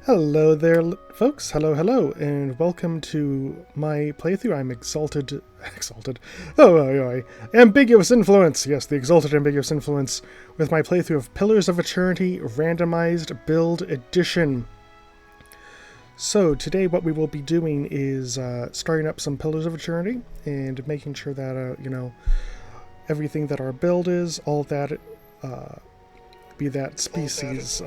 Hello there, folks. Hello, and welcome to my playthrough. I'm exalted. Ambiguous influence. Yes, the exalted ambiguous influence with my playthrough of Pillars of Eternity Randomized Build Edition. So today, what we will be doing is starting up some Pillars of Eternity and making sure that everything that our build is, all that, be that species.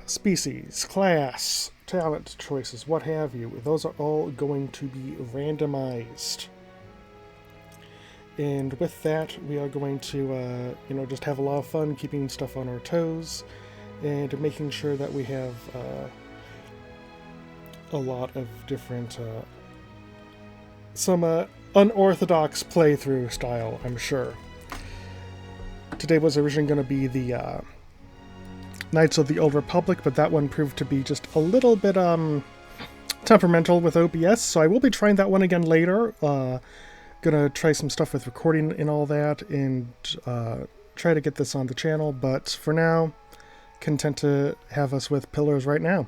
Species, class, talent choices, what have you, those are all going to be randomized. And with that, we are going to, just have a lot of fun keeping stuff on our toes and making sure that we have a lot of different, some unorthodox playthrough style, I'm sure. Today was originally going to be the Knights of the Old Republic, but that one proved to be just a little bit temperamental with OBS, so I will be trying that one again later. Gonna try some stuff with recording and all that, and try to get this on the channel, but for now, content to have us with Pillars right now.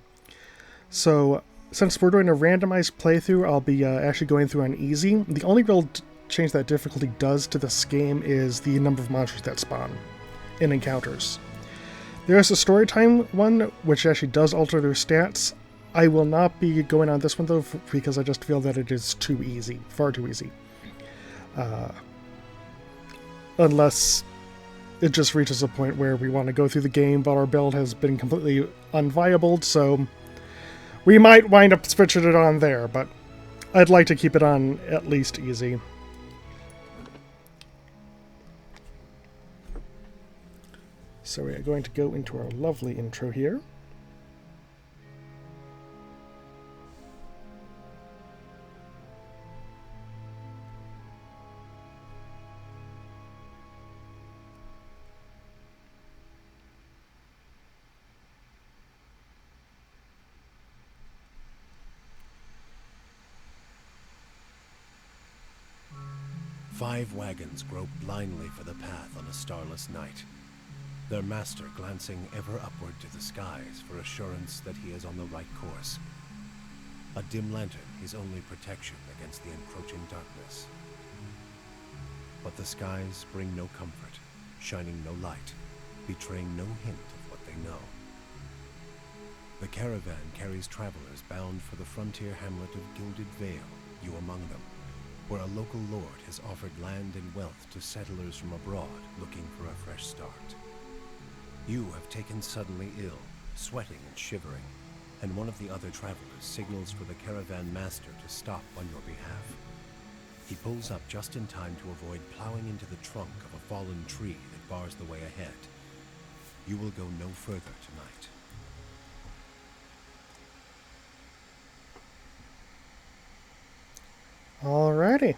So, since we're doing a randomized playthrough, I'll be actually going through on easy. The only real change that difficulty does to this game is the number of monsters that spawn in encounters. There's a storytime one, which actually does alter their stats. I will not be going on this one, though, because I just feel that it is too easy. Far too easy. Unless it just reaches a point where we want to go through the game, but our build has been completely unviable, so we might wind up switching it on there, but I'd like to keep it on at least easy. So we are going to go into our lovely intro here. Five wagons grope blindly for the path on a starless night, their master glancing ever upward to the skies for assurance that he is on the right course. A dim lantern his only protection against the encroaching darkness. But the skies bring no comfort, shining no light, betraying no hint of what they know. The caravan carries travelers bound for the frontier hamlet of Gilded Vale, you among them, where a local lord has offered land and wealth to settlers from abroad looking for a fresh start. You have taken suddenly ill, sweating and shivering, and one of the other travelers signals for the caravan master to stop on your behalf. He pulls up just in time to avoid plowing into the trunk of a fallen tree that bars the way ahead. You will go no further tonight. Alrighty.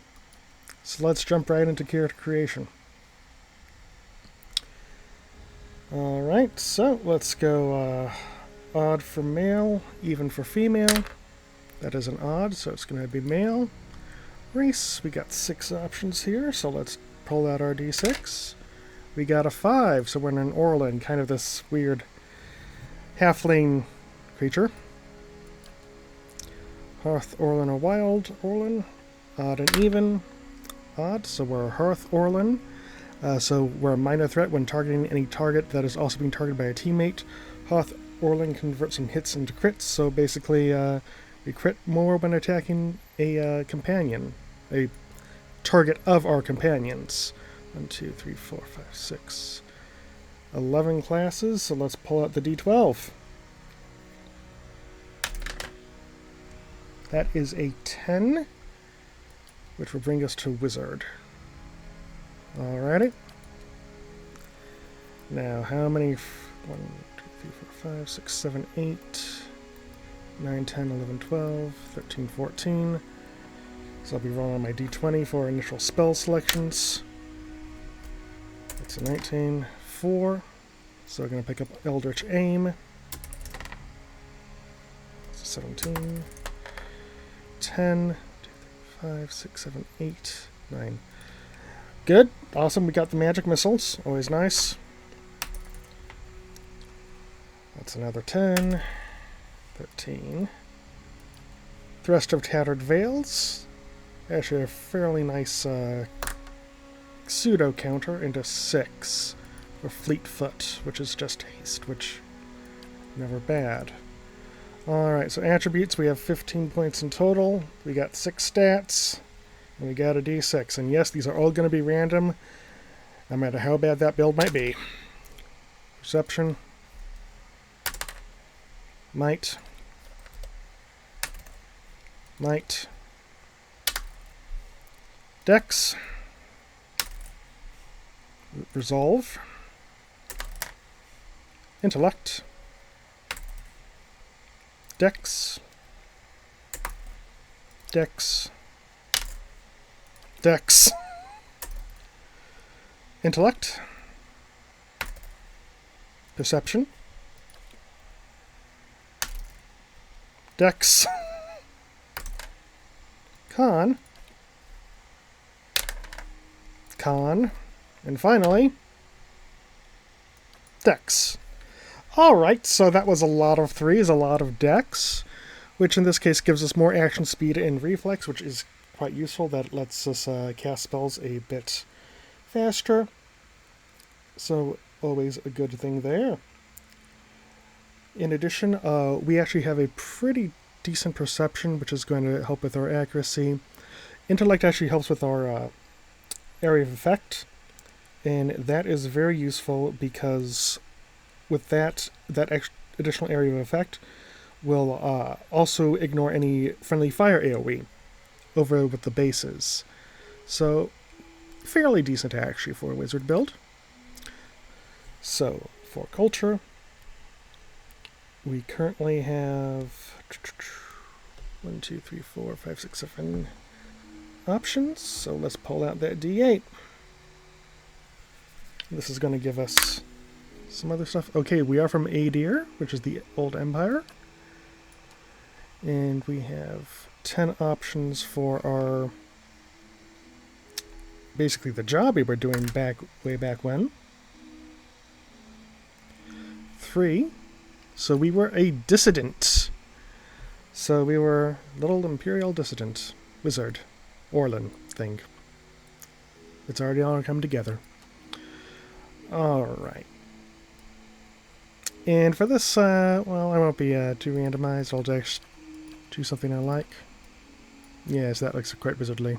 So let's jump right into character creation. Alright, so let's go odd for male, even for female. That is an odd, so it's going to be male. Race, we got 6 options here, so let's pull out our d6. We got a 5, so we're in an Orlin, kind of this weird halfling creature. Hearth Orlin or Wild Orlin. Odd and even. Odd, so we're a Hearth Orlin. So we're a minor threat when targeting any target that is also being targeted by a teammate. Hearth Orlin converts some hits into crits, so basically we crit more when attacking a companion, a target of our companions. 1, 2, 3, 4, 5, 6, 11 classes, so let's pull out the d12. That is a 10, which will bring us to Wizard. Alrighty. Now, how many? 1, 2, 3, 4, 5, 6, 7, 8, 9, 10, 11, 12, 13, 14. So I'll be rolling my d20 for initial spell selections. That's a 19, 4. So I'm going to pick up Eldritch Aim. That's a 17, 10, 2, 3, 5, 6, 7, 8, 9. Good. Awesome. We got the magic missiles. Always nice. That's another 10. 13. Thrust of Tattered Veils. Actually a fairly nice pseudo counter into 6 for Fleetfoot, which is just haste, which never bad. Alright, so attributes, we have 15 points in total. We got 6 stats, and we got a d6. And yes, these are all going to be random, no matter how bad that build might be. Perception. Might. Might. Dex. Resolve. Intellect. Dex. Dex. Dex. Intellect. Perception. Dex. Con. Con. And finally, Dex. Alright, so that was a lot of 3s, a lot of Dex, which in this case gives us more action speed and reflex, which is quite useful. That lets us cast spells a bit faster. So, always a good thing there. In addition, we actually have a pretty decent perception, which is going to help with our accuracy. Intellect actually helps with our area of effect, and that is very useful because with that additional area of effect will also ignore any friendly fire AoE over with the bases. So, fairly decent actually for a wizard build. So, for culture, we currently have 1, 2, 3, 4, 5, 6, 7 options. So let's pull out that D8. This is going to give us some other stuff. Okay, we are from Adir, which is the old empire. And we have 10 options for our... basically the job we were doing way back when. 3. So we were a dissident. So we were a little imperial dissident. Wizard. Orlin thing. It's already all come together. Alright. And for this, well, I won't be too randomized. I'll just do something I like. Yes, that looks quite wizardly.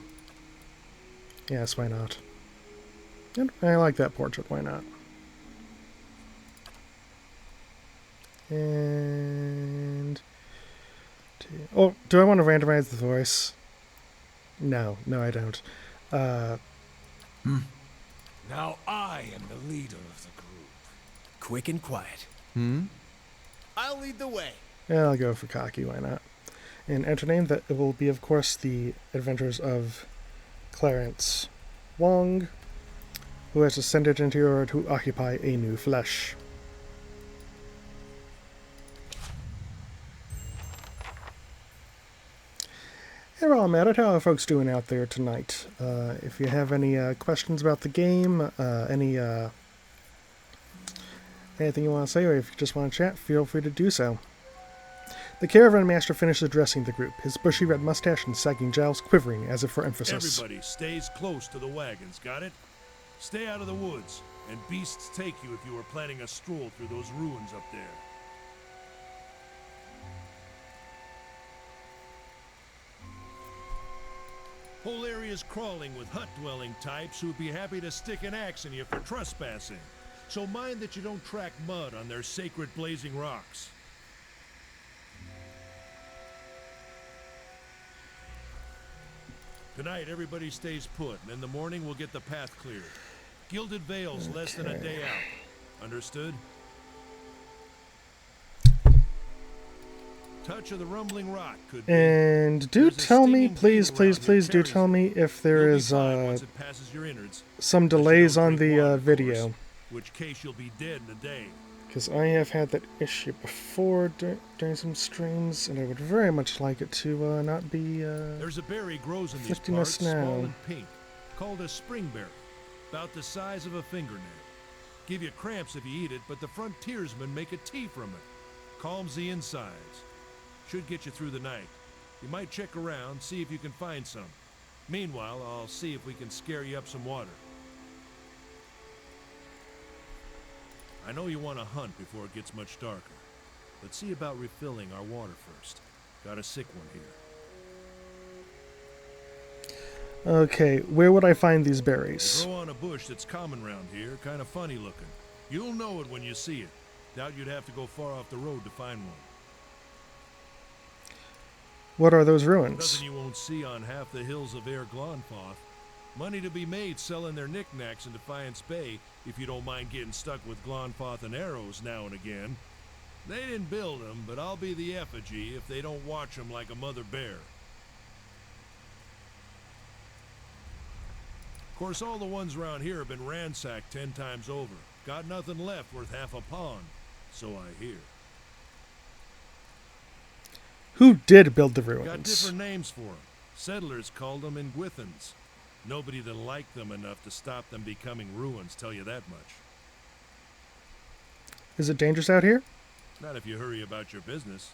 Yes, why not? And I like that portrait, why not? And... oh, do I want to randomize the voice? No, I don't. Now I am the leader of the group. Quick and quiet. I'll lead the way. Yeah, I'll go for cocky, why not? And enter name, that it will be, of course, the adventures of Clarence Wong, who has ascended into Eora to occupy a new flesh. Hey, while I'm at it, how are folks doing out there tonight? If you have any questions about the game, anything you want to say, or if you just want to chat, feel free to do so. The Caravan Master finishes addressing the group, his bushy red mustache and sagging jowls quivering as if for emphasis. Everybody stays close to the wagons, got it? Stay out of the woods, and beasts take you if you are planning a stroll through those ruins up there. Whole area's crawling with hut-dwelling types who would be happy to stick an axe in you for trespassing. So mind that you don't track mud on their sacred blazing rocks. Tonight, everybody stays put, and in the morning we'll get the path cleared. Gilded Vale's less than a day out. Understood? Touch of the rumbling rock could be. And do tell me, please do tell me if there is some delays on the video. Which case you'll be dead in a day. Because I have had that issue before during some streams, and I would very much like it to not be There's a berry grows in these afflicting parts, us now. small and pink, called a springberry, about the size of a fingernail. Give you cramps if you eat it, but the frontiersmen make a tea from it. Calms the insides. Should get you through the night. You might check around, see if you can find some. Meanwhile, I'll see if we can scare you up some water. I know you want to hunt before it gets much darker. Let's see about refilling our water first. Got a sick one here. Okay, where would I find these berries? They grow on a bush that's common round here, kind of funny looking. You'll know it when you see it. Doubt you'd have to go far off the road to find one. What are those ruins? Nothing you won't see on half the hills of Air Glonfoth. Money to be made selling their knickknacks in Defiance Bay, if you don't mind getting stuck with Glonfoth and arrows now and again. They didn't build them, but I'll be the effigy if they don't watch them like a mother bear. Of course, all the ones around here have been ransacked 10 times over. Got nothing left worth half a pond, so I hear. Who did build the Got ruins? different names for them. Settlers called them Ingwithans. Nobody that liked them enough to stop them becoming ruins, tell you that much. Is it dangerous out here? Not if you hurry about your business.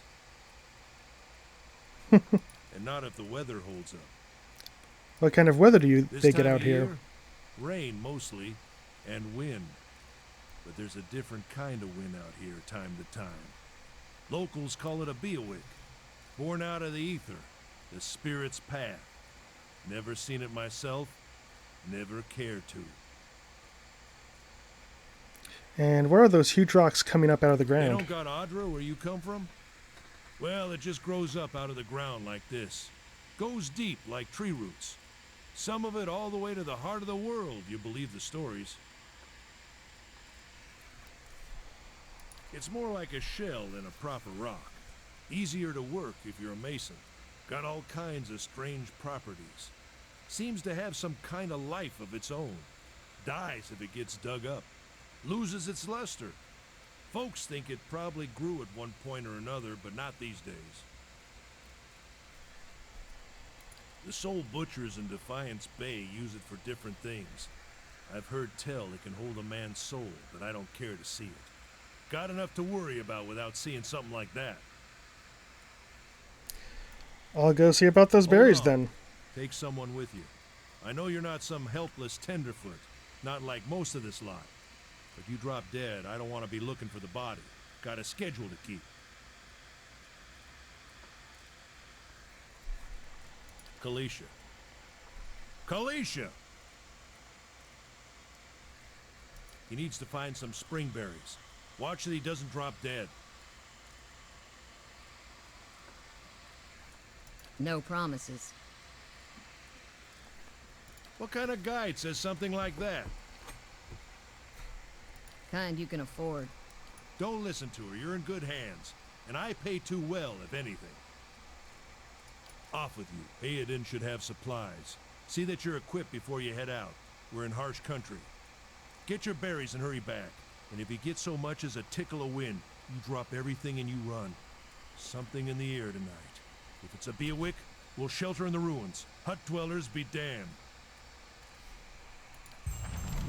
And not if the weather holds up. What kind of weather do This they get time out of here? year, rain mostly, and wind. But there's a different kind of wind out here time to time. Locals call it a beawick, born out of the ether, the spirit's path. Never seen it myself, never cared to. And where are those huge rocks coming up out of the They ground? don't got Adra where you come from? Well, it just grows up out of the ground like this. Goes deep like tree roots. Some of it all the way to the heart of the world, you believe the stories. It's more like a shell than a proper rock. Easier to work if you're a mason. Got all kinds of strange properties. Seems to have some kind of life of its own. Dies if it gets dug up. Loses its luster. Folks think it probably grew at one point or another, but not these days. The soul butchers in Defiance Bay use it for different things. I've heard tell it can hold a man's soul, but I don't care to see it. Got enough to worry about without seeing something like that. I'll go see about those berries Hold on. then. Take someone with you. I know you're not some helpless tenderfoot, not like most of this lot. If you drop dead, I don't want to be looking for the body. Got a schedule to keep. Kalisha. Kalisha! He needs to find some spring berries. Watch that he doesn't drop dead. No promises. What kind of guide says something like that? Kind you can afford. Don't listen to her. You're in good hands. And I pay too well, if anything. Off with you. Aiden should have supplies. See that you're equipped before you head out. We're in harsh country. Get your berries and hurry back. And if you get so much as a tickle of wind, you drop everything and you run. Something in the air tonight. If it's a beawick, we'll shelter in the ruins. Hut dwellers be damned.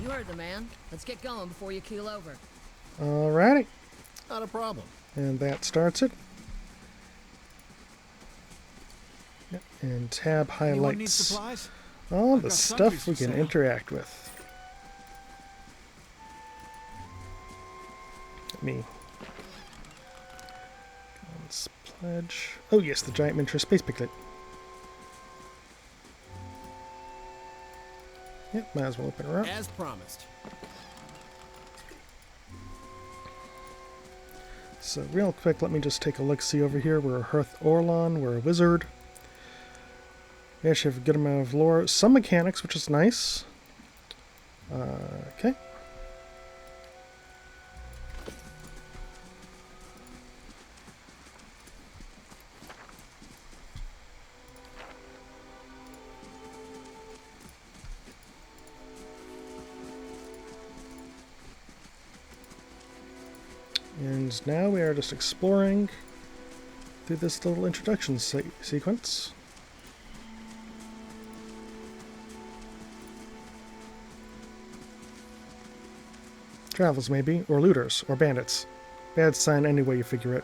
You heard the man. Let's get going before you keel over. Alrighty. Not a problem. And that starts it. Yep. And tab Anyone need highlights supplies? all I've the got stuff sundries we for can sale. interact with. Let me. Let's pledge. Oh, yes, the giant miniature space piglet. Yep, might as well open her up. As promised. So real quick, let me just take a look-see over here. We're a Hearth Orlon, we're a wizard. We actually have a good amount of lore. Some mechanics, which is nice. Okay. And now we are just exploring through this little introduction sequence. Travels, maybe. Or looters. Or bandits. Bad sign any way you figure it.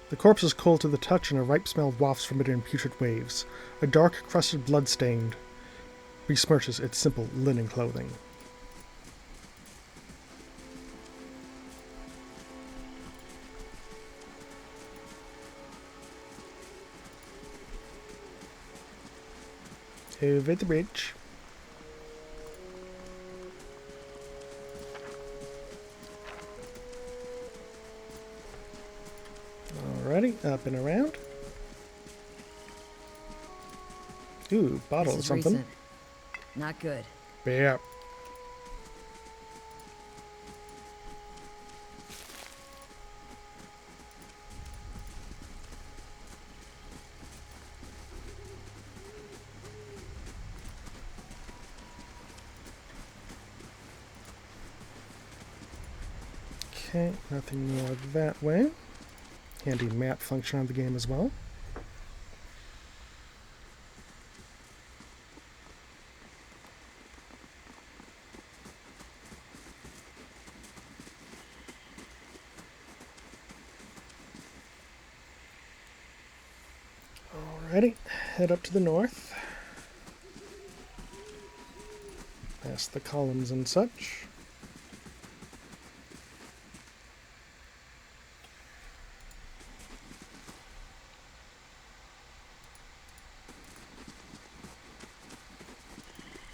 The corpse is cold to the touch, and a ripe smell wafts from it in putrid waves. A dark, crusted blood stain besmirches its simple linen clothing. Over the bridge. Alrighty, up and around. Ooh, bottle This of is something. recent. Not good. Yeah. Okay, nothing more that way. Handy map function on the game as well. Alrighty, head up to the north. Past the columns and such.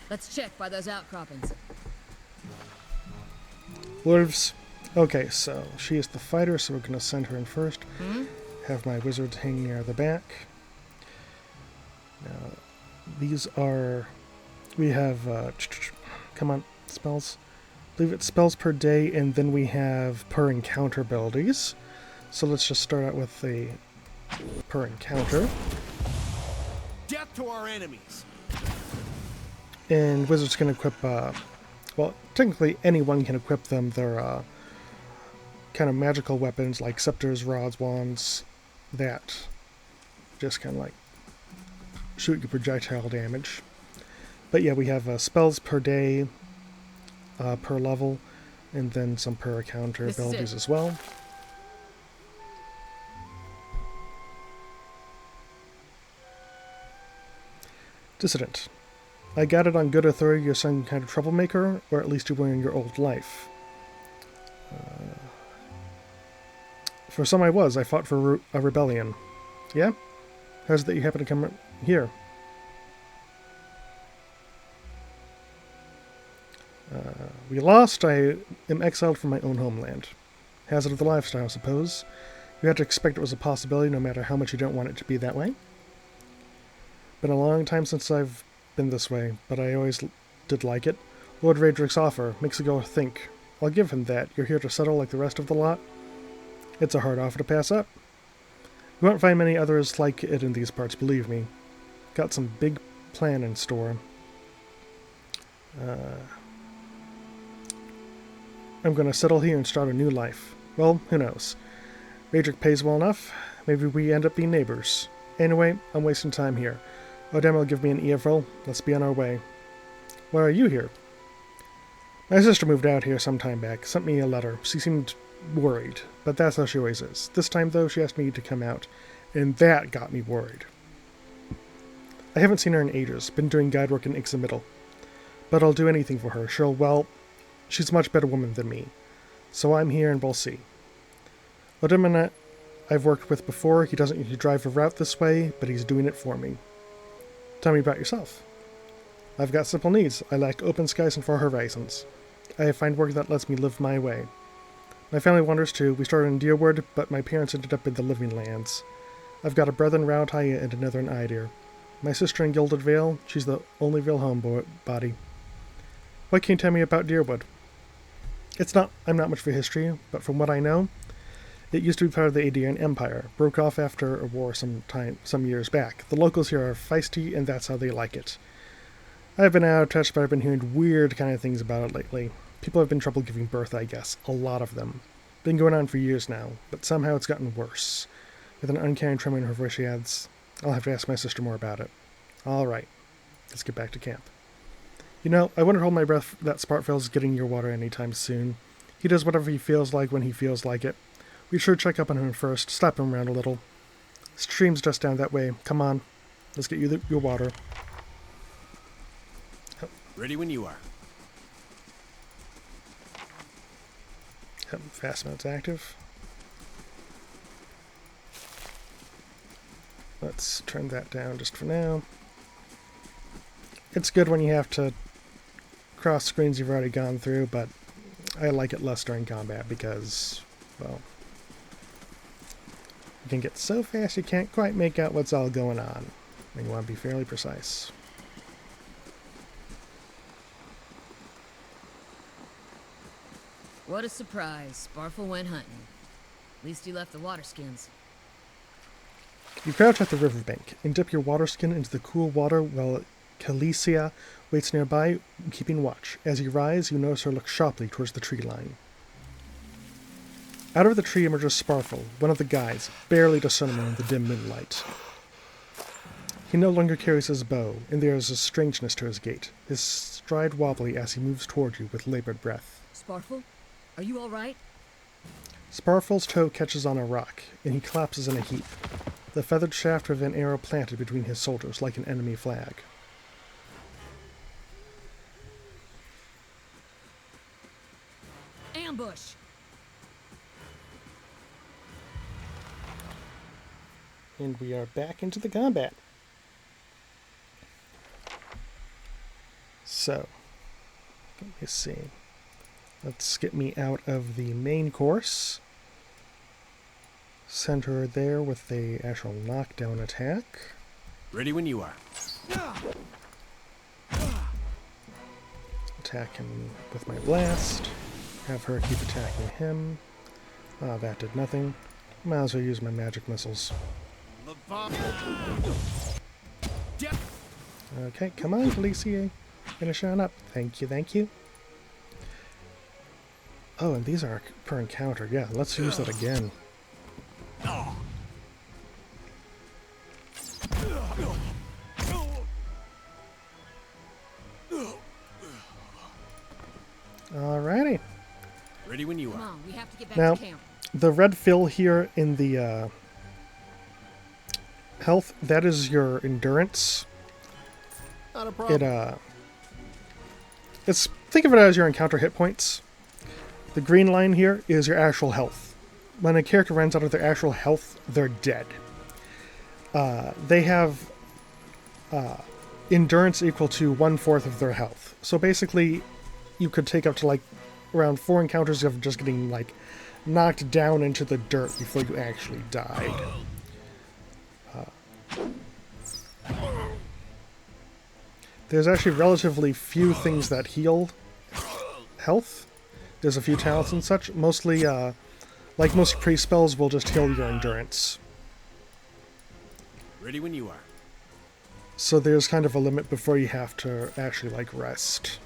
Let's check by those outcroppings. Wolves. Okay, so she is the fighter, so we're going to send her in first. Have my wizards hanging near the back. Now, these are... We have... come on, spells. I believe it's spells per day, and then we have per encounter abilities. So let's just start out with the per encounter. Death to our enemies! And wizards can equip, well, technically anyone can equip them their kind of magical weapons like scepters, rods, wands, that just kind of like shoot you projectile damage. But yeah, we have spells per day, per level, and then some per encounter abilities as well. Dissident. I got it on good authority you're some kind of troublemaker, or at least you were in your old life. For some I was. I fought for a rebellion. Yeah? How's it that you happen to come here? We lost. I am exiled from my own homeland. Hazard of the lifestyle, I suppose. You had to expect it was a possibility, no matter how much you don't want it to be that way. Been a long time since I've been this way, but I always did like it. Lord Raedric's offer makes a girl think. I'll give him that. You're here to settle like the rest of the lot? It's a hard offer to pass up. You won't find many others like it in these parts, believe me. Got some big plan in store. I'm going to settle here and start a new life. Well, who knows? Raedric pays well enough. Maybe we end up being neighbors. Anyway, I'm wasting time here. Odem will give me an earful. Let's be on our way. Why are you here? My sister moved out here some time back. Sent me a letter. She seemed worried, but that's how she always is. This time, though, she asked me to come out, and that got me worried. I haven't seen her in ages. Been doing guide work in Ixamiddle. But I'll do anything for her. She's a much better woman than me. So I'm here and we'll see. Odem and I've worked with before. He doesn't usually drive a route this way, but he's doing it for me. Tell me about yourself. I've got simple needs. I like open skies and far horizons. I find work that lets me live my way. My family wanders too. We started in Deerwood, but my parents ended up in the Living Lands. I've got a brother in Rautai and another in Idir. My sister in Gilded Vale. She's the only real homebody. What can you tell me about Deerwood? I'm not much for history, but from what I know, it used to be part of the Adrian Empire. Broke off after a war some years back. The locals here are feisty, and that's how they like it. I've been out of touch, but I've been hearing weird kind of things about it lately. People have been trouble giving birth, I guess. A lot of them. Been going on for years now, but somehow it's gotten worse. With an uncanny tremor in her voice, she adds, I'll have to ask my sister more about it. All right. Let's get back to camp. You know, I wouldn't hold my breath that Spartfell's getting your water anytime soon. He does whatever he feels like when he feels like it. We should check up on him first, slap him around a little. Stream's just down that way. Come on, let's get you your water. Ready when you are. Fast mode's active. Let's turn that down just for now. It's good when you have to cross screens you've already gone through, but I like it less during combat because, well, you can get so fast you can't quite make out what's all going on. And you want to be fairly precise. What a surprise. Sparfel went hunting. At least he left the water skins. You crouch at the riverbank and dip your water skin into the cool water while Calicia waits nearby, keeping watch. As you rise, you notice her look sharply towards the tree line. Out of the tree emerges Sparfel, one of the guys, barely discernible in the dim moonlight. He no longer carries his bow, and there is a strangeness to his gait, his stride wobbly as he moves toward you with labored breath. Sparfel? Are you alright? Sparfel's toe catches on a rock, and he collapses in a heap, the feathered shaft of an arrow planted between his shoulders like an enemy flag. Ambush! And we are back into the combat. So, let me see. Let's get me out of the main course. Send her there with the actual knockdown attack. Ready when you are. Attack him with my blast. Have her keep attacking him. Ah, that did nothing. Might as well use my magic missiles. Okay, come on, Felicia. Finish on up. Thank you, thank you. Oh, and these are per encounter. Yeah, let's use that again. Alrighty. Ready when you Come are. on, we have to get back Now, to camp. the red fill here in the health, that is your endurance. Not a problem. It's think of it as your encounter hit points. The green line here is your actual health. When a character runs out of their actual health, they're dead. They have endurance equal to 1/4 of their health. So basically, you could take up to like around 4 encounters of just getting like knocked down into the dirt before you actually died. There's actually relatively few things that heal health. There's a few talents and such. Mostly, like most pre-spells, will just heal your endurance. Ready when you are. So there's kind of a limit before you have to actually, like, rest.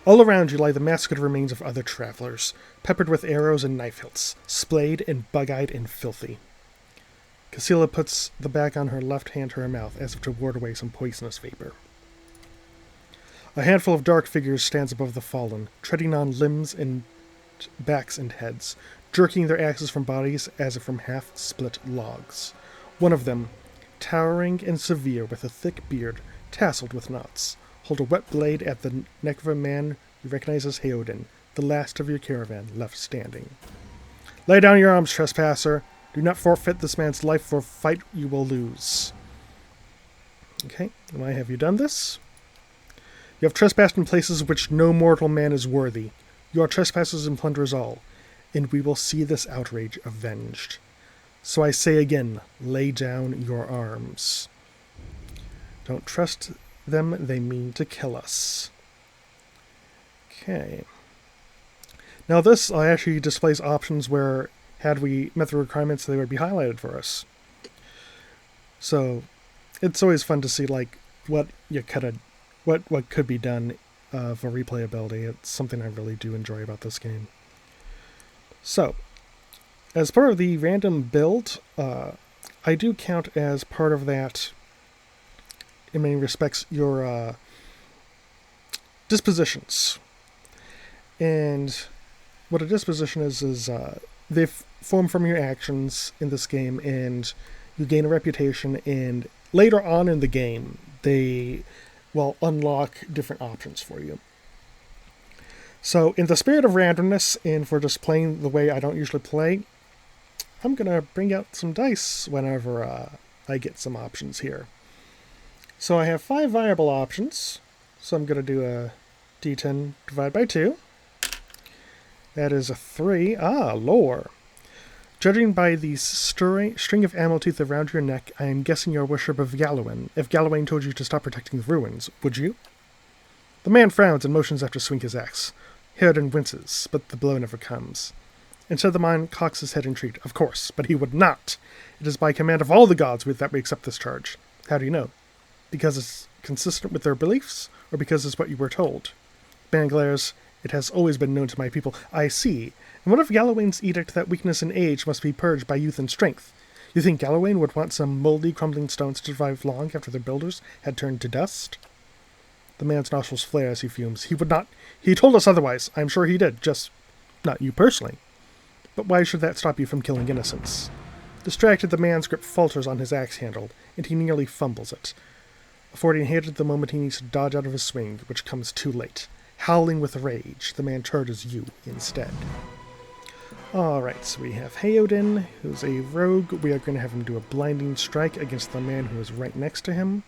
All around you lie the massacred remains of other travelers, peppered with arrows and knife hilts, splayed and bug-eyed and filthy. Casilla puts the bag on her left hand to her mouth as if to ward away some poisonous vapor. A handful of dark figures stands above the fallen, treading on limbs and backs and heads, jerking their axes from bodies as if from half-split logs. One of them, towering and severe with a thick beard, tasseled with knots, hold a wet blade at the neck of a man you recognize as Heoden, the last of your caravan left standing. Lay down your arms, trespasser. Do not forfeit this man's life for a fight you will lose. Okay, why have you done this? You have trespassed in places which no mortal man is worthy. You are trespassers and plunderers all, and we will see this outrage avenged. So I say again, lay down your arms. Don't trust them, they mean to kill us. Okay. Now this actually displays options where, had we met the requirements, they would be highlighted for us. So, it's always fun to see, like, what you could have, what could be done for replayability. It's something I really do enjoy about this game. So, as part of the random build, I do count as part of that, in many respects, your dispositions. And what a disposition is they form from your actions in this game, and you gain a reputation, and later on in the game, they will unlock different options for you. So, in the spirit of randomness, and for just playing the way I don't usually play, I'm going to bring out some dice whenever I get some options here. So I have 5 viable options. So I'm going to do a d10 divided by 2. That is a 3. Lore. Judging by the string of ammo teeth around your neck, I am guessing you're a worship of Galawain. If Galawain told you to stop protecting the ruins, would you? The man frowns and motions after swing his axe. Harridan winces, but the blow never comes. Instead, the man cocks his head in retreat. Of course, but he would not. It is by command of all the gods that we accept this charge. How do you know? Because it's consistent with their beliefs, or because it's what you were told? Man glares. It has always been known to my people. I see. And what if Galawain's edict that weakness and age must be purged by youth and strength? You think Galawain would want some moldy, crumbling stones to survive long after their builders had turned to dust? The man's nostrils flare as he fumes. He would not. He told us otherwise. I'm sure he did. Just not you personally. But why should that stop you from killing innocents? Distracted, the man's grip falters on his axe handle, and he nearly fumbles it, affording Harridan the moment he needs to dodge out of his swing, which comes too late. Howling with rage, the man charges you instead. Alright, so we have Harridan, who's a rogue. We are going to have him do a blinding strike against the man who is right next to him.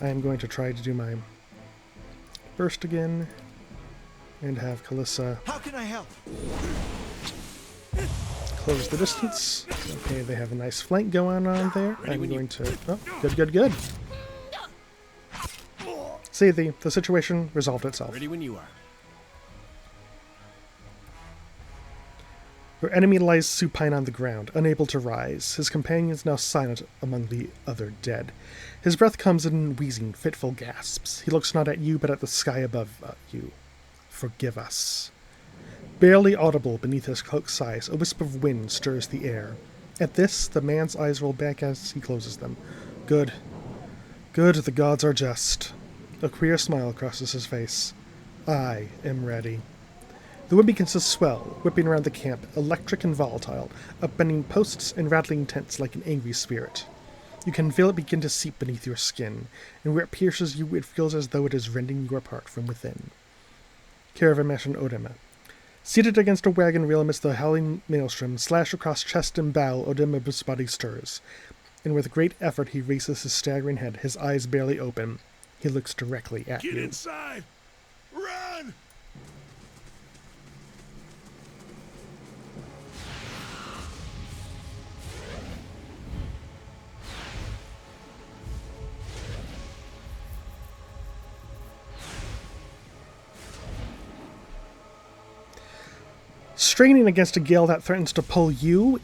I am going to try to do my burst again, and have Kalissa How can I help? close the distance. Okay, they have a nice flank going on there. I'm going to... Oh, good. See, the situation resolved itself. Ready when you are. Your enemy lies supine on the ground, unable to rise. His companion is now silent among the other dead. His breath comes in wheezing, fitful gasps. He looks not at you, but at the sky above you. Forgive us. Barely audible beneath his cloaked sighs, a wisp of wind stirs the air. At this, the man's eyes roll back as he closes them. Good, the gods are just. A queer smile crosses his face. I am ready. The wind begins to swell, whipping around the camp, electric and volatile, upending posts and rattling tents like an angry spirit. You can feel it begin to seep beneath your skin, and where it pierces you, it feels as though it is rending you apart from within. Caravan and Odema. Seated against a wagon wheel amidst the howling maelstrom, slashed across chest and bow, Odema's body stirs, and with great effort he raises his staggering head, his eyes barely open. He looks directly at you. Get inside! Run! Straining against a gale that threatens to pull you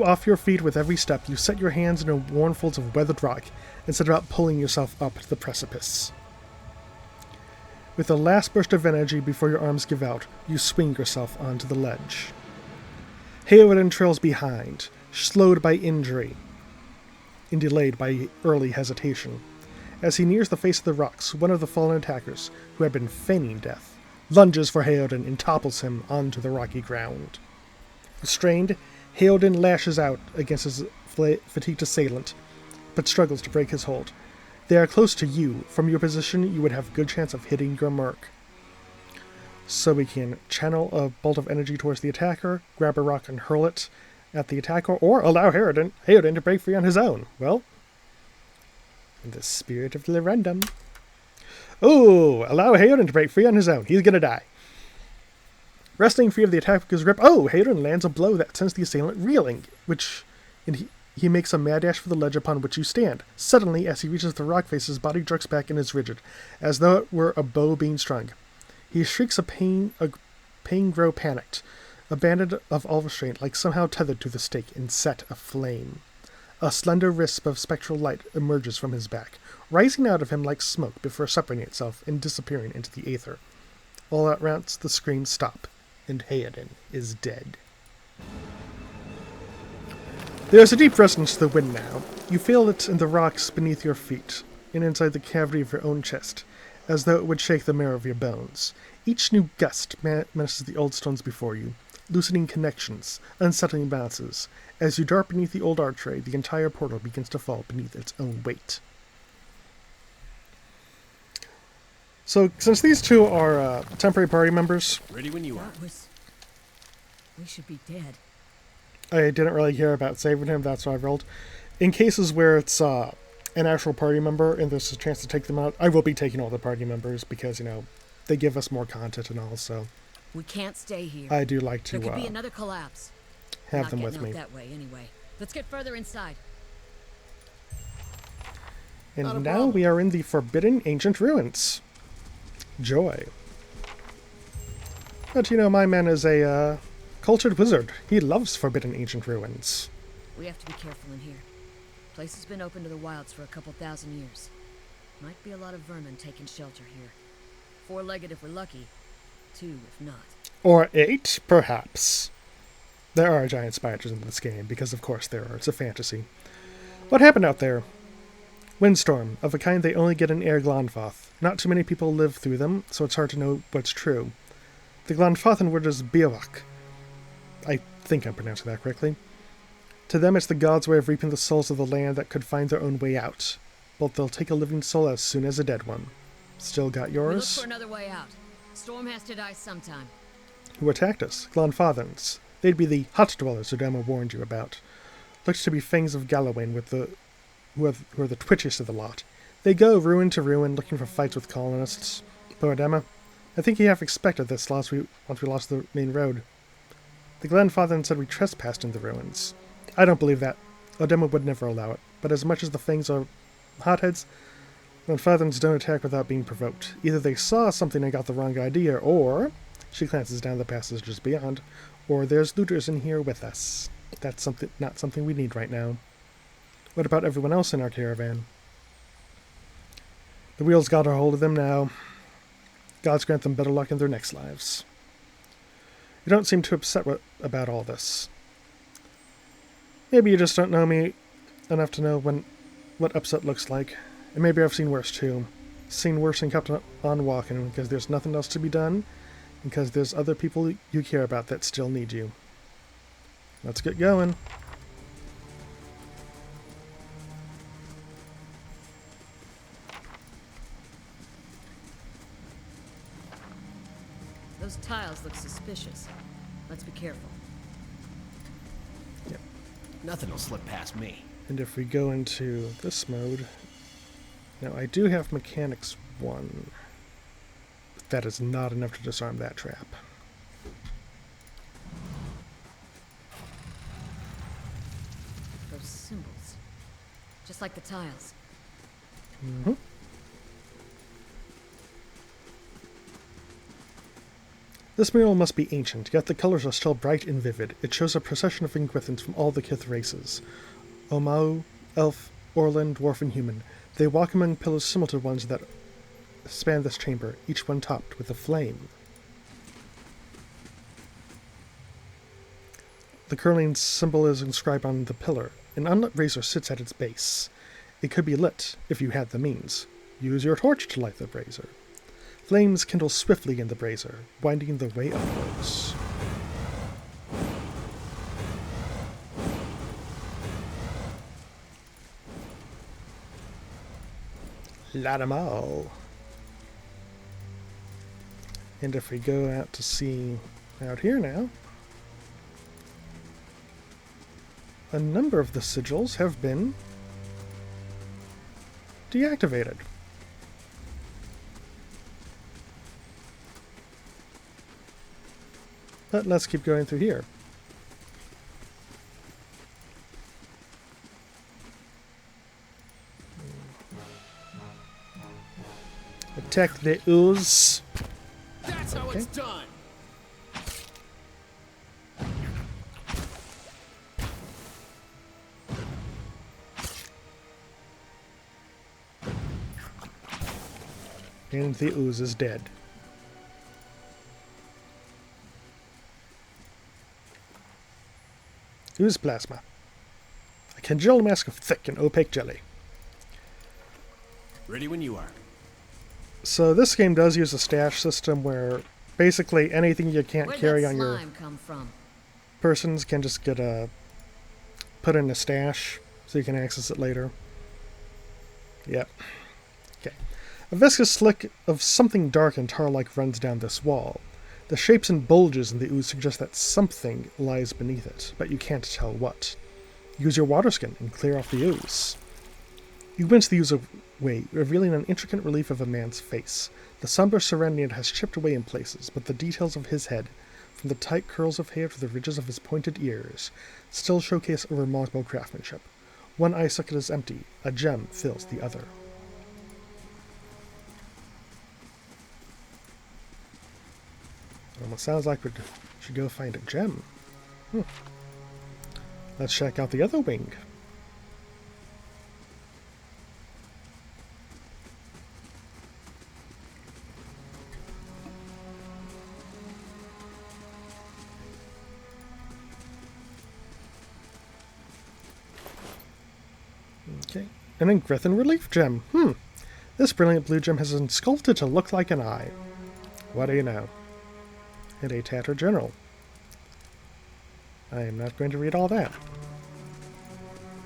off your feet with every step, you set your hands in a worn folds of weathered rock and set about pulling yourself up the precipice. With a last burst of energy before your arms give out, you swing yourself onto the ledge. Harridan trails behind, slowed by injury and delayed by early hesitation. As he nears the face of the rocks, one of the fallen attackers, who had been feigning death, lunges for Harridan and topples him onto the rocky ground. Restrained, Harridan lashes out against his fatigued assailant, but struggles to break his hold. They are close to you. From your position, you would have a good chance of hitting your mark. So we can channel a bolt of energy towards the attacker, grab a rock and hurl it at the attacker, or allow Harridan to break free on his own. Well, in the spirit of the random. Oh, allow Harridan to break free on his own. He's gonna die. Wrestling free of the attacker's grip, Harridan lands a blow that sends the assailant reeling, and he makes a mad dash for the ledge upon which you stand. Suddenly, as he reaches the rock face, his body jerks back and is rigid, as though it were a bow being strung. He shrieks a pain grow panicked, abandoned of all restraint, like somehow tethered to the stake and set aflame. A slender wisp of spectral light emerges from his back, rising out of him like smoke before separating itself and disappearing into the aether. All at once the screams stop, and Harridan is dead. There is a deep resonance to the wind now. You feel it in the rocks beneath your feet, and inside the cavity of your own chest, as though it would shake the marrow of your bones. Each new gust menaces the old stones before you, loosening connections, unsettling balances. As you dart beneath the old archway, the entire portal begins to fall beneath its own weight. So, since these two are temporary party members, Ready when you are. We should be dead. I didn't really care about saving him, that's why I rolled. In cases where it's an actual party member and there's a chance to take them out, I will be taking all the party members because, you know, they give us more content and all, so We can't stay here. I do like to There could be another collapse. have Not them getting with me. out that way anyway. Let's get further inside. And now we are in the Forbidden Ancient Ruins. Joy. But, you know, my man is a cultured wizard. He loves Forbidden Ancient Ruins. We have to be careful in here. Place has been open to the wilds for a couple thousand years. Might be a lot of vermin taking shelter here. 4-legged if we're lucky. 2 if not. Or 8, perhaps. There are giant spiders in this game, because of course there are. It's a fantasy. What happened out there? Windstorm, of a kind they only get in Air Glanfoth. Not too many people live through them, so it's hard to know what's true. The Glanfothan word is Biawak. I think I'm pronouncing that correctly. To them it's the gods' way of reaping the souls of the land that could find their own way out. But they'll take a living soul as soon as a dead one. Still got We look yours? for another way out. Storm has to die sometime. Who attacked us? Glanfothans. They'd be the hut dwellers Zodama warned you about. Looked to be Fangs of Gallowayne with who are the twitchiest of the lot. They go ruin to ruin, looking for fights with colonists. But Odema, I think he half expected this once we lost the main road. The Glanfothans said we trespassed in the ruins. I don't believe that. Odema would never allow it. But as much as the Fangs are hotheads, Glanfothans don't attack without being provoked. Either they saw something and got the wrong idea, or... She glances down the passages beyond. Or there's looters in here with us. That's not something we need right now. What about everyone else in our caravan? The wheels got a hold of them now. Gods grant them better luck in their next lives. You don't seem too upset about all this. Maybe you just don't know me enough to know what upset looks like. And maybe I've seen worse too. Seen worse and kept on walking because there's nothing else to be done. Because there's other people you care about that still need you. Let's get going. Those tiles look suspicious. Let's be careful. Yep. Nothing will slip past me. And if we go into this mode... Now, I do have Mechanics 1. But that is not enough to disarm that trap. Those symbols. Just like the tiles. Mm-hmm. This mural must be ancient, yet the colors are still bright and vivid. It shows a procession of Inquithans from all the Kith races. Omau, Elf, Orlan, Dwarf, and Human. They walk among pillars similar to ones that span this chamber, each one topped with a flame. The curling symbol is inscribed on the pillar. An unlit brazier sits at its base. It could be lit, if you had the means. Use your torch to light the brazier. Flames kindle swiftly in the brazier, winding the way upwards. Light 'em all. And if we go out to see out here now, a number of the sigils have been deactivated. But let's keep going through here. Attack the ooze. That's how it's done. And the ooze is dead. Ooze plasma. congealed mask of thick and opaque jelly. Ready when you are. So this game does use a stash system where basically anything you can't Where'd carry that on your slime come from? persons can just get put in a stash so you can access it later. Yep. Okay. A viscous slick of something dark and tar-like runs down this wall. The shapes and bulges in the ooze suggest that something lies beneath it, but you can't tell what. Use your water skin and clear off the ooze. You wince the ooze away, revealing an intricate relief of a man's face. The somber surrounding it has chipped away in places, but the details of his head, from the tight curls of hair to the ridges of his pointed ears, still showcase a remarkable craftsmanship. One eye socket is empty. A gem fills the other. Almost sounds like we should go find a gem. Let's check out the other wing. Okay, an Ingrithan relief gem. This brilliant blue gem has been sculpted to look like an eye. What do you know? And a tattered journal. I am not going to read all that.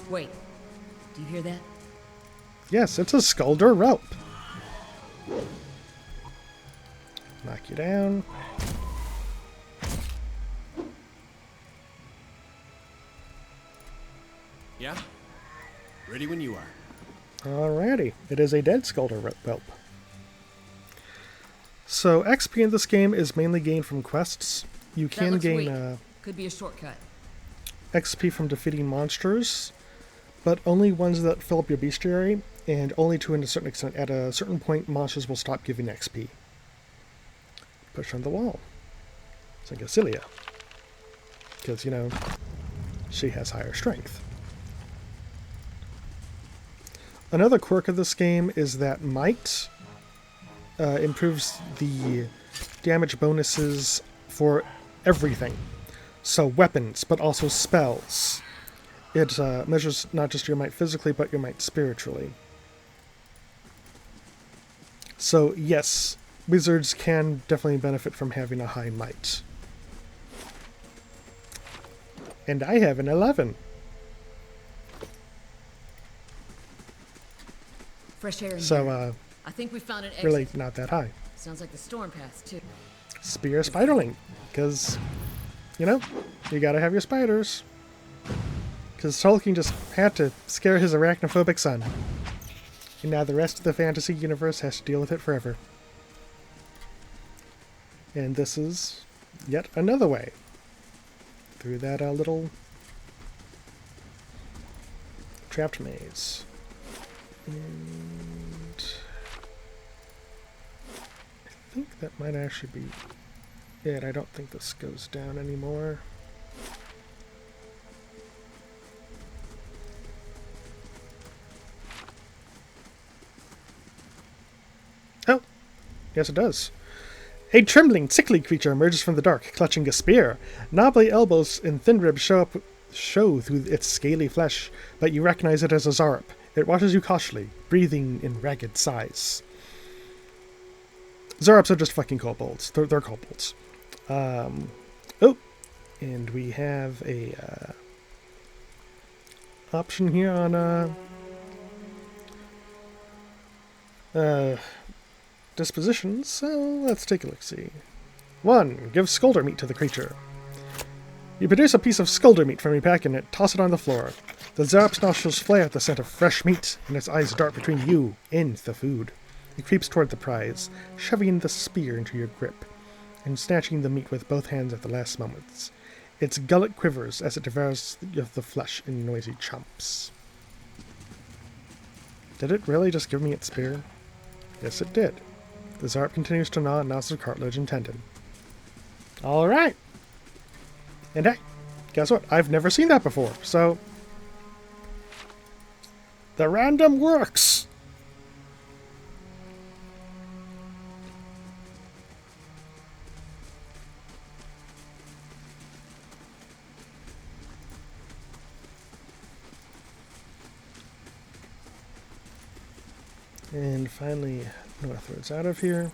Wait, do you hear that? Yes, it's a Skulder Whelp. Knock you down. Yeah? Ready when you are. Alrighty, it is a dead Skulder Whelp. So XP in this game is mainly gained from quests. You That can looks weak. gain Could be a shortcut. XP from defeating monsters, but only ones that fill up your bestiary, and only to a certain extent. At a certain point, monsters will stop giving XP. Push on the wall. It's like Cilia. Because, you know, she has higher strength. Another quirk of this game is that Might improves the damage bonuses for everything. So weapons, but also spells. It measures not just your might physically, but your might spiritually. So yes, wizards can definitely benefit from having a high might. And I have an 11. Fresh air in here. So, I think we found an exit. really not that high. Sounds like the storm path, too. Spear Spiderling, because, you know, you gotta have your spiders. Because Tolkien just had to scare his arachnophobic son. And now the rest of the fantasy universe has to deal with it forever. And this is yet another way. Through that little trapped maze. And I think that might actually be it. I don't think this goes down anymore. Oh, yes it does. A trembling, sickly creature emerges from the dark, clutching a spear. Knobbly elbows and thin ribs show through its scaly flesh, but you recognize it as a Zarp. It watches you cautiously, breathing in ragged sighs. Zarps are just fucking kobolds. They're kobolds. Oh, and we have a option here on dispositions, so let's take a look-see. 1. Give Skulder meat to the creature. You produce a piece of Skulder meat from your pack and toss it on the floor. The Zarp's nostrils flare at the scent of fresh meat, and its eyes dart between you and the food. It creeps toward the prize, shoving the spear into your grip, and snatching the meat with both hands at the last moments. Its gullet quivers as it devours the flesh in noisy chomps. Did it really just give me its spear? Yes, it did. The Zarp continues to gnaw at knots of cartilage and tendon. Alright! And hey, guess what? I've never seen that before, so... the random works! And finally, northwards out of here.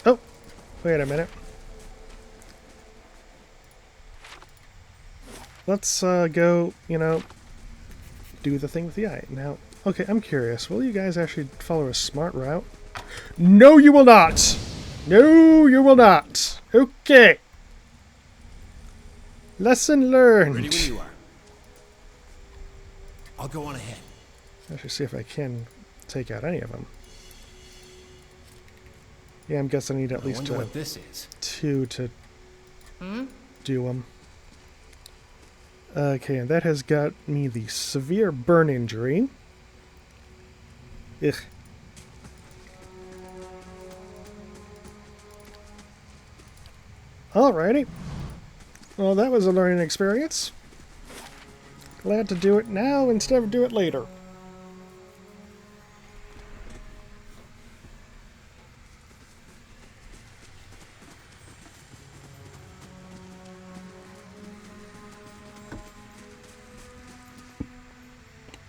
Oh, wait a minute. Let's go, do the thing with the eye. Now, okay, I'm curious. Will you guys actually follow a smart route? No, you will not! No, you will not! Okay. Lesson learned. Ready when you are. I'll go on ahead. Actually, see if I can take out any of them. Yeah, I'm guessing I need at least wonder what this is. 2 to do them. Okay, and that has got me the severe burn injury. Ugh. Alrighty. Well, that was a learning experience. Glad to do it now instead of do it later.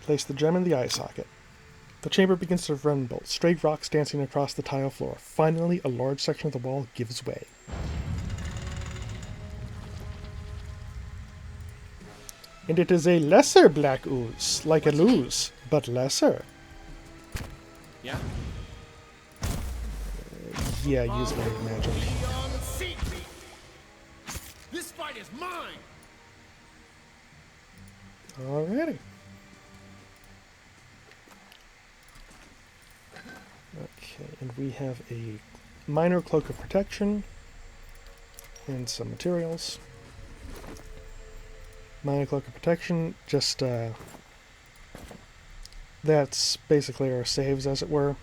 Place the gem in the eye socket. The chamber begins to rumble, stray rocks dancing across the tile floor. Finally, a large section of the wall gives way. And it is a lesser black ooze, like a ooze, but lesser. Yeah. Yeah, use my magic. This fight is mine. Alrighty. Okay, and we have a minor cloak of protection and some materials. Minor cloak of protection, just that's basically our saves, as it were.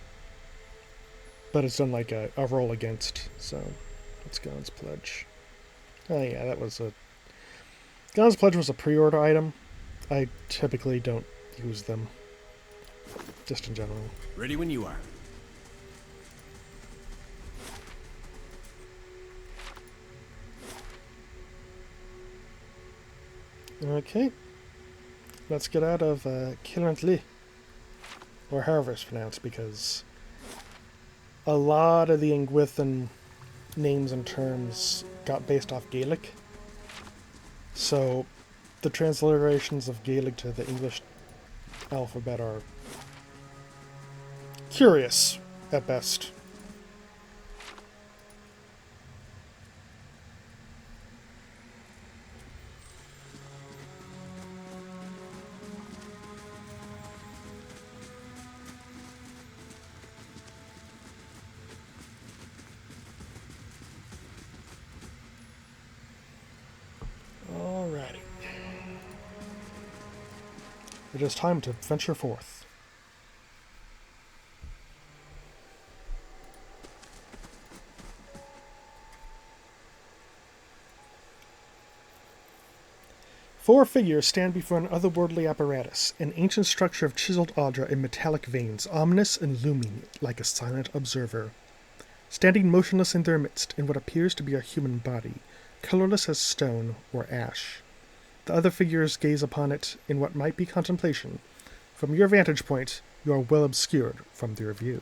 But it's done like a roll against, so let's go. God's Pledge. Oh yeah, that was a... God's Pledge was a pre-order item. I typically don't use them, just in general. Ready when you are. Okay. Let's get out of Kilrantli, or however it's pronounced, because a lot of the Ingwithan names and terms got based off Gaelic. So the transliterations of Gaelic to the English alphabet are curious at best. Alrighty. It is time to venture forth. Four figures stand before an otherworldly apparatus, an ancient structure of chiseled audra in metallic veins, ominous and looming like a silent observer. Standing motionless in their midst in what appears to be a human body, colorless as stone or ash. The other figures gaze upon it in what might be contemplation. From your vantage point, you are well obscured from their view.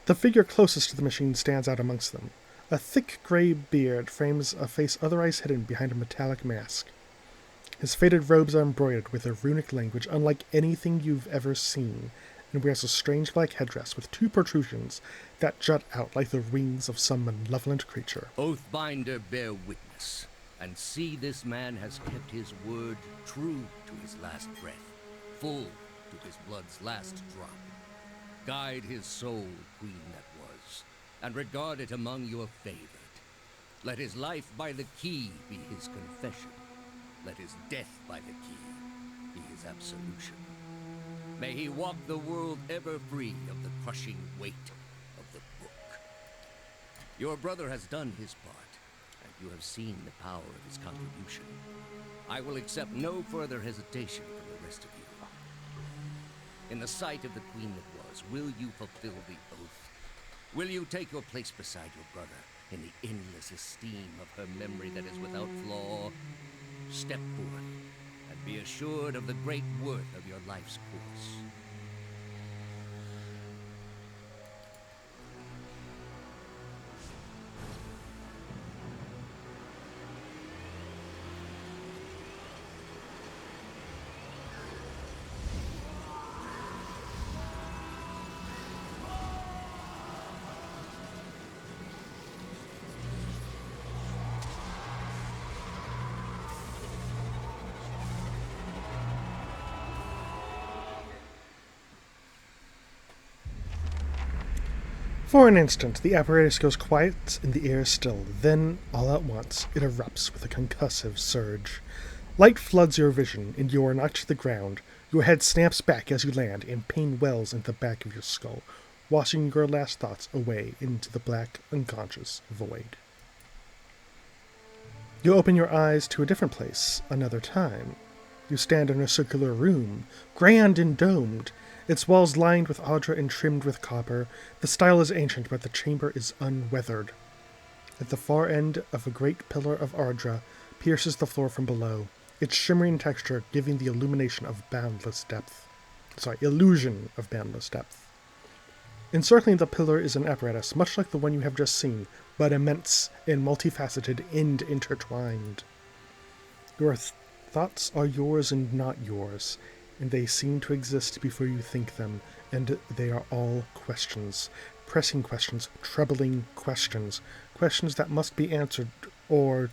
The figure closest to the machine stands out amongst them. A thick gray beard frames a face otherwise hidden behind a metallic mask. His faded robes are embroidered with a runic language unlike anything you've ever seen, and wears a strange black headdress with two protrusions that jut out like the wings of some malevolent creature. Oathbinder, bear witness, and see this man has kept his word true to his last breath, full to his blood's last drop. Guide his soul, queen that was, and regard it among your favored. Let his life by the key be his confession. Let his death by the key be his absolution. May he walk the world ever free of the crushing weight of the book. Your brother has done his part, and you have seen the power of his contribution. I will accept no further hesitation from the rest of you. In the sight of the queen that was, will you fulfill the oath? Will you take your place beside your brother in the endless esteem of her memory that is without flaw? Step forth, and be assured of the great worth of your life's course. For an instant, the apparatus goes quiet and the air is still. Then, all at once, it erupts with a concussive surge. Light floods your vision, and you are knocked to the ground. Your head snaps back as you land, and pain wells into the back of your skull, washing your last thoughts away into the black, unconscious void. You open your eyes to a different place, another time. You stand in a circular room, grand and domed, its walls lined with audra and trimmed with copper. The style is ancient, but the chamber is unweathered. At the far end of a great pillar of audra pierces the floor from below, its shimmering texture giving the illusion of boundless depth. Encircling the pillar is an apparatus, much like the one you have just seen, but immense and multifaceted and intertwined. Your thoughts are yours and not yours, and they seem to exist before you think them, and they are all questions. Pressing questions, troubling questions, questions that must be answered, or...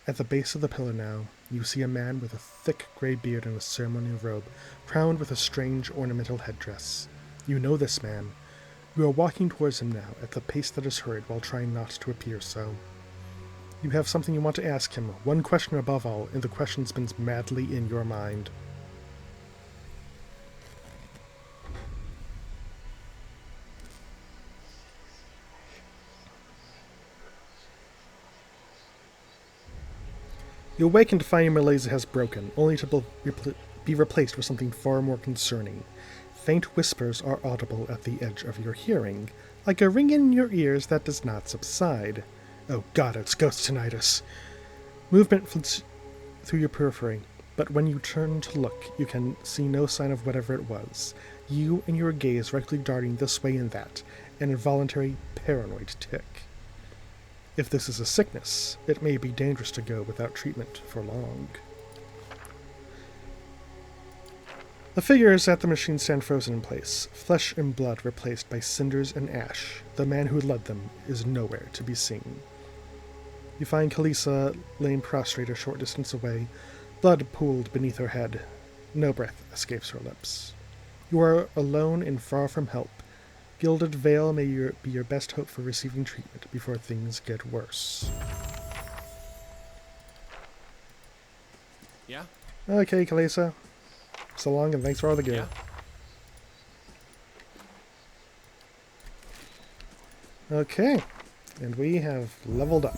At the base of the pillar now, you see a man with a thick gray beard and a ceremonial robe, crowned with a strange ornamental headdress. You know this man. You are walking towards him now, at the pace that is hurried, while trying not to appear so. You have something you want to ask him, one question above all, and the question spins madly in your mind. You awaken to find your malaise has broken, only to be replaced with something far more concerning. Faint whispers are audible at the edge of your hearing, like a ring in your ears that does not subside. Oh god, it's ghost tinnitus. Movement flits through your periphery, but when you turn to look, you can see no sign of whatever it was. You and your gaze regularly darting this way and that, an involuntary, paranoid tick. If this is a sickness, it may be dangerous to go without treatment for long. The figures at the machine stand frozen in place, flesh and blood replaced by cinders and ash. The man who led them is nowhere to be seen. You find Kalisa laying prostrate a short distance away, blood pooled beneath her head. No breath escapes her lips. You are alone and far from help. Gilded Veil may be your best hope for receiving treatment before things get worse. Yeah? Okay, Kalisa. So long and thanks for all the gear. Yeah. Okay, and we have leveled up.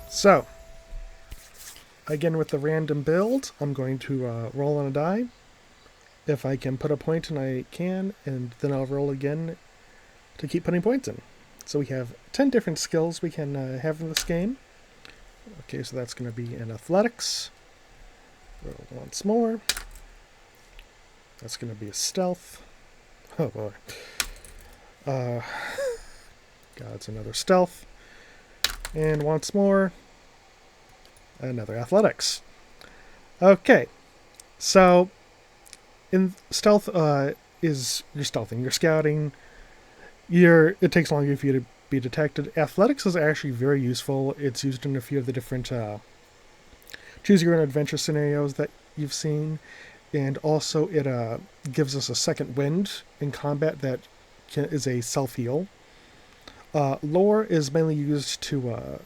So, again with the random build, I'm going to roll on a die. If I can put a point in, I can, and then I'll roll again to keep putting points in. So we have 10 different skills we can have in this game. Okay, so that's going to be in athletics. Roll once more. That's going to be a stealth. Oh boy. God, it's another stealth. And once more, another athletics. Okay, so in stealth is your stealthing, your scouting. It takes longer for you to be detected. Athletics is actually very useful. It's used in a few of the different choose your own adventure scenarios that you've seen, and also it gives us a second wind in combat that is a self-heal. Lore is mainly used to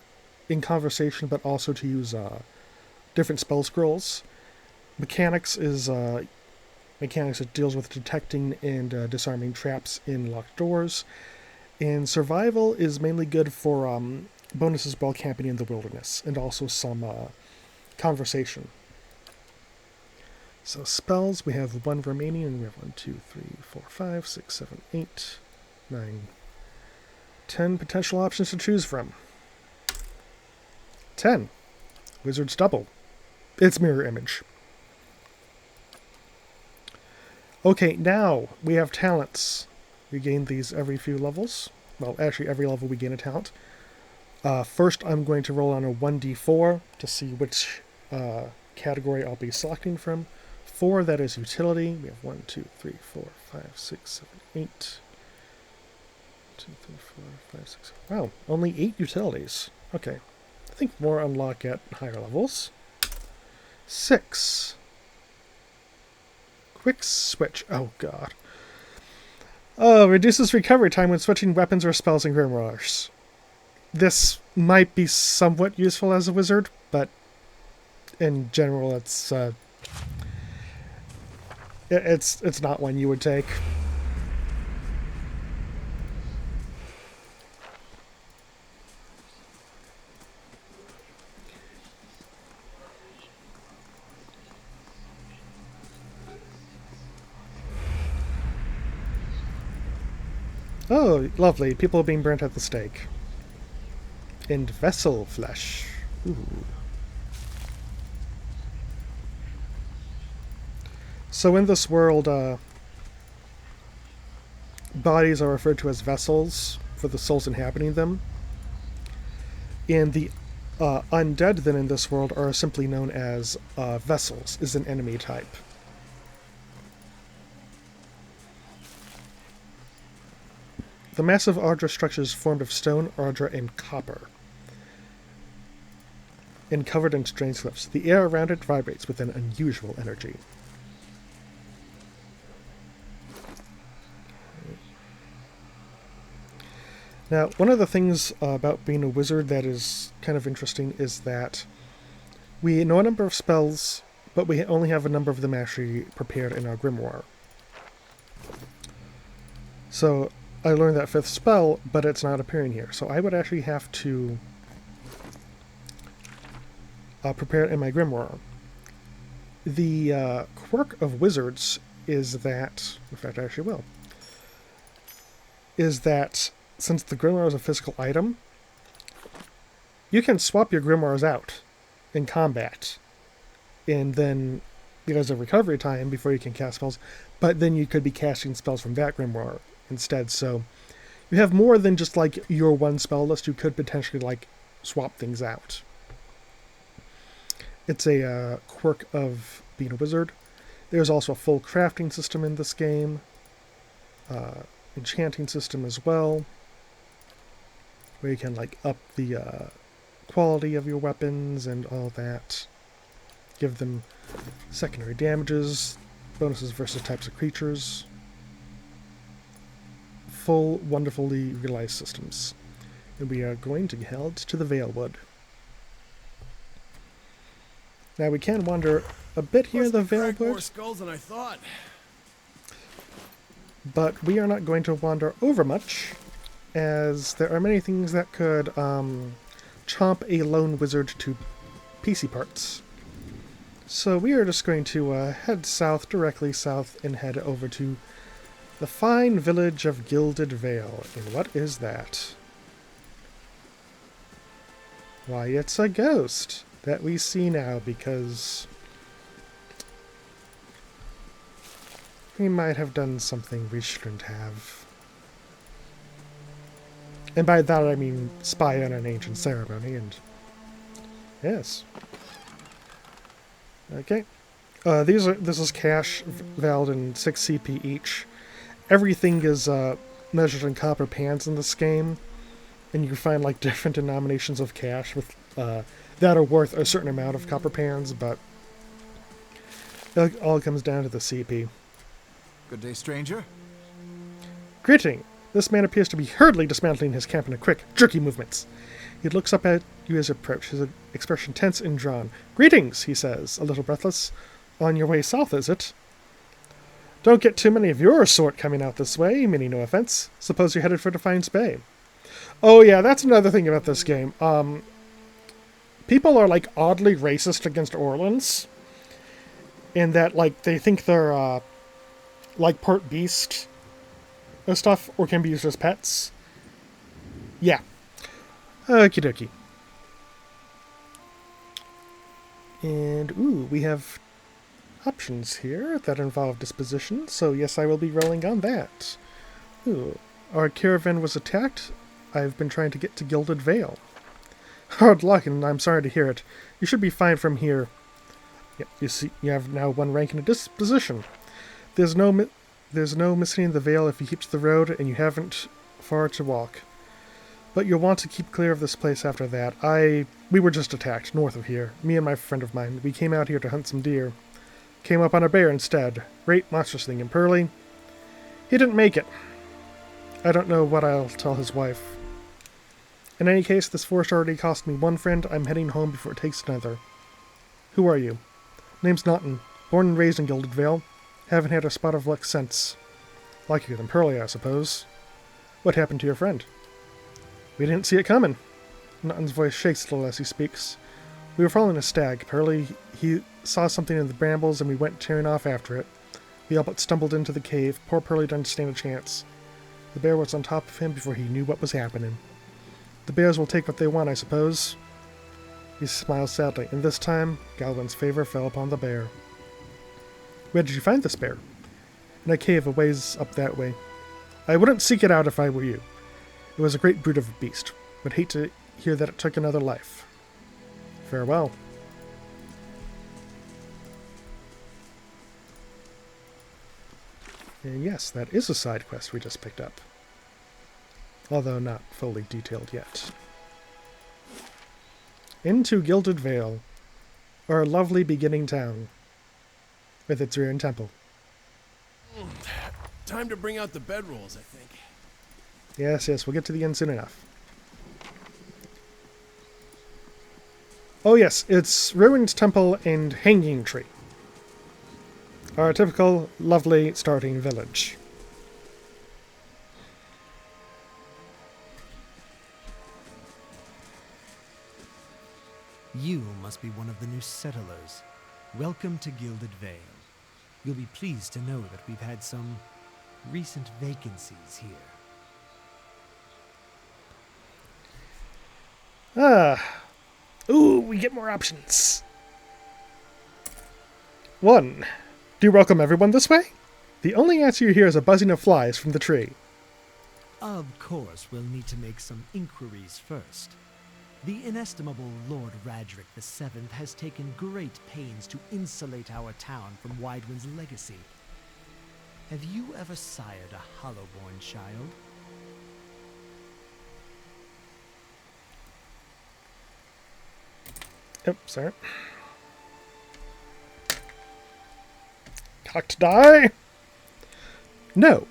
in conversation, but also to use different spell scrolls. Mechanics is mechanics that deals with detecting and disarming traps in locked doors. And survival is mainly good for bonuses while camping in the wilderness, and also some conversation. So spells, we have 1 remaining, and we have 1, 2, 3, 4, 5, 6, 7, 8, 9, 10 potential options to choose from. 10. Wizard's Double. It's mirror image. Okay, now we have talents. We gain these every few levels. Well, actually, every level we gain a talent. First, I'm going to roll on a 1d4 to see which category I'll be selecting from. 4, that is utility. We have 1, 2, 3, 4, 5, 6, 7, 8. 2, 3, 4, 5, 6. Wow, only 8 utilities. Okay. I think more unlock at higher levels. 6. Quick switch. Oh, God. Oh, reduces recovery time when switching weapons or spells in grimoires. This might be somewhat useful as a wizard, but in general, it's not one you would take. Oh, lovely. People being burnt at the stake. And vessel flesh. Ooh. So in this world, bodies are referred to as vessels for the souls inhabiting them. And the undead then in this world are simply known as vessels, is an enemy type. The massive Ardra structure is formed of stone, Ardra, and copper, and covered in strange cliffs. The air around it vibrates with an unusual energy. Now, one of the things about being a wizard that is kind of interesting is that we know a number of spells, but we only have a number of them actually prepared in our grimoire. So I learned that 5th spell, but it's not appearing here. So I would actually have to prepare it in my grimoire. The quirk of wizards is that, in fact I actually will, is that since the grimoire is a physical item, you can swap your grimoires out in combat. And then there's a recovery time before you can cast spells, but then you could be casting spells from that grimoire instead. So you have more than just like your one spell list. You could potentially like swap things out. It's a quirk of being a wizard. There's also a full crafting system in this game, enchanting system as well, where you can like up the quality of your weapons and all that, give them secondary damages, bonuses versus types of creatures. Full, wonderfully realized systems. And we are going to head to the Valewood. Now we can wander a bit here in the Valewood. More skulls than I thought. But we are not going to wander over much, as there are many things that could chomp a lone wizard to PC parts. So we are just going to head south, directly south, and head over to the fine village of Gilded Vale. And what is that? Why, it's a ghost that we see now, because we might have done something we shouldn't have. And by that I mean spy on an ancient ceremony, and yes. Okay. This is cash valued in 6 CP each. Everything is measured in copper pans in this game, and you can find like different denominations of cash with that are worth a certain amount of copper pans, but it all comes down to the CP. Good day, stranger. Greeting! This man appears to be hurriedly dismantling his camp in quick, jerky movements. He looks up at you as you approach, his expression tense and drawn. Greetings, he says, a little breathless. On your way south, is it? Don't get too many of your sort coming out this way, meaning no offense. Suppose you're headed for Defiance Bay. Oh yeah, that's another thing about this game. People are like oddly racist against Orlans, in that like they think they're like part beast or stuff, or can be used as pets. Yeah. Okie dokie. And ooh, we have options here that involve disposition, so yes, I will be rolling on that. Ooh, our caravan was attacked. I've been trying to get to Gilded Vale. Hard luck, and I'm sorry to hear it. You should be fine from here. Yep, you see, you have now 1 rank in a disposition. There's no missing the Vale if you keep to the road, and you haven't far to walk. But you'll want to keep clear of this place after that. We were just attacked, north of here. Me and my friend of mine. We came out here to hunt some deer. Came up on a bear instead. Great monstrous thing, and Pearly, he didn't make it. I don't know what I'll tell his wife. In any case, this forest already cost me 1 friend. I'm heading home before it takes another. Who are you? Name's Naughton. Born and raised in Gilded Vale. Haven't had a spot of luck since. Luckier than Pearly, I suppose. What happened to your friend? We didn't see it coming. Naughton's voice shakes a little as he speaks. We were following a stag. Pearly, he saw something in the brambles and we went tearing off after it. We all but stumbled into the cave. Poor Pearly didn't stand a chance. The bear was on top of him before he knew what was happening. The bears will take what they want, I suppose. He smiles sadly, and this time, Galvin's favor fell upon the bear. Where did you find this bear? In a cave a ways up that way. I wouldn't seek it out if I were you. It was a great brute of a beast. Would hate to hear that it took another life. Farewell. And yes, that is a side quest we just picked up. Although not fully detailed yet. Into Gilded Vale, our lovely beginning town, with its ruined temple. Time to bring out the bedrolls, I think. Yes, we'll get to the end soon enough. Oh yes, it's Ruined Temple and Hanging Tree. Our typical, lovely starting village. You must be one of the new settlers. Welcome to Gilded Vale. You'll be pleased to know that we've had some recent vacancies here. Ooh, we get more options. 1. Do you welcome everyone this way? The only answer you hear is a buzzing of flies from the tree. Of course, we'll need to make some inquiries first. The inestimable Lord Radric VII has taken great pains to insulate our town from Widewind's legacy. Have you ever sired a Hollowborn child? Yep, sorry. Cocked die? No.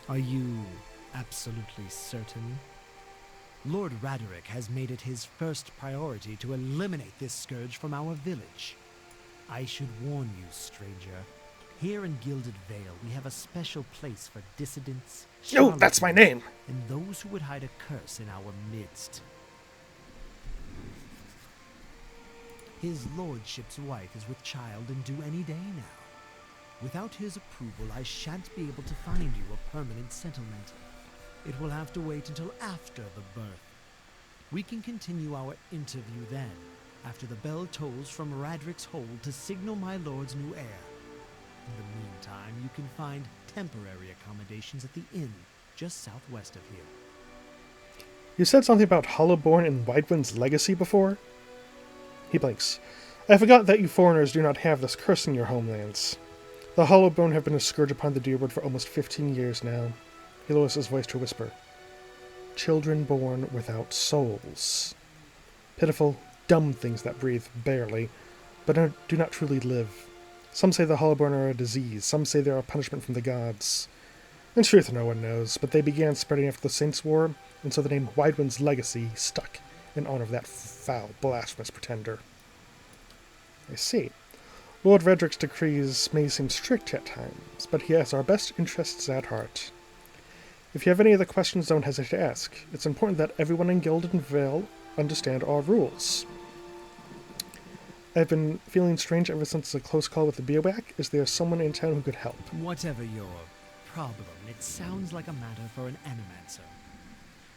Are you absolutely certain? Lord Raderick has made it his first priority to eliminate this scourge from our village. I should warn you, stranger. Here in Gilded Vale, we have a special place for dissidents, Oh, that's my name. and those who would hide a curse in our midst. His lordship's wife is with child and due any day now. Without his approval, I shan't be able to find you a permanent settlement. It will have to wait until after the birth. We can continue our interview then, after the bell tolls from Radrick's hold to signal my lord's new heir. In the meantime, you can find temporary accommodations at the inn, just southwest of here. You said something about Hollowborn and Widewind's legacy before? He blinks. I forgot that you foreigners do not have this curse in your homelands. The Hollowborn have been a scourge upon the Deerwood for almost 15 years now. He lowers his voice to a whisper. Children born without souls. Pitiful, dumb things that breathe barely, but do not truly live. Some say the Hollowborn are a disease, some say they are a punishment from the gods. In truth, no one knows, but they began spreading after the Saints' War, and so the name Widewind's legacy stuck in honor of that foul, blasphemous pretender. I see. Lord Redrick's decrees may seem strict at times, but he has our best interests at heart. If you have any other questions, don't hesitate to ask. It's important that everyone in Gilded Vale understand our rules. I've been feeling strange ever since the close call with the bivouac. Is there someone in town who could help? Whatever your problem, it sounds like a matter for an animancer.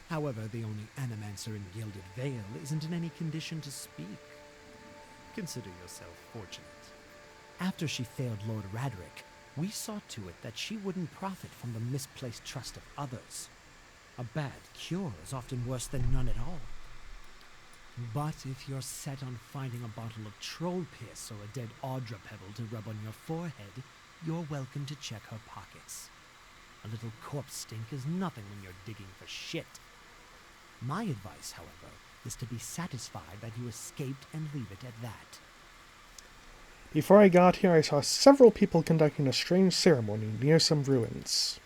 However, the only animancer in Gilded Vale isn't in any condition to speak. Consider yourself fortunate. After she failed Lord Radric, we saw to it that she wouldn't profit from the misplaced trust of others. A bad cure is often worse than none at all. But if you're set on finding a bottle of troll piss or a dead Audra pebble to rub on your forehead, you're welcome to check her pockets. A little corpse stink is nothing when you're digging for shit. My advice, however, is to be satisfied that you escaped and leave it at that. Before I got here, I saw several people conducting a strange ceremony near some ruins.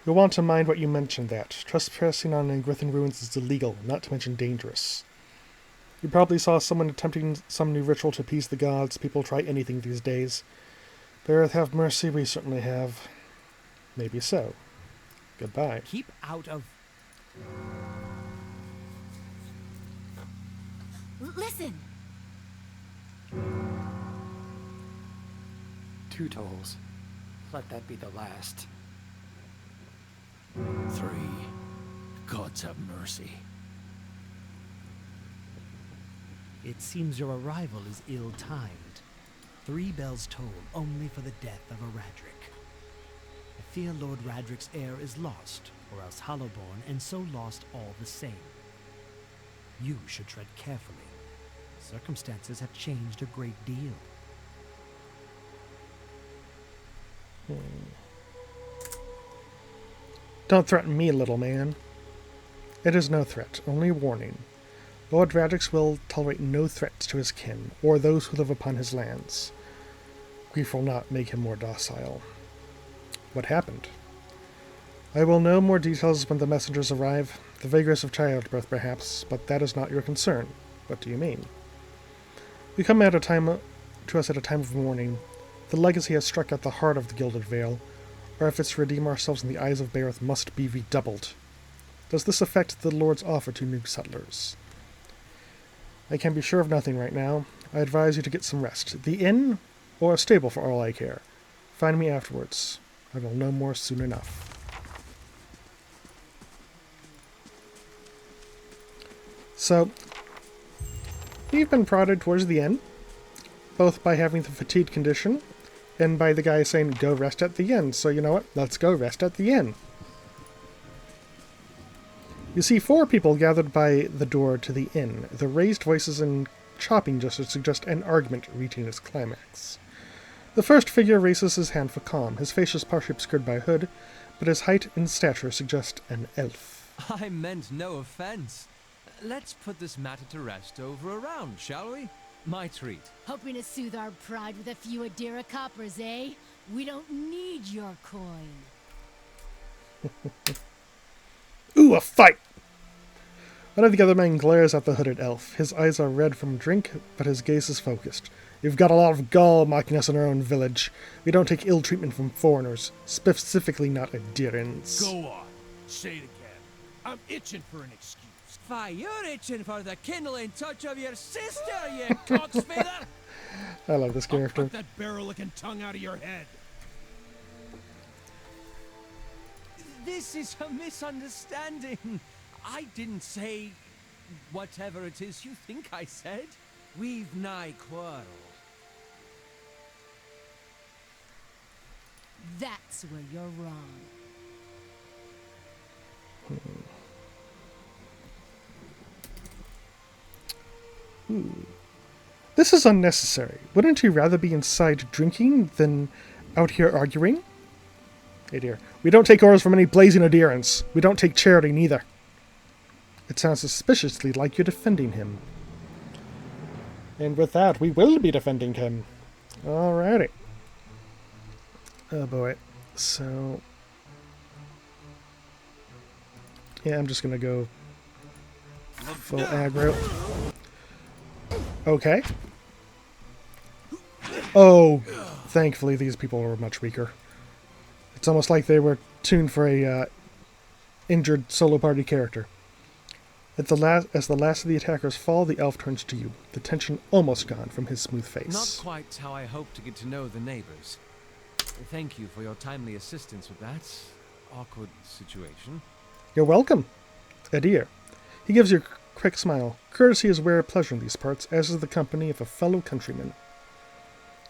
You'll want to mind what you mentioned that. Trespassing on Ingrithan ruins is illegal, not to mention dangerous. You probably saw someone attempting some new ritual to appease the gods. People try anything these days. The earth have mercy, we certainly have. Maybe so. Goodbye. Keep out of... Listen! 2 tolls. Let that be the last. 3. Gods have mercy. It seems your arrival is ill-timed. 3 bells toll only for the death of a Radric. I fear Lord Radric's heir is lost, or else Hollowborn, and so lost all the same. You should tread carefully. Circumstances have changed a great deal. Don't threaten me, little man. It is no threat, only warning. Lord Radrix will tolerate no threats to his kin, or those who live upon his lands. Grief will not make him more docile. What happened? I will know more details when the messengers arrive. The vagress of childbirth, perhaps, but that is not your concern. What do you mean? You come to us at a time of mourning. The legacy has struck at the heart of the Gilded Vale. Our efforts to redeem ourselves in the eyes of Bareth must be redoubled. Does this affect the Lord's offer to new settlers? I can be sure of nothing right now. I advise you to get some rest. The inn, or a stable for all I care. Find me afterwards. I will know more soon enough. So, we've been prodded towards the end, both by having the fatigue condition, and by the guy saying, go rest at the inn. So you know what? Let's go rest at the inn. You see 4 people gathered by the door to the inn. The raised voices and chopping gestures suggest an argument reaching its climax. The first figure raises his hand for calm. His face is partially obscured by a hood, but his height and stature suggest an elf. I meant no offense. Let's put this matter to rest over a round, shall we? My treat. Hoping to soothe our pride with a few Adira coppers, eh? We don't need your coin. Ooh, a fight! One of the other men glares at the hooded elf. His eyes are red from drink, but his gaze is focused. You've got a lot of gall mocking us in our own village. We don't take ill treatment from foreigners, specifically not Adirans. Go on. Say it again. I'm itching for an excuse. Why, you're itching for the kindling touch of your sister, you cocksfeather! I love this character. Put that barrel-looking tongue out of your head. This is a misunderstanding. I didn't say whatever it is you think I said. We've nigh quarreled. That's where you're wrong. This is unnecessary. Wouldn't you rather be inside drinking than out here arguing? Hey dear. We don't take orders from any blazing adherents. We don't take charity neither. It sounds suspiciously like you're defending him. And with that, we will be defending him. Alrighty. Oh boy. So... yeah, I'm just gonna go full aggro. Okay. Oh, thankfully these people are much weaker. It's almost like they were tuned for a injured solo party character. As the last of the attackers fall, the elf turns to you, the tension almost gone from his smooth face. Not quite how I hoped to get to know the neighbors. Thank you for your timely assistance with that awkward situation. You're welcome. Adir. He gives you a quick smile. Courtesy is rare pleasure in these parts, as is the company of a fellow countryman.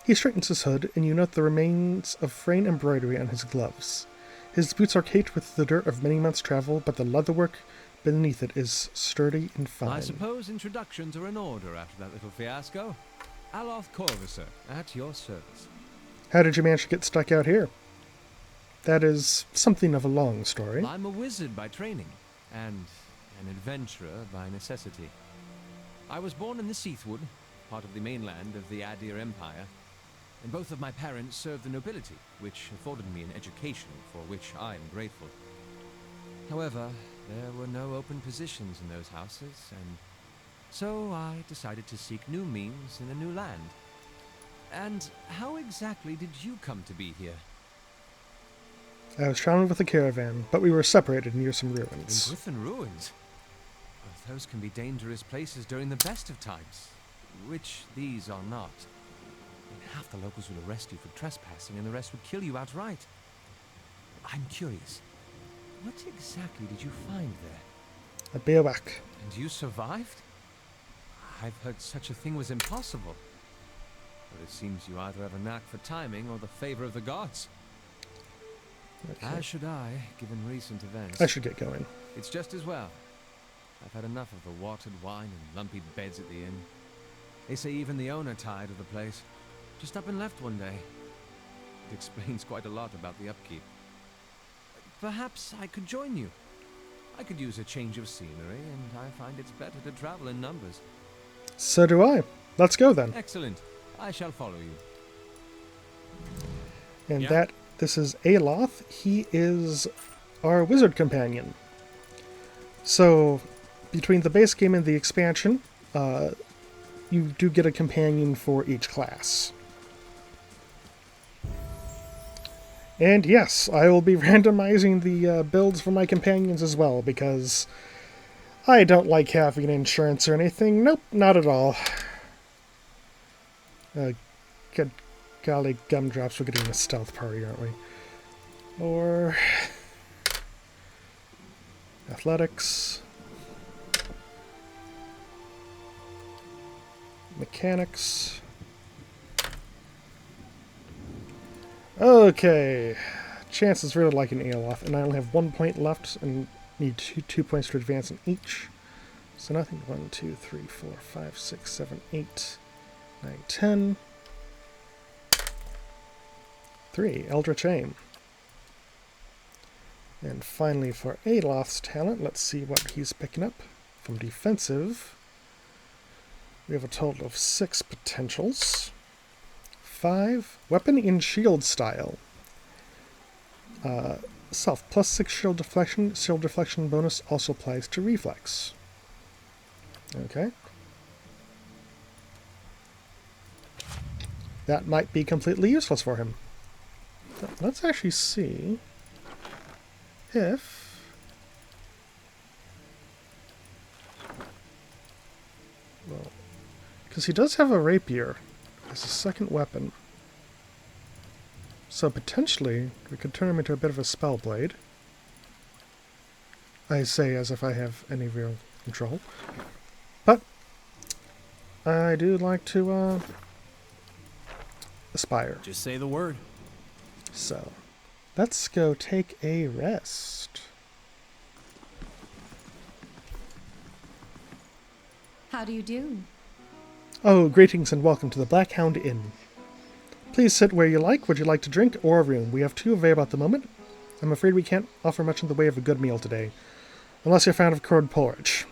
He straightens his hood, and you note the remains of frayed embroidery on his gloves. His boots are caked with the dirt of many months' travel, but the leatherwork beneath it is sturdy and fine. I suppose introductions are in order after that little fiasco. Aloth Corvusser, at your service. How did you manage to get stuck out here? That is something of a long story. I'm a wizard by training, and an adventurer by necessity. I was born in the Seathwood, part of the mainland of the Adir Empire, and both of my parents served the nobility, which afforded me an education for which I am grateful. However, there were no open positions in those houses, and so I decided to seek new means in a new land. And how exactly did you come to be here? I was traveling with a caravan, but we were separated near some ruins. In Griffin Ruins? Well, those can be dangerous places during the best of times, which these are not. Half the locals would arrest you for trespassing, and the rest would kill you outright. I'm curious. What exactly did you find there? A bivouac. And you survived? I've heard such a thing was impossible. But it seems you either have a knack for timing or the favor of the gods. Okay. As should I, given recent events. I should get going. It's just as well. I've had enough of the watered wine and lumpy beds at the inn. They say even the owner tired of the place. Just up and left one day. It explains quite a lot about the upkeep. Perhaps I could join you. I could use a change of scenery, and I find it's better to travel in numbers. So do I. Let's go then. Excellent. I shall follow you. And this is Aloth. He is our wizard companion. So, between the base game and the expansion, you do get a companion for each class. And yes, I will be randomizing the builds for my companions as well, because I don't like having insurance or anything. Nope, not at all. Good golly gumdrops, we're getting a stealth party, aren't we? Or athletics, mechanics. Okay, Chance is really liking Aloth, and I only have 1 point left and need two points to advance in each. So nothing. 1, 2, 3, 4, 5, 6, 7, 8, 9, 10. 3, Eldritch Aim. And finally for Aloth's talent, let's see what he's picking up. From defensive, we have a total of 6 potentials. 5, weapon and shield style. Self, plus 6 shield deflection. Shield deflection bonus also applies to reflex. Okay. That might be completely useless for him. Let's actually see if... Well, because he does have a rapier as a second weapon. So potentially, we could turn him into a bit of a spellblade. I say as if I have any real control. But I do like to aspire. Just say the word. So, let's go take a rest. How do you do? Oh, greetings and welcome to the Black Hound Inn. Please sit where you like. Would you like to drink or a room? We have 2 available at the moment. I'm afraid we can't offer much in the way of a good meal today, unless you're a fan of curd porridge.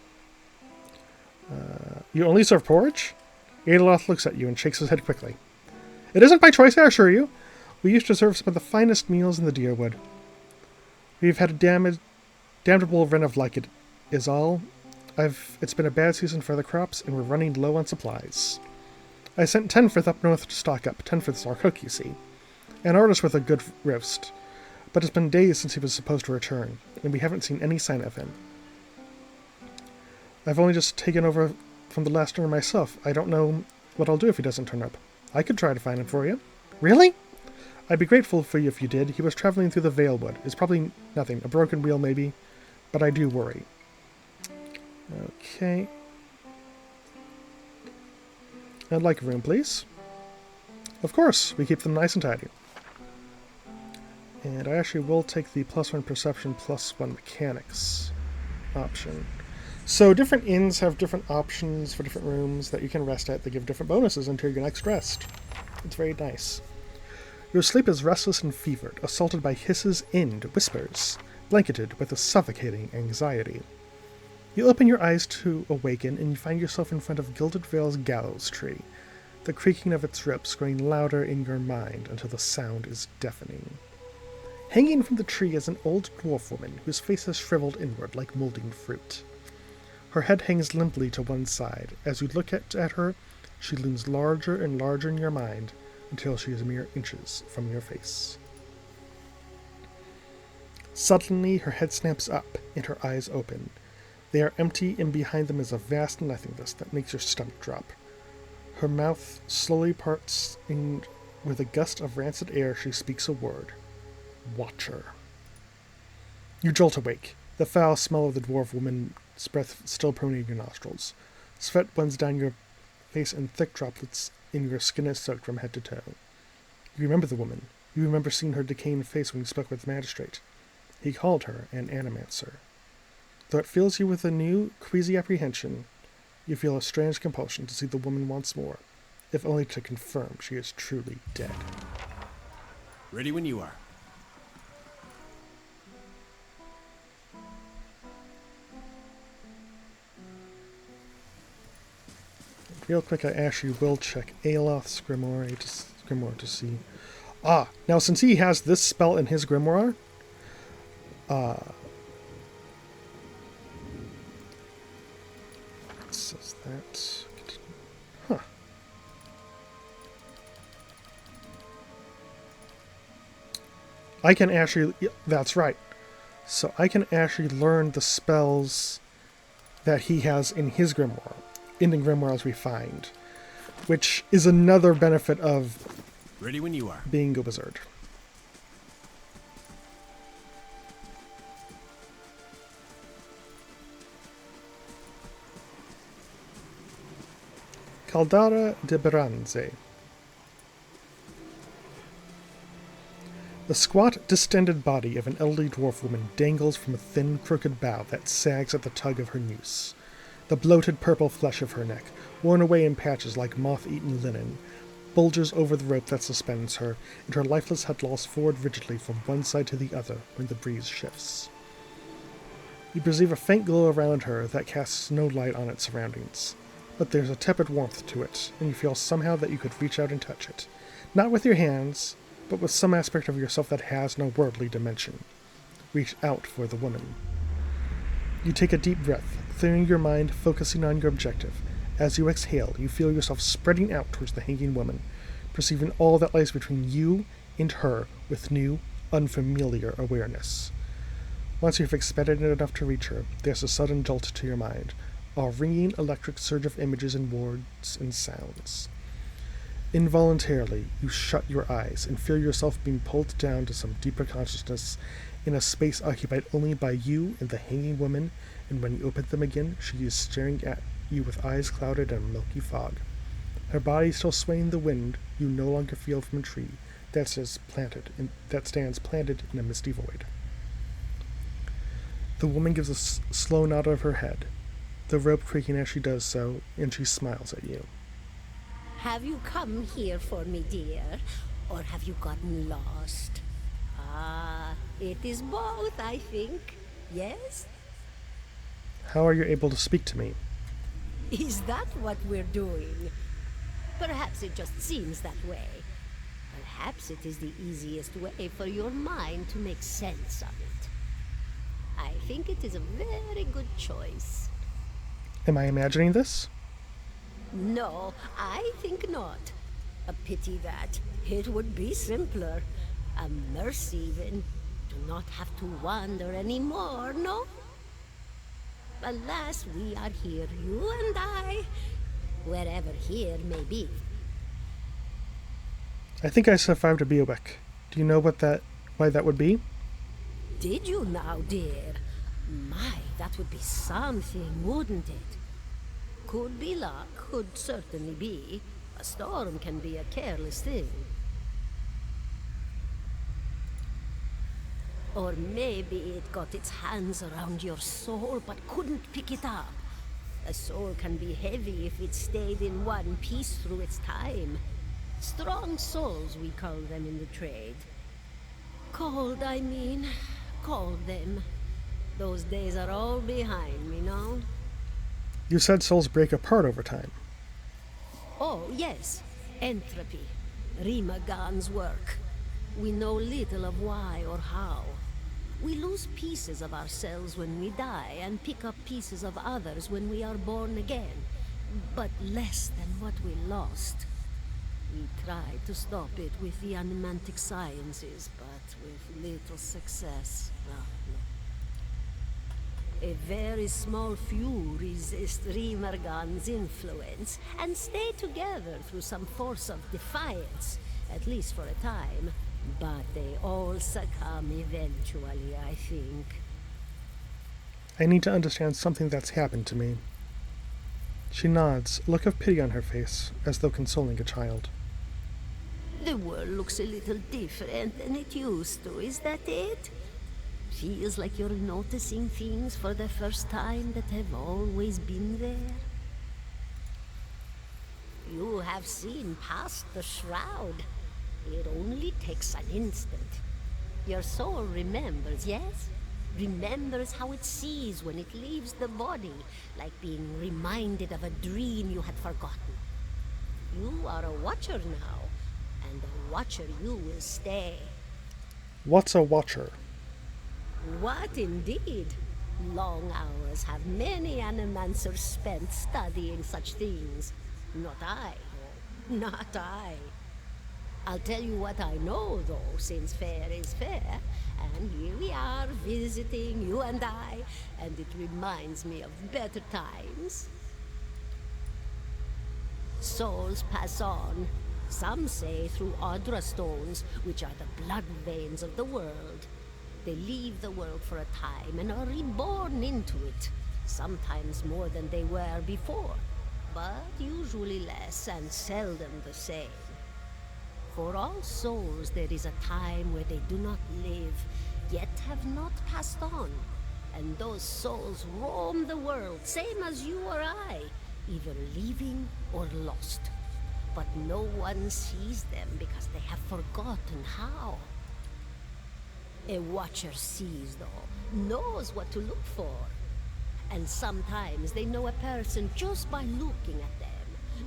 You only serve porridge? Aloth looks at you and shakes his head quickly. It isn't by choice, I assure you. We used to serve some of the finest meals in the Deerwood. We've had a damnable run of like it, is all. It's been a bad season for the crops, and we're running low on supplies. I sent 10 up north to stock up. 10 are cook, you see. And orders with a good roast. but it's been days since he was supposed to return, and we haven't seen any sign of him. I've only just taken over from the last owner myself. I don't know what I'll do if he doesn't turn up. I could try to find him for you. Really? I'd be grateful for you if you did. He was traveling through the Valewood. It's probably nothing. A broken wheel, maybe. But I do worry. Okay. I'd like a room, please. Of course. We keep them nice and tidy. And I actually will take the +1 perception, +1 mechanics option. So different inns have different options for different rooms that you can rest at. They give different bonuses until your next rest. It's very nice. Your sleep is restless and fevered, assaulted by hisses and whispers, blanketed with a suffocating anxiety. You open your eyes to awaken, and you find yourself in front of Gilded Vale's gallows tree, the creaking of its ropes growing louder in your mind until the sound is deafening. Hanging from the tree is an old dwarf woman whose face is shriveled inward like molding fruit. Her head hangs limply to one side. As you look at her, she looms larger and larger in your mind until she is mere inches from your face. Suddenly, her head snaps up and her eyes open. They are empty, and behind them is a vast nothingness that makes your stomach drop. Her mouth slowly parts, and with a gust of rancid air she speaks a word. Watcher. You jolt awake, the foul smell of the dwarf woman's breath still permeating your nostrils. Sweat runs down your face in thick droplets, and your skin is soaked from head to toe. You remember the woman. You remember seeing her decaying face when you spoke with the magistrate. He called her an animancer. Though it fills you with a new, queasy apprehension, you feel a strange compulsion to see the woman once more, if only to confirm she is truly dead. Ready when you are. Real quick, I actually will check Aloth's grimoire to see. Ah, now since he has this spell in his grimoire, it says that. Huh. I can actually. That's right. So I can actually learn the spells that he has in his grimoire. In the grimoires we find, which is another benefit of ready when you are being a wizard. Caldara de Beranze. The squat, distended body of an elderly dwarf woman dangles from a thin, crooked bough that sags at the tug of her noose. The bloated purple flesh of her neck, worn away in patches like moth-eaten linen, bulges over the rope that suspends her, and her lifeless head lolls forward rigidly from one side to the other when the breeze shifts. You perceive a faint glow around her that casts no light on its surroundings, but there's a tepid warmth to it, and you feel somehow that you could reach out and touch it, not with your hands, but with some aspect of yourself that has no worldly dimension. Reach out for the woman. You take a deep breath, clearing your mind, focusing on your objective. As you exhale, you feel yourself spreading out towards the hanging woman, perceiving all that lies between you and her with new, unfamiliar awareness. Once you've expanded enough to reach her, there's a sudden jolt to your mind, a ringing electric surge of images and words and sounds. Involuntarily, you shut your eyes and feel yourself being pulled down to some deeper consciousness in a space occupied only by you and the hanging woman, and when you open them again, she is staring at you with eyes clouded in a milky fog. Her body still swaying in the wind, you no longer feel from a tree that stands planted in a misty void. The woman gives a slow nod of her head, the rope creaking as she does so, and she smiles at you. Have you come here for me, dear? Or have you gotten lost? Ah, it is both, I think. Yes? How are you able to speak to me? Is that what we're doing? Perhaps it just seems that way. Perhaps it is the easiest way for your mind to make sense of it. I think it is a very good choice. Am I imagining this? No, I think not. A pity that. It would be simpler. A mercy even. to not have to wander anymore, no? Alas, we are here, you and I, wherever here may be. I think I survived a biopic. Do you know why that would be? Did you now, dear? My, that would be something, wouldn't it? Could be luck, could certainly be. A storm can be a careless thing. Or maybe it got its hands around your soul but couldn't pick it up. A soul can be heavy if it stayed in one piece through its time. Strong souls, we call them in the trade. Cold, I mean. Call them. Those days are all behind me now. You said souls break apart over time. Oh, yes. Entropy. Rimagan's work. We know little of why or how. We lose pieces of ourselves when we die and pick up pieces of others when we are born again. But less than what we lost. We tried to stop it with the animantic sciences, but with little success. Well, no. A very small few resist Rimergan's influence and stay together through some force of defiance, at least for a time. But they all succumb eventually, I think. I need to understand something that's happened to me. She nods, a look of pity on her face, as though consoling a child. The world looks a little different than it used to, is that it? Feels like you're noticing things for the first time that have always been there. You have seen past the shroud. It only takes an instant. Your soul remembers, yes? Remembers how it sees when it leaves the body, like being reminded of a dream you had forgotten. You are a watcher now, and a watcher you will stay. What's a watcher? What indeed? Long hours have many animancers spent studying such things. Not I, no, not I. I'll tell you what I know, though, since fair is fair, and here we are visiting, you and I, and it reminds me of better times. Souls pass on, some say through Audra stones, which are the blood veins of the world. They leave the world for a time and are reborn into it, sometimes more than they were before, but usually less and seldom the same. For all souls there is a time where they do not live, yet have not passed on. And those souls roam the world, same as you or I, either living or lost. But no one sees them because they have forgotten how. A watcher sees, though, knows what to look for. And sometimes they know a person just by looking at them.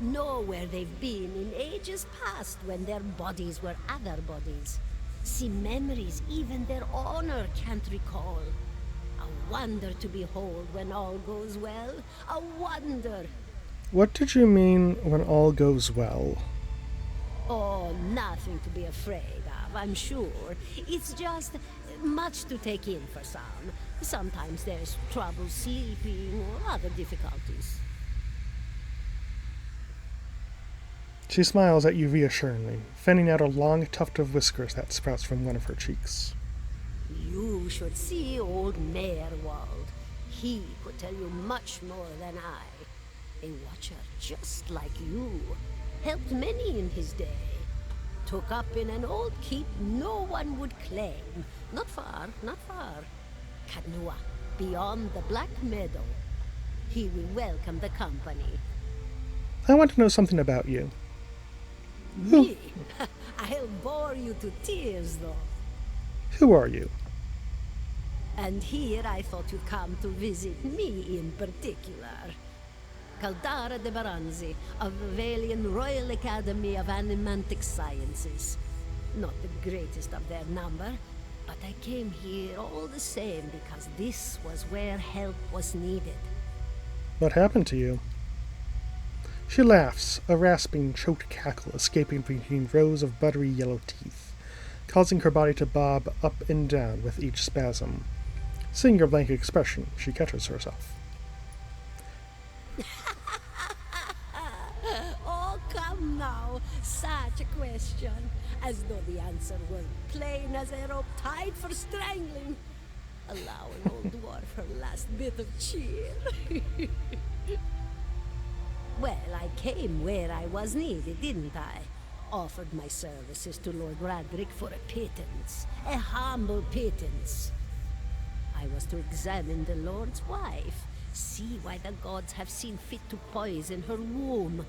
Know where they've been in ages past when their bodies were other bodies. See memories even their owner can't recall. A wonder to behold when all goes well. A wonder. What did you mean when all goes well? Oh, nothing to be afraid of, I'm sure. It's just much to take in for some. Sometimes there's trouble sleeping or other difficulties. She smiles at you reassuringly, fanning out a long tuft of whiskers that sprouts from one of her cheeks. You should see old Merwald. He could tell you much more than I. A watcher just like you. Helped many in his day. Took up in an old keep no one would claim. Not far, not far. Kadnua, beyond the Black Meadow. He will welcome the company. I want to know something about you. Me? I'll bore you to tears, though. Who are you? And here I thought you'd come to visit me in particular. Caldara de Baranzi, of the Valian Royal Academy of Animantic Sciences. Not the greatest of their number, but I came here all the same because this was where help was needed. What happened to you? She laughs, a rasping, choked cackle escaping between rows of buttery yellow teeth. causing her body to bob up and down with each spasm. Seeing your blank expression, she catches herself. Oh, come now. Such a question. As though the answer were plain as a rope tied for strangling. Allow an old dwarf her last bit of cheer. Well, I came where I was needed, didn't I? Offered my services to Lord Radric for a pittance. A humble pittance. I was to examine the Lord's wife, see why the gods have seen fit to poison her womb.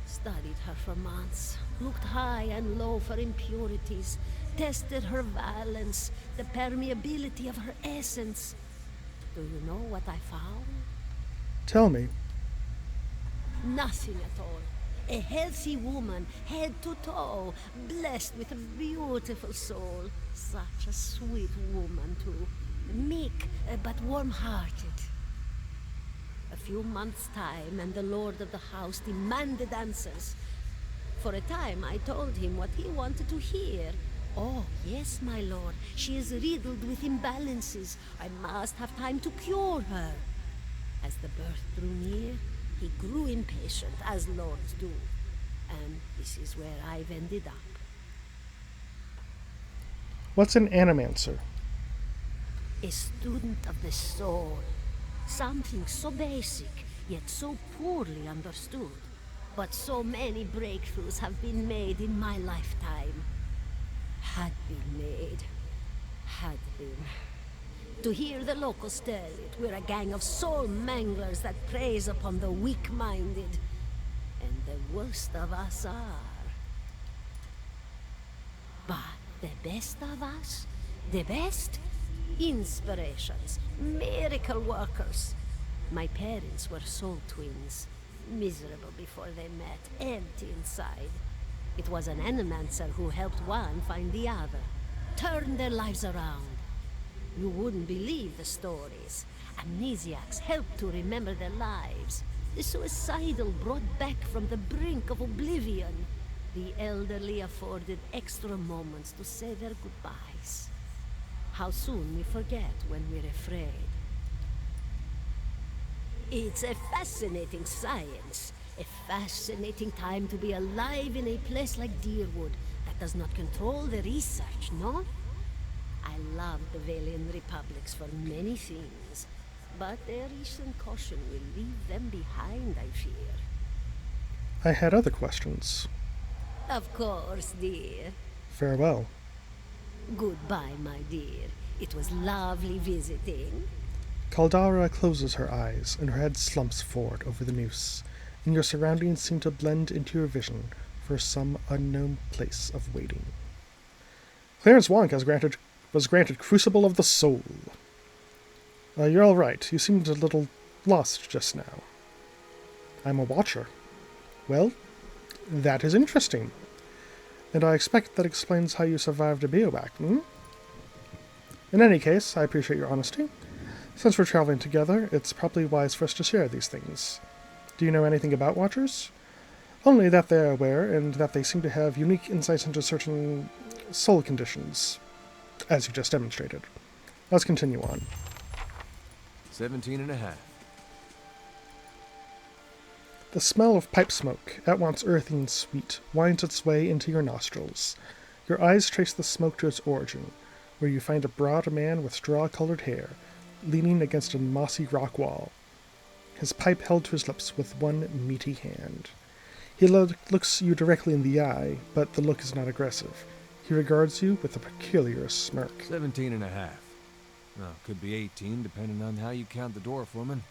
Studied her for months, looked high and low for impurities, tested her valence, the permeability of her essence. Do you know what I found? Tell me. Nothing at all. A healthy woman, head to toe, blessed with a beautiful soul. Such a sweet woman, too. Meek, but warm-hearted. A few months' time, and the lord of the house demanded answers. For a time, I told him what he wanted to hear. Oh, yes, my lord. She is riddled with imbalances. I must have time to cure her. As the birth drew near, he grew impatient, as lords do. And this is where I've ended up. What's an animancer? A student of the soul. Something so basic, yet so poorly understood. But so many breakthroughs have been made in my lifetime. Had been made. Had been. To hear the locals tell it, we're a gang of soul manglers that preys upon the weak-minded. And the worst of us are. But the best of us? The best? Inspirations, miracle workers. My parents were soul twins, miserable before they met, empty inside. It was an animancer who helped one find the other, turned their lives around. You wouldn't believe the stories. Amnesiacs helped to remember their lives. The suicidal brought back from the brink of oblivion. The elderly afforded extra moments to say their goodbyes. How soon we forget when we're afraid. It's a fascinating science. A fascinating time to be alive in a place like Deerwood that does not control the research, no? I love the Valian Republics for many things, but their recent caution will leave them behind, I fear. I had other questions. Of course, dear. Farewell. Goodbye, my dear. It was lovely visiting. Caldara closes her eyes, and her head slumps forward over the noose, and your surroundings seem to blend into your vision for some unknown place of waiting. Clarence Wong was granted Crucible of the Soul. You're all right. You seemed a little lost just now. I'm a watcher. Well, that is interesting. And I expect that explains how you survived a bivouac, hmm? In any case, I appreciate your honesty. Since we're traveling together, it's probably wise for us to share these things. Do you know anything about Watchers? Only that they're aware, and that they seem to have unique insights into certain soul conditions, as you just demonstrated. Let's continue on. 17 and a half. The smell of pipe smoke, at once earthy and sweet, winds its way into your nostrils. Your eyes trace the smoke to its origin, where you find a broad man with straw-colored hair, leaning against a mossy rock wall, his pipe held to his lips with one meaty hand. He looks you directly in the eye, but the look is not aggressive. He regards you with a peculiar smirk. 17 and a half. Well, could be 18, depending on how you count the dwarf woman.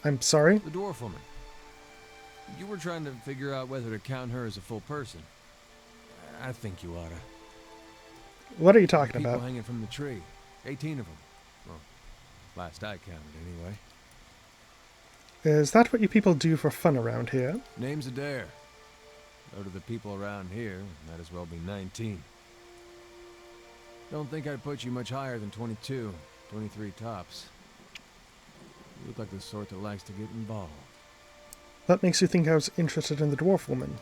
I'm sorry? The dwarf woman. You were trying to figure out whether to count her as a full person. I think you oughta. What are you talking People about? hanging from the tree. 18 of them. Well, last I counted, anyway. Is that what you people do for fun around here? Name's Adair. Though to the people around here, might as well be 19. Don't think I'd put you much higher than 22, 23 tops. You look like the sort that likes to get involved. What makes you think I was interested in the dwarf woman?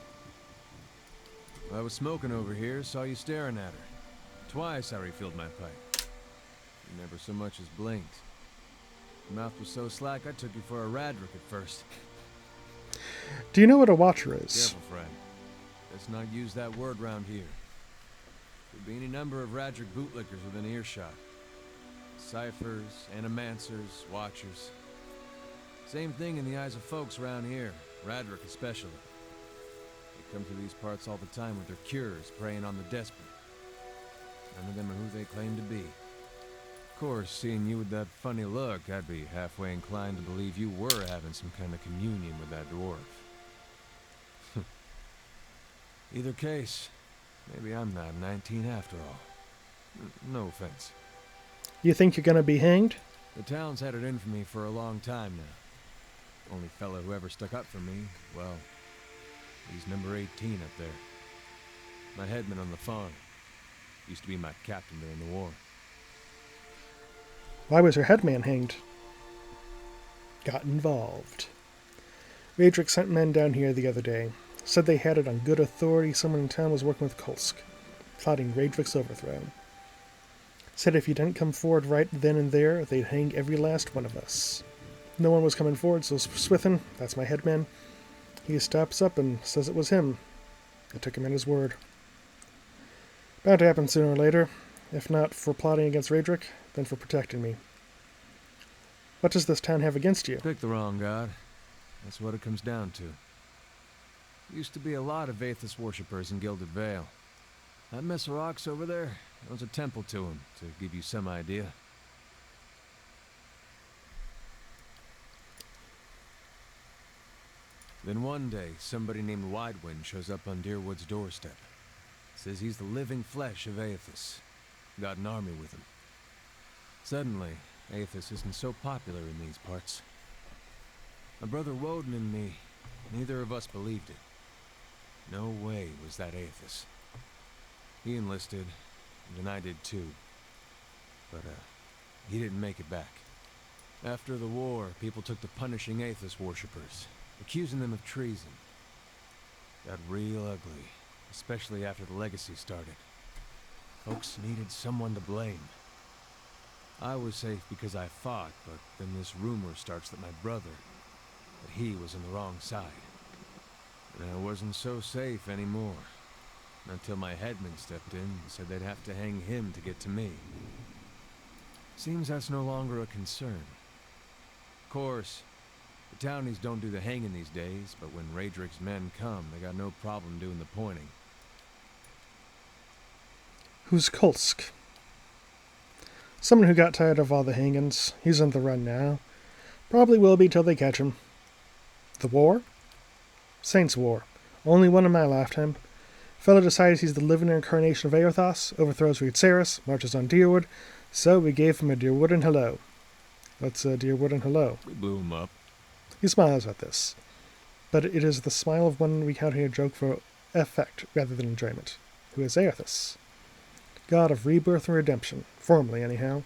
I was smoking over here, saw you staring at her. Twice I refilled my pipe. You never so much as blinked. Your mouth was so slack I took you for a Radric at first. Do you know what a watcher is? Careful, friend. Let's not use that word round here. There'd be any number of Radric bootlickers within earshot. Ciphers, animancers, watchers. Same thing in the eyes of folks around here, Radric especially. They come through these parts all the time with their cures, preying on the desperate. None of them are who they claim to be. Of course, seeing you with that funny look, I'd be halfway inclined to believe you were having some kind of communion with that dwarf. Either case, maybe I'm not 19 after all. No offense. You think you're gonna be hanged? The town's had it in for me for a long time now. Only fellow who ever stuck up for me, well, he's number 18 up there. My headman on the farm. Used to be my captain during the war. Why was your headman hanged? Got involved. Radric sent men down here the other day. Said they had it on good authority someone in town was working with Kulsk, plotting Radric's overthrow. Said if you didn't come forward right then and there, they'd hang every last one of us. No one was coming forward, so Swithin, that's my headman, he steps up and says it was him. I took him at his word. Bound to happen sooner or later, if not for plotting against Radric, then for protecting me. What does this town have against you? Pick the wrong god. That's what it comes down to. Used to be a lot of Aethys worshippers in Gilded Vale. That mess of rocks over there, there was a temple to him, to give you some idea. Then one day, somebody named Widewind shows up on Deerwood's doorstep. Says he's the living flesh of Aethys. Got an army with him. Suddenly, Aethys isn't so popular in these parts. My brother Woden and me, neither of us believed it. No way was that Aethys. He enlisted, and I did too. But, he didn't make it back. After the war, people took to punishing Aethys worshippers, accusing them of treason. Got real ugly, especially after the legacy started. Folks needed someone to blame. I was safe because I fought, but then this rumor starts that my brother, that he was on the wrong side. And I wasn't so safe anymore. Until my headman stepped in and said they'd have to hang him to get to me. Seems that's no longer a concern. Of course, the townies don't do the hanging these days, but when Radric's men come, they got no problem doing the pointing. Who's Kulsk? Someone who got tired of all the hangings. He's on the run now. Probably will be till they catch him. The war? Saints' War. Only one in my lifetime. Fellow decides he's the living incarnation of Eorthas, overthrows Reed Saris, marches on Deerwood, so we gave him a Deerwooden hello. What's a Deerwooden hello? We blew him up. He smiles at this, but it is the smile of one recounting a joke for effect rather than enjoyment. Who is Eorthas? God of rebirth and redemption, formally anyhow.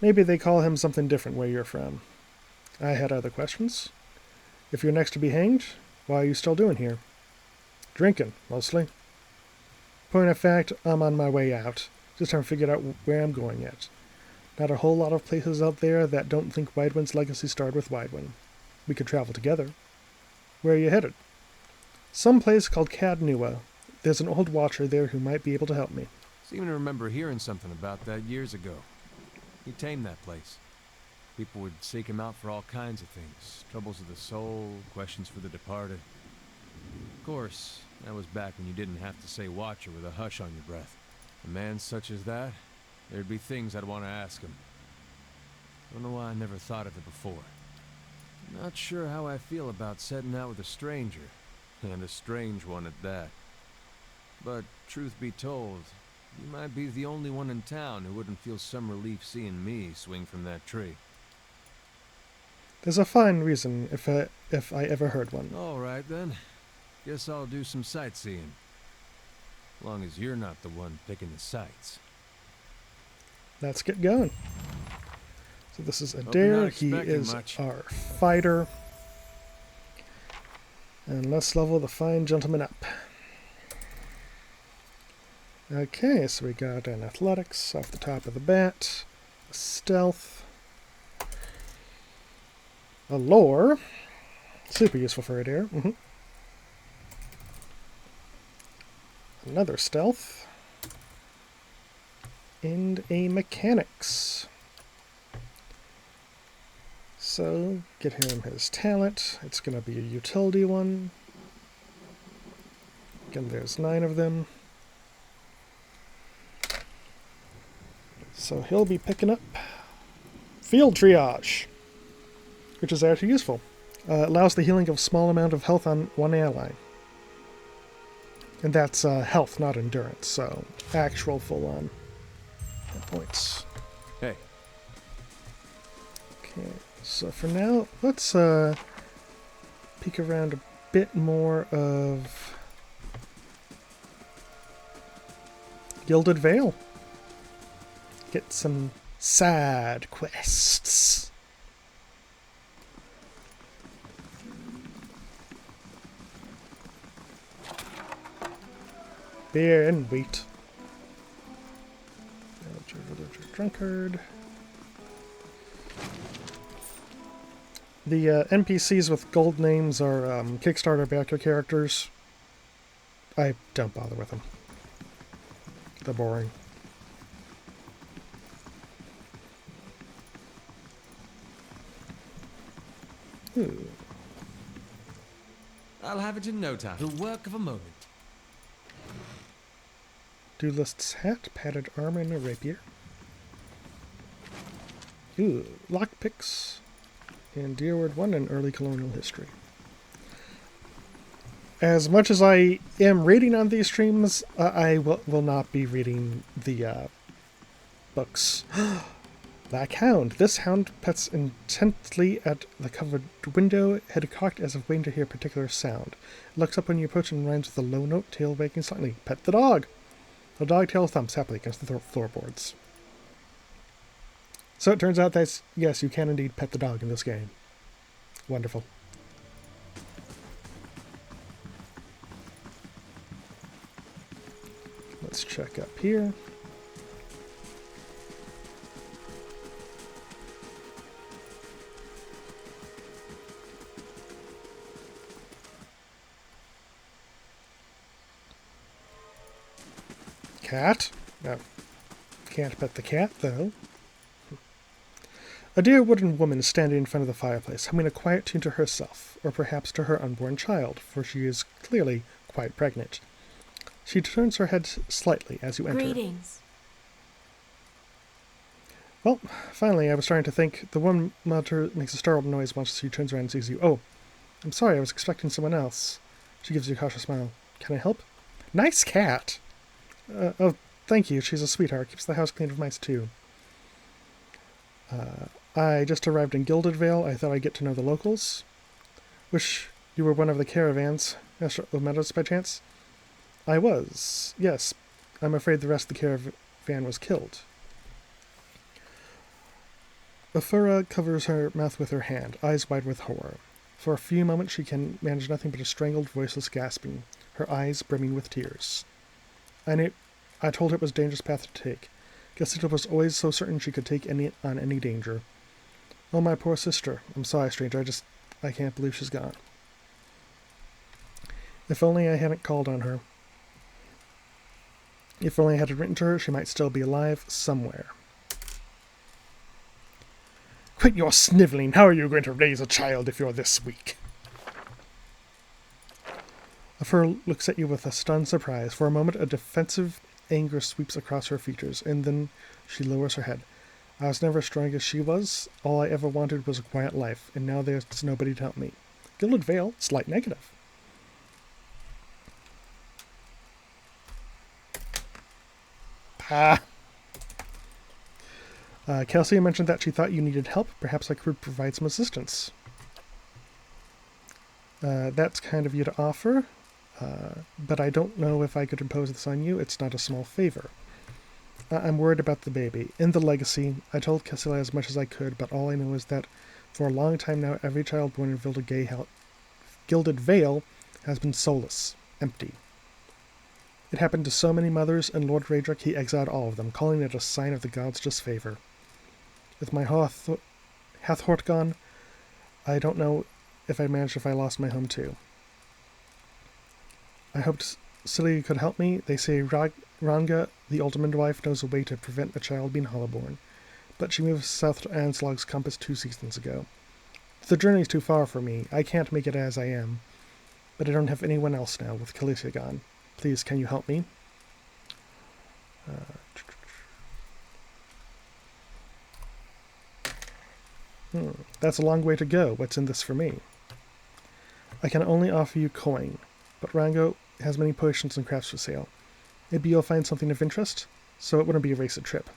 Maybe they call him something different where you're from. I had other questions. If you're next to be hanged, why are you still doing here? Drinking, mostly. Point of fact, I'm on my way out. Just trying to figure out where I'm going yet. Not a whole lot of places out there that don't think Widewind's legacy started with Widewind. We could travel together. Where are you headed? Some place called Cadnua. There's an old watcher there who might be able to help me. Seem to remember hearing something about that years ago. He tamed that place. People would seek him out for all kinds of things. Troubles of the soul, questions for the departed. Of course, that was back when you didn't have to say watcher with a hush on your breath. A man such as that, there'd be things I'd want to ask him. Don't know why I never thought of it before. Not sure how I feel about setting out with a stranger, and a strange one at that. But, truth be told, you might be the only one in town who wouldn't feel some relief seeing me swing from that tree. There's a fine reason if I ever heard one. All right, then. Guess I'll do some sightseeing. Long as you're not the one picking the sights. Let's get going. So this is Adair. He is our fighter. And let's level the fine gentleman up. Okay, so we got an athletics off the top of the bat, a stealth, a lore, super useful for a deer. Another stealth, and a mechanics. So, get him his talent. It's going to be a utility one. Again, there's 9 of them. So he'll be picking up Field Triage, which is actually useful. Allows the healing of a small amount of health on one ally. And that's health, not endurance, so actual full-on hit points. Hey. Okay, so for now, let's peek around a bit more of Gilded Vale. Get some side quests. Beer and wheat. Villager drunkard. The NPCs with gold names are Kickstarter backer characters. I don't bother with them. They're boring. Ooh. I'll have it in no time. The work of a moment. Duelist's hat, padded armor, and a rapier. Ooh, lockpicks, and Deerwood 1 in early colonial history. As much as I am reading on these streams, I will not be reading the books. Black Hound. This hound pets intently at the covered window, head cocked as if waiting to hear a particular sound. It looks up when you approach and runs with a low note, tail wagging slightly. Pet the dog. The dog tail thumps happily against the floorboards. So it turns out that, yes, you can indeed pet the dog in this game. Wonderful. Let's check up here. Cat? No. Can't pet the cat, though. A dear wooden woman is standing in front of the fireplace, humming a quiet tune to herself, or perhaps to her unborn child, for she is clearly quite pregnant. She turns her head slightly as you enter. Greetings. Well, finally, I was starting to think. The woman makes a startled noise once she turns around and sees you. Oh, I'm sorry, I was expecting someone else. She gives you a cautious smile. Can I help? Nice cat! Oh, thank you. She's a sweetheart. Keeps the house clean of mice, too. I just arrived in Gilded Vale. I thought I'd get to know the locals. Wish you were one of the caravans. Asked Meadows by chance? I was. Yes. I'm afraid the rest of the caravan was killed. Eora covers her mouth with her hand, eyes wide with horror. For a few moments she can manage nothing but a strangled, voiceless gasping, her eyes brimming with tears. I told her it was a dangerous path to take. Cassandra was always so certain she could take on any danger. Oh, my poor sister. I'm sorry, stranger. I can't believe she's gone. If only I hadn't called on her. If only I had written to her, she might still be alive somewhere. Quit your sniveling. How are you going to raise a child if you're this weak? Eora looks at you with a stunned surprise. For a moment, a defensive anger sweeps across her features, and then she lowers her head. I was never as strong as she was. All I ever wanted was a quiet life, and now there's nobody to help me. Gilded Vale, slight negative. Kelsey mentioned that she thought you needed help. Perhaps I could provide some assistance. That's kind of you to offer. But I don't know if I could impose this on you. It's not a small favor. I'm worried about the baby. In the legacy, I told Cassilia as much as I could, but all I know is that for a long time now, every child born in Gilded Vale has been soulless, empty. It happened to so many mothers, and Lord Raedric, he exiled all of them, calling it a sign of the gods' disfavor. With my Hathort gone, I don't know if I'd manage if I lost my home too. I hoped Cilly could help me. They say Ranga, the older midwife, knows a way to prevent a child being hollowborn, but she moved south to Anslog's compass 2 seasons ago. The journey's too far for me. I can't make it as I am, but I don't have anyone else now with Khaleesi gone. Please, can you help me? That's a long way to go. What's in this for me? I can only offer you coin, but Rango has many potions and crafts for sale. Maybe you'll find something of interest, so it wouldn't be a wasted trip.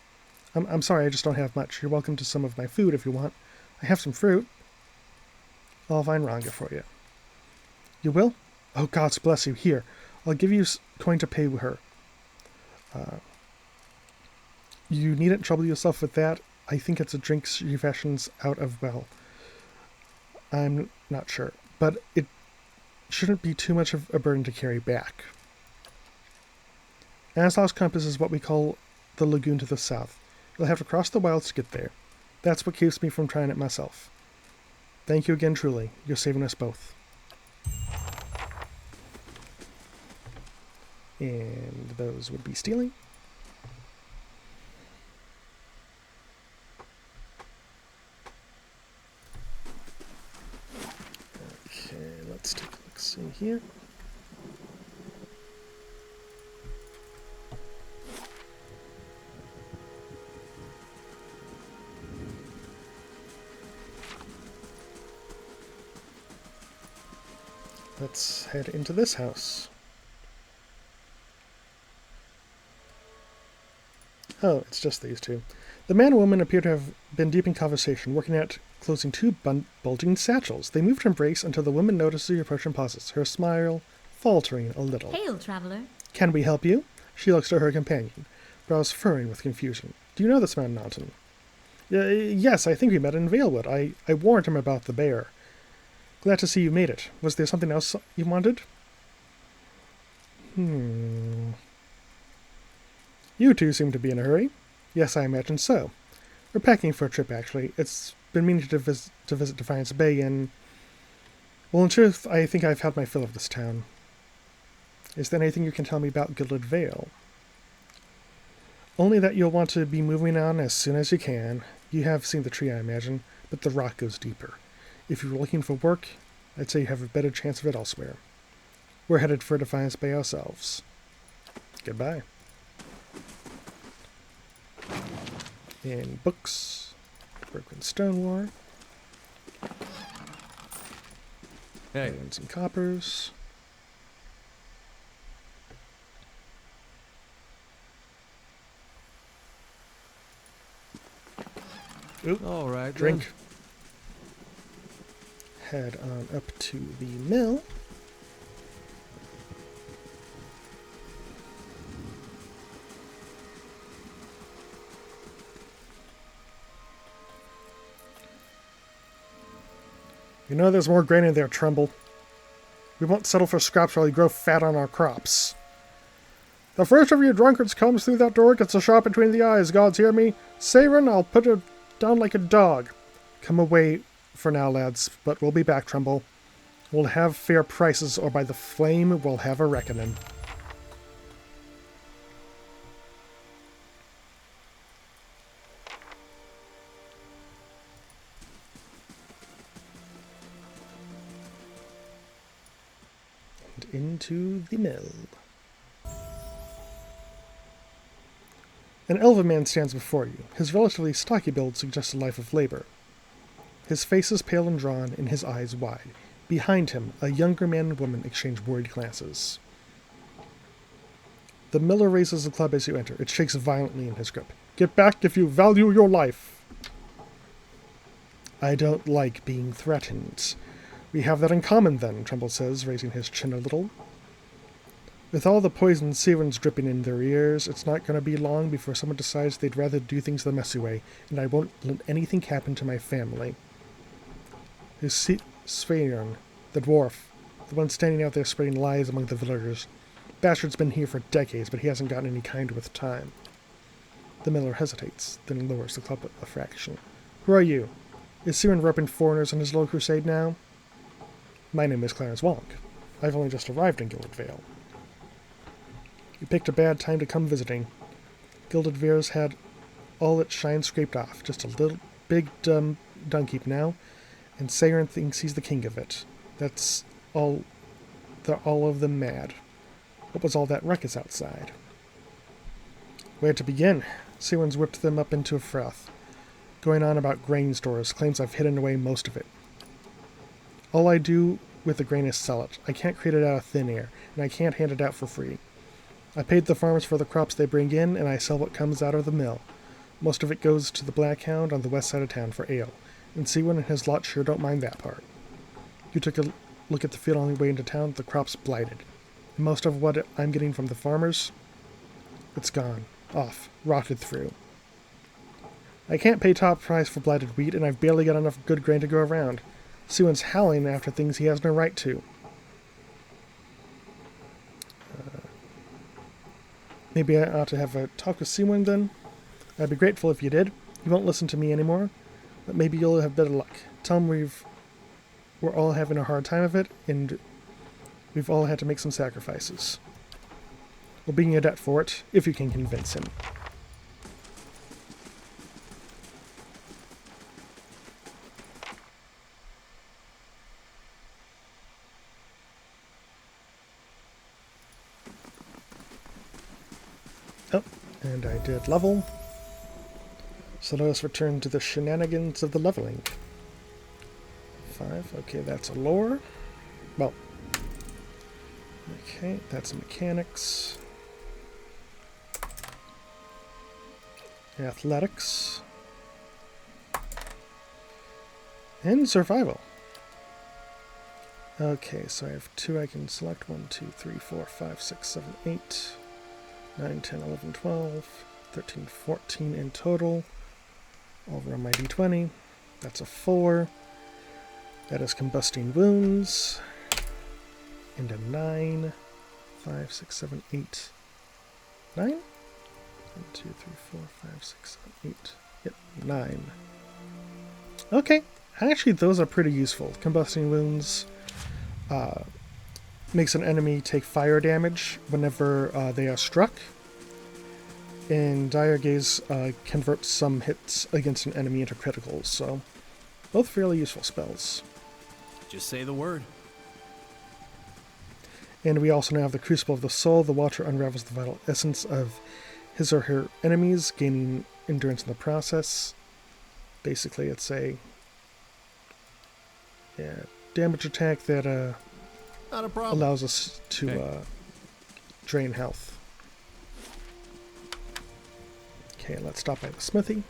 I'm sorry, I just don't have much. You're welcome to some of my food if you want. I have some fruit. I'll find Ranga for you. You will? Oh, gods bless you. Here, I'll give you coin to pay her. You needn't trouble yourself with that. I think it's a drink she fashions out of, well, I'm not sure. But it shouldn't be too much of a burden to carry back. Anslog's compass is what we call the lagoon to the south. You'll have to cross the wilds to get there. That's what keeps me from trying it myself. Thank you again, truly. You're saving us both. And those would be stealing. Okay, let's take a look see here. Let's head into this house. Oh, it's just these two. The man and woman appear to have been deep in conversation, working at closing 2 bulging satchels. They move to embrace until the woman notices your approach and pauses, her smile faltering a little. Hail, traveler. Can we help you? She looks to her companion, brows furrowing with confusion. Do you know this man, Naughton? Yes, I think we met in Valewood. I warned him about the bear. Glad to see you made it. Was there something else you wanted? You two seem to be in a hurry. Yes, I imagine so. We're packing for a trip, actually. It's been meaning to visit Defiance Bay, and... well, in truth, I think I've had my fill of this town. Is there anything you can tell me about Gilded Vale? Only that you'll want to be moving on as soon as you can. You have seen the tree, I imagine, but the rock goes deeper. If you were looking for work, I'd say you have a better chance of it elsewhere. We're headed for Defiance Bay ourselves. Goodbye. In books, Broken Stone War. Hey. And some coppers. Oop. All right. Drink. Then. Head on up to the mill. You know there's more grain in there, Tremble. We won't settle for scraps while you grow fat on our crops. The first of you drunkards comes through that door, gets a shot between the eyes, gods hear me. Saren, I'll put her down like a dog. Come away for now, lads, but we'll be back, Tremble. We'll have fair prices, or by the flame, we'll have a reckoning. And into the mill. An elven man stands before you. His relatively stocky build suggests a life of labor. His face is pale and drawn, and his eyes wide. Behind him, a younger man and woman exchange worried glances. The miller raises the club as you enter. It shakes violently in his grip. Get back if you value your life! I don't like being threatened. We have that in common, then, Tremble says, raising his chin a little. With all the poison sirens dripping in their ears, it's not going to be long before someone decides they'd rather do things the messy way, and I won't let anything happen to my family. His Sveirn, the dwarf, the one standing out there spreading lies among the villagers, Bastard's been here for decades, but he hasn't gotten any kinder with time. The miller hesitates, then lowers the club a fraction. Who are you? Is Siren roping foreigners on his little crusade now? My name is Clarence Wong. I've only just arrived in Gilded Vale. You picked a bad time to come visiting. Gilded Vale's had all its shine scraped off, just a little big dumb dung heap now, and Siren thinks he's the king of it. That's all. They're all of them mad. What was all that ruckus outside? Where to begin? Siren's whipped them up into a froth, going on about grain stores, claims I've hidden away most of it. All I do with the grain is sell it. I can't create it out of thin air, and I can't hand it out for free. I paid the farmers for the crops they bring in, and I sell what comes out of the mill. Most of it goes to the Black Hound on the west side of town for ale, and Siwen and his lot sure don't mind that part. You took a look at the field on your way into town, the crop's blighted. And most of what I'm getting from the farmers, it's gone, off, rotted through. I can't pay top price for blighted wheat, and I've barely got enough good grain to go around. Siwen's howling after things he has no right to. Maybe I ought to have a talk with Siwen then? I'd be grateful if you did. He won't listen to me anymore, but maybe you'll have better luck. Tell him we're all having a hard time of it, and we've all had to make some sacrifices. We'll be in your debt for it, if you can convince him. Oh, and I did level. So let us return to the shenanigans of the leveling. 5, okay, that's a lore. Well, okay, that's mechanics. Athletics. And survival. Okay, so I have 2 I can select. 1, 2, 3, 4, 5, 6, 7, 8, 9, 10, 11, 12, 13, 14 in total. Over on my d20. That's a 4. That is combusting wounds. And a 9. 5, 6, 7, 8, 9? 1, 2, 3, 4, 5, 6, 7, 8. Yep, 9. Okay. Actually, those are pretty useful. Combusting wounds makes an enemy take fire damage whenever they are struck. And Dire Gaze converts some hits against an enemy into criticals, so both fairly useful spells. Just say the word. And we also now have the Crucible of the Soul. The Watcher unravels the vital essence of his or her enemies, gaining endurance in the process. Basically, it's a damage attack that Not a problem. allows us to drain health. Okay, let's stop by the smithy.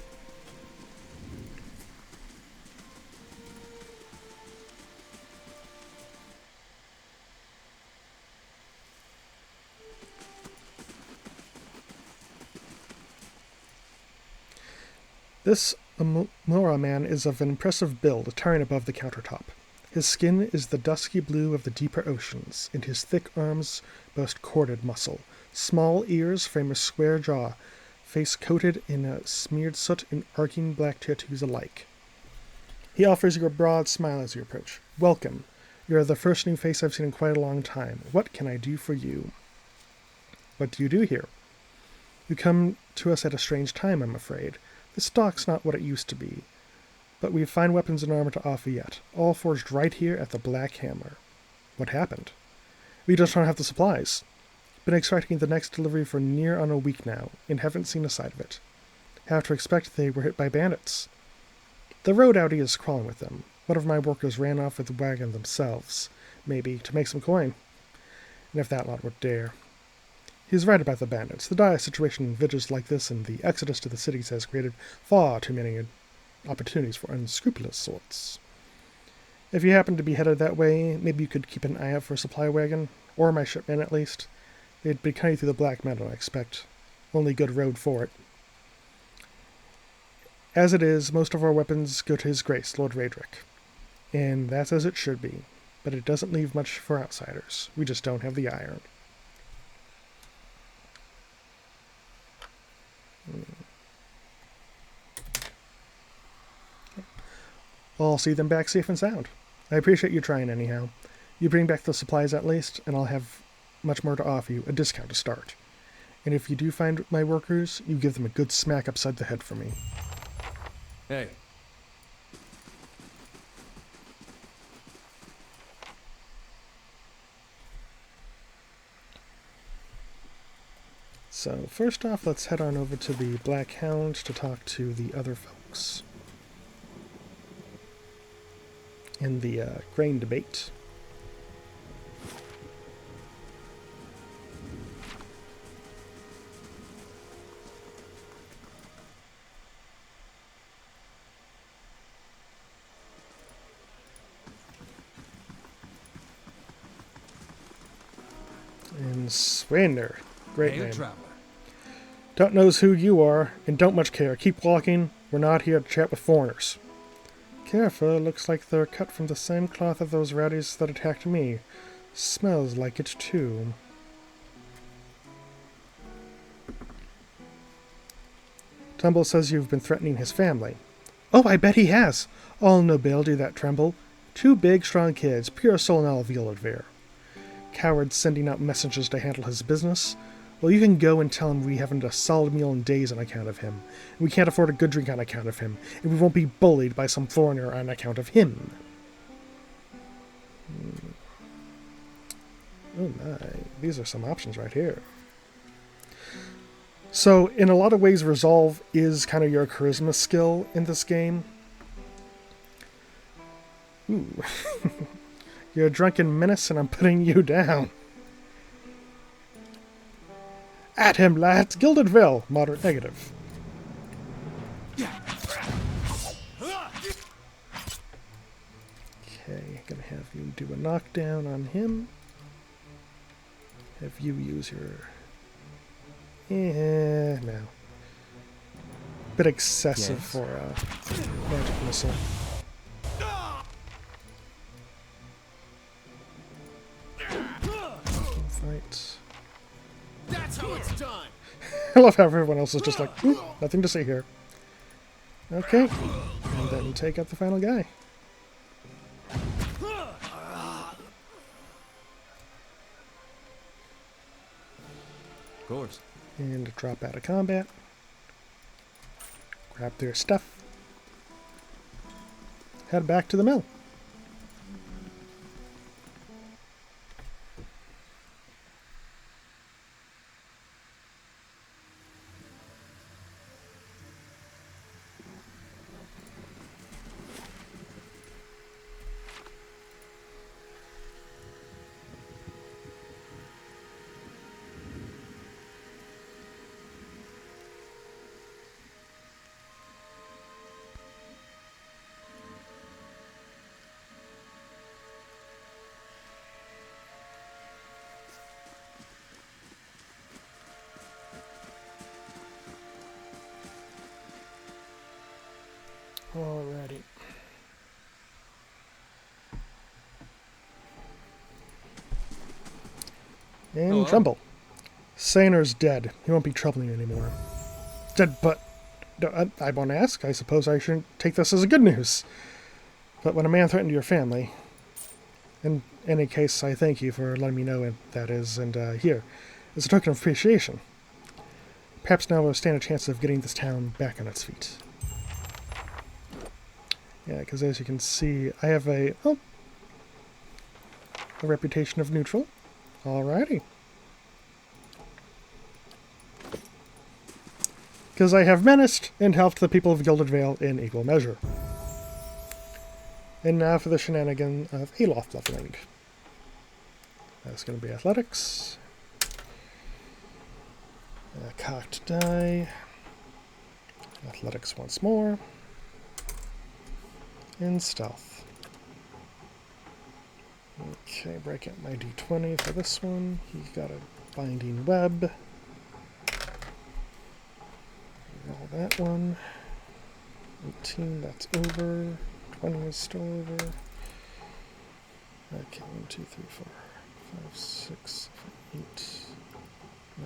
This Eora man is of an impressive build, towering above the countertop. His skin is the dusky blue of the deeper oceans, and his thick arms boast corded muscle. Small ears frame a square jaw, face coated in a smeared soot and arcing black tattoos alike. He offers you a broad smile as you approach. Welcome. You are the first new face I've seen in quite a long time. What can I do for you? What do you do here? You come to us at a strange time, I'm afraid. The stock's not what it used to be, but we have fine weapons and armor to offer yet, all forged right here at the Black Hammer. What happened? We just don't have the supplies. Been expecting the next delivery for near on a week now, and haven't seen a sight of it. Have to expect they were hit by bandits. The road outie is crawling with them. One of my workers ran off with the wagon themselves, maybe, to make some coin. And if that lot would dare. He's right about the bandits. The dire situation in villages like this and the exodus to the cities has created far too many opportunities for unscrupulous sorts. If you happen to be headed that way, maybe you could keep an eye out for a supply wagon, or my shipmen at least. They'd be cutting through the Black Meadow, I expect. Only good road for it. As it is, most of our weapons go to His Grace, Lord Raedric. And that's as it should be. But it doesn't leave much for outsiders. We just don't have the iron. I'll see them back safe and sound. I appreciate you trying anyhow. You bring back the supplies at least, and I'll have much more to offer you, a discount to start. And if you do find my workers, you give them a good smack upside the head for me. Hey. So first off, let's head on over to the Black Hound to talk to the other folks in the grain debate. And Swander. Great name. Traveler. Don't knows who you are, and don't much care. Keep walking. We're not here to chat with foreigners. Careful, looks like they're cut from the same cloth of those rowdies that attacked me. Smells like it too. Tremble says you've been threatening his family. Oh, I bet he has. All Nobel do that, Tremble. 2 big, strong kids, pure soul and all Violadver. Cowards sending out messengers to handle his business. Well, you can go and tell him we haven't a solid meal in days on account of him. And we can't afford a good drink on account of him. And we won't be bullied by some foreigner on account of him. Oh my, these are some options right here. So, in a lot of ways, Resolve is kind of your charisma skill in this game. Ooh. You're a drunken menace and I'm putting you down. At him, lads! Gildedville! Moderate negative. Okay, gonna have you do a knockdown on him. Have you use your... no. Bit excessive for a magic missile. Fight. That's how it's done. I love how everyone else is just like, nothing to say here. Okay, and then take out the final guy. Of course. And drop out of combat. Grab their stuff. Head back to the mill. Alrighty. And Hello? Tremble. Saner's dead. He won't be troubling you anymore. Dead, but... I won't ask. I suppose I shouldn't take this as a good news. But when a man threatened your family... In any case, I thank you for letting me know that is, and here, as a token of appreciation. Perhaps now we'll stand a chance of getting this town back on its feet. Yeah, because as you can see, I have a reputation of neutral. Alrighty. Because I have menaced and helped the people of Gilded Vale in equal measure. And now for the shenanigan of Aloth leveling. That's going to be athletics. Cocked die. Athletics once more. And stealth. Okay, break out my d20 for this one. He got a binding web. Roll that one. 18, that's over. 20 is still over. Okay, 1, 2, 3, 4, 5, 6, 7, 8,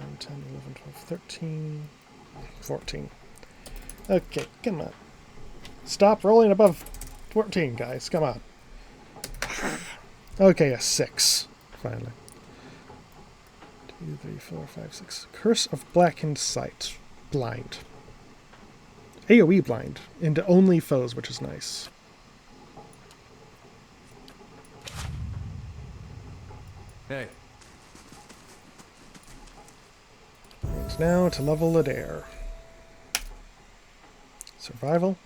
9, 10, 11, 12, 13. 14. Okay, come on. Stop rolling above 14, guys. Come on. Okay, a 6. Finally. 2, 3, 4, 5, 6. Curse of Blackened Sight. Blind. AoE blind. Into only foes, which is nice. Hey. And now to level Adair. Survival.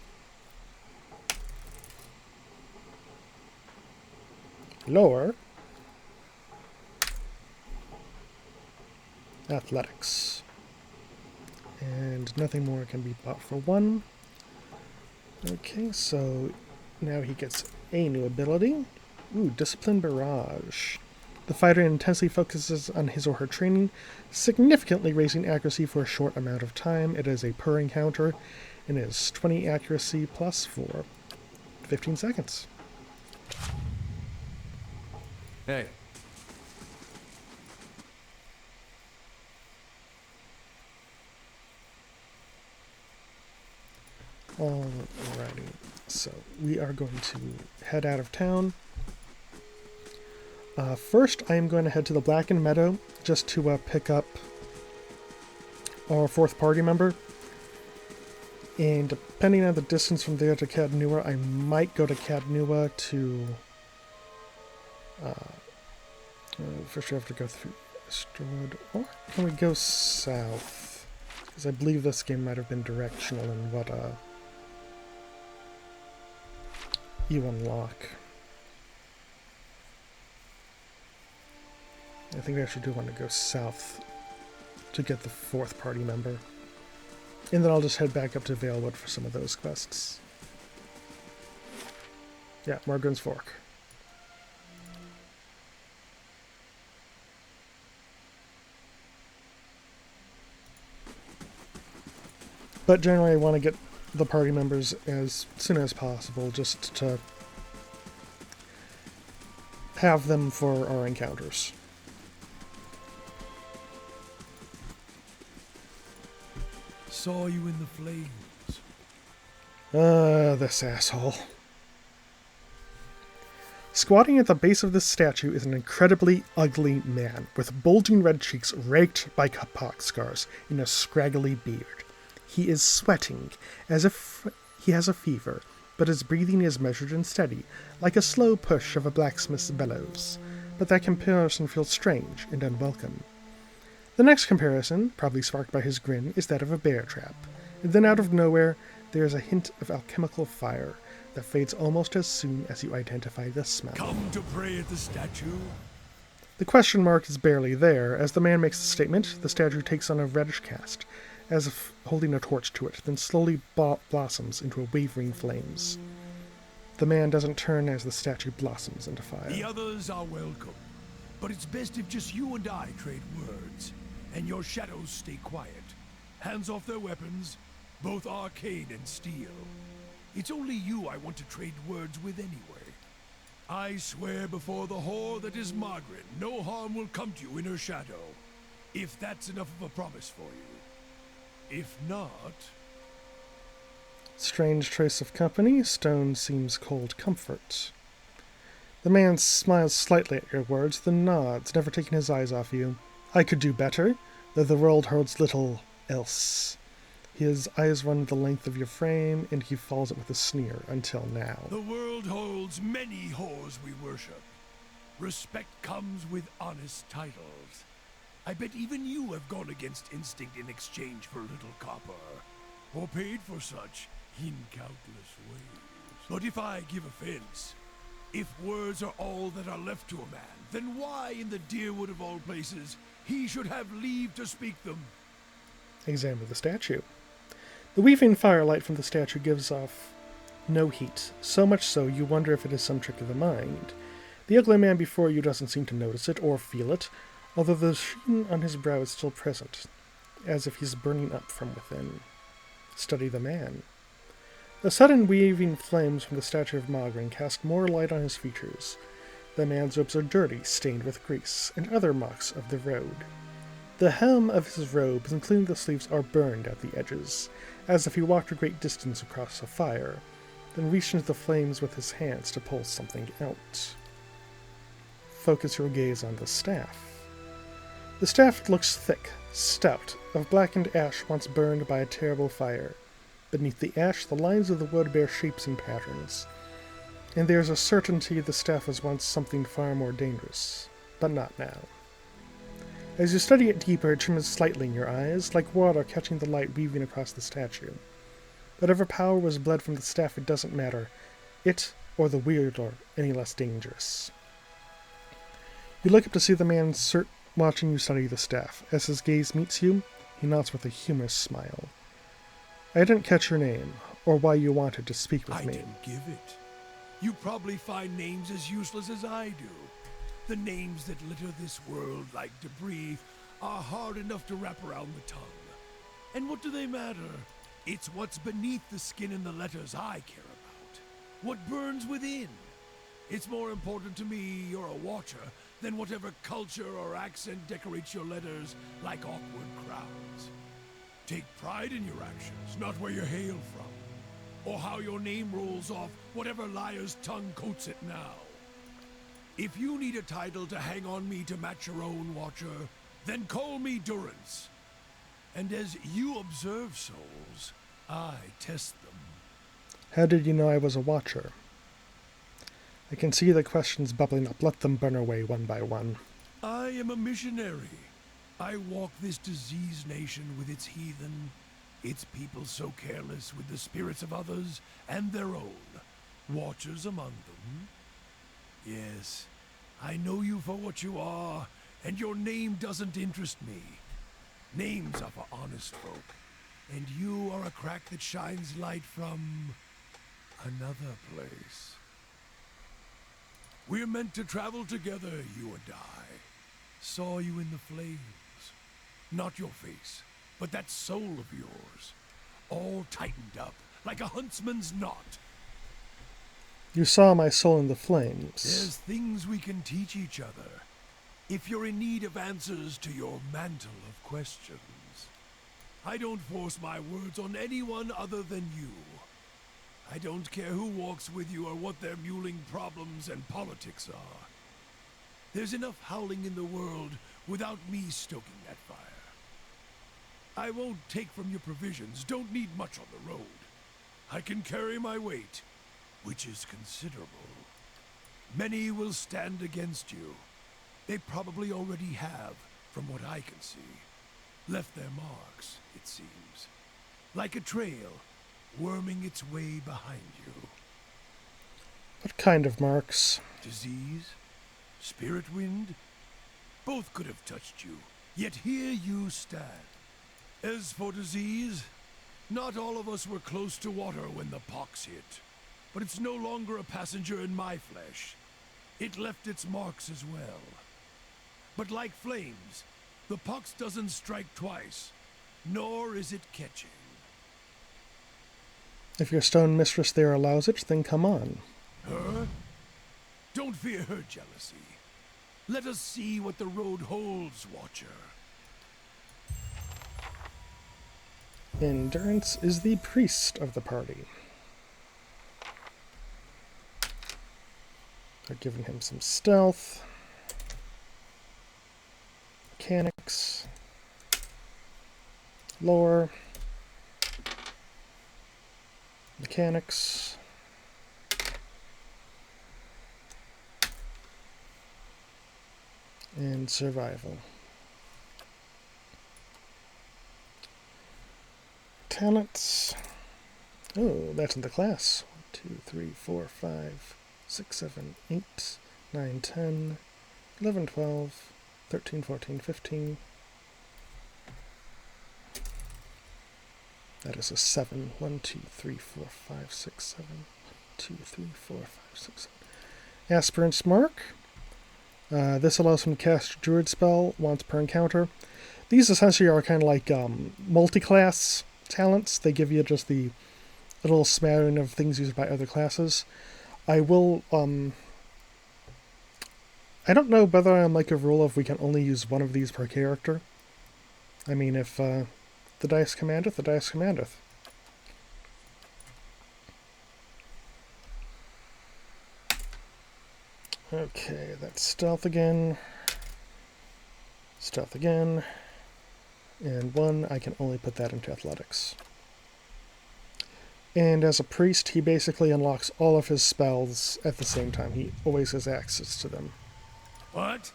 Lower. Athletics. And nothing more can be bought for 1. Okay, so now he gets a new ability. Ooh, Discipline Barrage. The fighter intensely focuses on his or her training, significantly raising accuracy for a short amount of time. It is a per encounter, and is 20 accuracy plus for 15 seconds. Hey. Alrighty, so we are going to head out of town. First, I am going to head to the Blackened Meadow just to pick up our 4th party member. And depending on the distance from there to Cadnua, I might go to Cadnua to... first we have to go through Estrad, or can we go south? Because I believe this game might have been directional in what you unlock. I think I actually do want to go south to get the 4th party member. And then I'll just head back up to Valewood for some of those quests. Yeah, Margaret's Fork. But generally I want to get the party members as soon as possible, just to have them for our encounters. Saw you in the flames. This asshole. Squatting at the base of this statue is an incredibly ugly man, with bulging red cheeks raked by pox scars and a scraggly beard. He is sweating, as if he has a fever, but his breathing is measured and steady, like a slow push of a blacksmith's bellows. But that comparison feels strange and unwelcome. The next comparison, probably sparked by his grin, is that of a bear trap. And then out of nowhere, there is a hint of alchemical fire that fades almost as soon as you identify the smell. Come to pray at the statue? The question mark is barely there. As the man makes the statement, the statue takes on a reddish cast, as if holding a torch to it, then slowly blossoms into a wavering flames. The man doesn't turn as the statue blossoms into fire. The others are welcome, but it's best if just you and I trade words, and your shadows stay quiet. Hands off their weapons, both arcane and steel. It's only you I want to trade words with anyway. I swear before the whore that is Margaret, no harm will come to you in her shadow. If that's enough of a promise for you. If not... Strange trace of company. Stone seems cold comfort. The man smiles slightly at your words, then nods, never taking his eyes off you. I could do better, though the world holds little else. His eyes run the length of your frame, and he follows it with a sneer, until now. The world holds many whores we worship. Respect comes with honest titles. I bet even you have gone against instinct in exchange for a little copper, or paid for such in countless ways. But if I give offense, if words are all that are left to a man, then why in the Deerwood of all places he should have leave to speak them? Examine the statue. The weaving firelight from the statue gives off no heat, so much so you wonder if it is some trick of the mind. The ugly man before you doesn't seem to notice it or feel it, although the sheen on his brow is still present, as if he's burning up from within. Study the man. The sudden weaving flames from the statue of Mogren cast more light on his features. The man's robes are dirty, stained with grease, and other marks of the road. The hem of his robes, including the sleeves, are burned at the edges, as if he walked a great distance across a fire, then reached into the flames with his hands to pull something out. Focus your gaze on the staff. The staff looks thick, stout, of blackened ash once burned by a terrible fire. Beneath the ash, the lines of the wood bear shapes and patterns, and there is a certainty the staff was once something far more dangerous, but not now. As you study it deeper, it tremors slightly in your eyes, like water catching the light weaving across the statue. Whatever power was bled from the staff, it doesn't matter. It, or the wielder, any less dangerous. You look up to see the man watching you study the staff. As his gaze meets you, he nods with a humorous smile. I didn't catch your name, or why you wanted to speak with me. I didn't give it. You probably find names as useless as I do. The names that litter this world like debris are hard enough to wrap around the tongue. And what do they matter? It's what's beneath the skin and the letters I care about. What burns within. It's more important to me you're a watcher than whatever culture or accent decorates your letters like awkward crowds. Take pride in your actions, not where you hail from, or how your name rolls off whatever liar's tongue coats it now. If you need a title to hang on me to match your own, Watcher, then call me Durance. And as you observe souls, I test them. How did you know I was a Watcher? I can see the questions bubbling up. Let them burn away one by one. I am a missionary. I walk this diseased nation with its heathen, its people so careless with the spirits of others and their own. Watchers among them. Yes, I know you for what you are, and your name doesn't interest me. Names are for honest folk, and you are a crack that shines light from another place. We're meant to travel together, you and I. Saw you in the flames. Not your face, but that soul of yours, all tightened up like a huntsman's knot. You saw my soul in the flames. There's things we can teach each other, if you're in need of answers to your mantle of questions. I don't force my words on anyone other than you. I don't care who walks with you or what their mewling problems and politics are. There's enough howling in the world without me stoking that fire. I won't take from your provisions, don't need much on the road. I can carry my weight, which is considerable. Many will stand against you. They probably already have, from what I can see. Left their marks, it seems. Like a trail, worming its way behind you. What kind of marks? Disease? Spirit wind? Both could have touched you, yet here you stand. As for disease, not all of us were close to water when the pox hit. But it's no longer a passenger in my flesh. It left its marks as well. But like flames, the pox doesn't strike twice, nor is it catching. If your stone mistress there allows it, then come on. Her? Don't fear her jealousy. Let us see what the road holds, Watcher. Endurance is the priest of the party. I've given him some stealth. Mechanics. Lore. Mechanics. And survival. Talents. Oh, that's in the class. 1, 2, 3, 4, 5, 6, 7, 8, 9, 10, 11, 12, 13, 14, 15. That is a 7. 1, 2, 3, 4, 5, 6, 7. 1, 2, 3, 4, 5, 6, 7. Aspirant's Mark. This allows him to cast Druid spell once per encounter. These essentially are kind of like multi-class talents. They give you just a little smattering of things used by other classes. I will, I don't know whether I'm like a rule of we can only use one of these per character. I mean, if the dice commandeth, the dice commandeth. Okay, that's stealth again. Stealth again. And 1, I can only put that into athletics. And as a priest, he basically unlocks all of his spells at the same time. He always has access to them. What?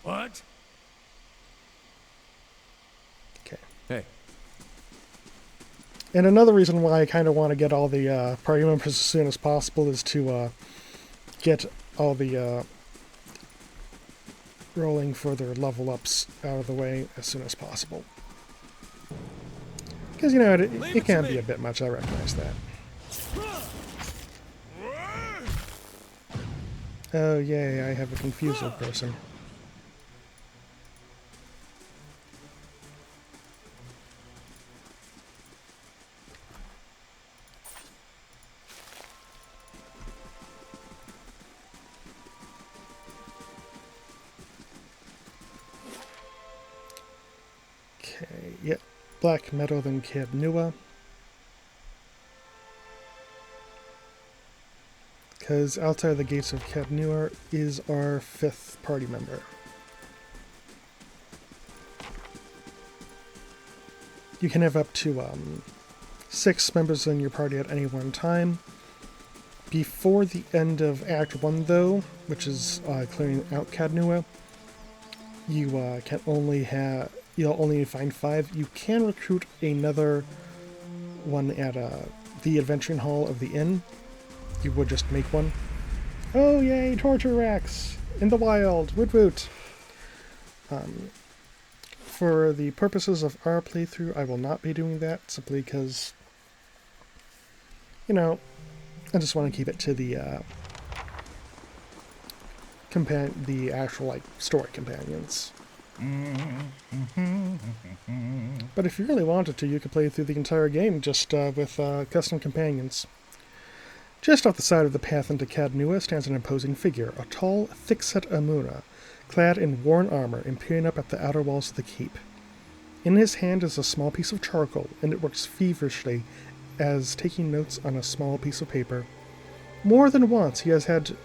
What? Okay. Hey. And another reason why I kind of want to get all the party members as soon as possible is to get all the rolling for their level ups out of the way as soon as possible. Because, you know, it can be a bit much, I recognize that. Oh, yay, I have a confuser person. Okay, yep. Black Meadow, then Cab Nua. Because outside the gates of Cab Nua is our 5th party member. You can have up to 6 members in your party at any one time. Before the end of Act 1, though, which is clearing out Cab Nua, you can only have... You'll only find 5. You can recruit another one at the Adventuring Hall of the Inn. You would just make one. Oh, yay, torture racks in the wild. Woot woot. For the purposes of our playthrough, I will not be doing that, simply because, you know, I just want to keep it to the actual, like, story companions. But if you really wanted to, you could play through the entire game just with custom companions. Just off the side of the path into Cad Nua stands an imposing figure, a tall, thick-set Amuna, clad in worn armor and peering up at the outer walls of the keep. In his hand is a small piece of charcoal, and it works feverishly as taking notes on a small piece of paper. More than once he has had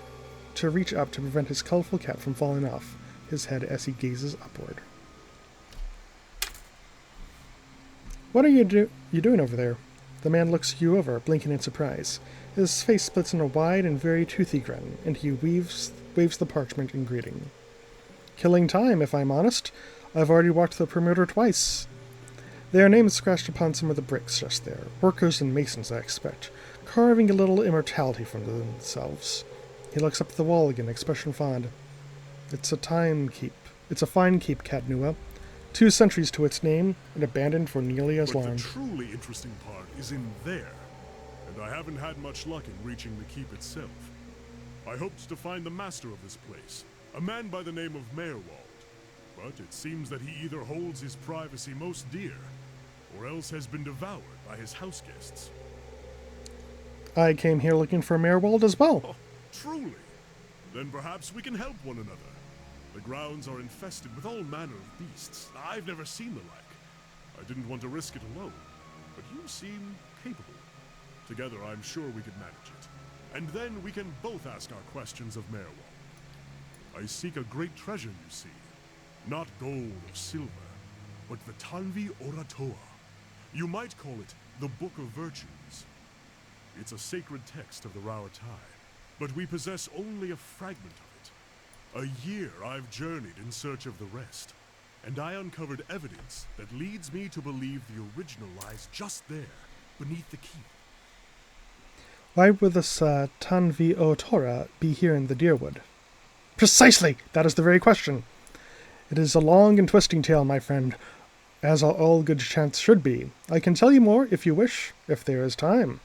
to reach up to prevent his colorful cap from falling off his head as he gazes upward. What are you doing over there? The man looks you over, blinking in surprise. His face splits in a wide and very toothy grin, and he waves the parchment in greeting. Killing time, if I'm honest. I've already walked the perimeter twice. Their names scratched upon some of the bricks just there. Workers and masons, I expect, carving a little immortality from themselves. He looks up at the wall again, expression fond. It's a fine keep, Cad Nua. 2 centuries to its name, and abandoned for nearly as long. But the truly interesting part is in there, and I haven't had much luck in reaching the keep itself. I hoped to find the master of this place, a man by the name of Mayorwald, but it seems that he either holds his privacy most dear, or else has been devoured by his house guests. I came here looking for Mayorwald as well. Oh, truly? Then perhaps we can help one another. The grounds are infested with all manner of beasts. I've never seen the like. I didn't want to risk it alone, but you seem capable. Together, I'm sure we could manage it. And then we can both ask our questions of Mayorwald. I seek a great treasure, you see. Not gold or silver, but the Tanvi Oratoa. You might call it the Book of Virtues. It's a sacred text of the Rauatai, but we possess only a fragment of it. A year I've journeyed in search of the rest, and I uncovered evidence that leads me to believe the original lies just there, beneath the keep. Why would this Tanvi Otora be here in the Deerwood? Precisely! That is the very question. It is a long and twisting tale, my friend, as all good chance should be. I can tell you more if you wish, if there is time.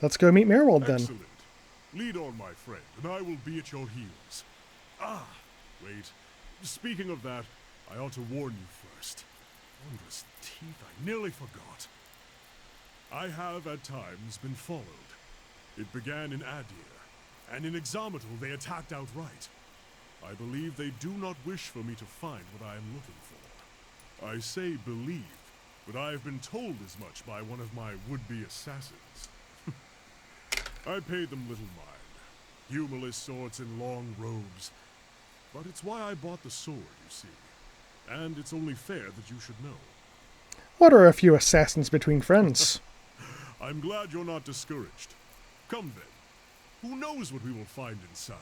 Let's go meet Mayorwald, then. Excellent. Lead on, my friend, and I will be at your heels. Ah, wait. Speaking of that, I ought to warn you first. Wondrous teeth, I nearly forgot. I have, at times, been followed. It began in Adir, and in Exometal they attacked outright. I believe they do not wish for me to find what I am looking for. I say believe, but I have been told as much by one of my would-be assassins. I paid them little mind. Humorless sorts in long robes. But it's why I bought the sword, you see. And it's only fair that you should know. What are a few assassins between friends? I'm glad you're not discouraged. Come then. Who knows what we will find inside?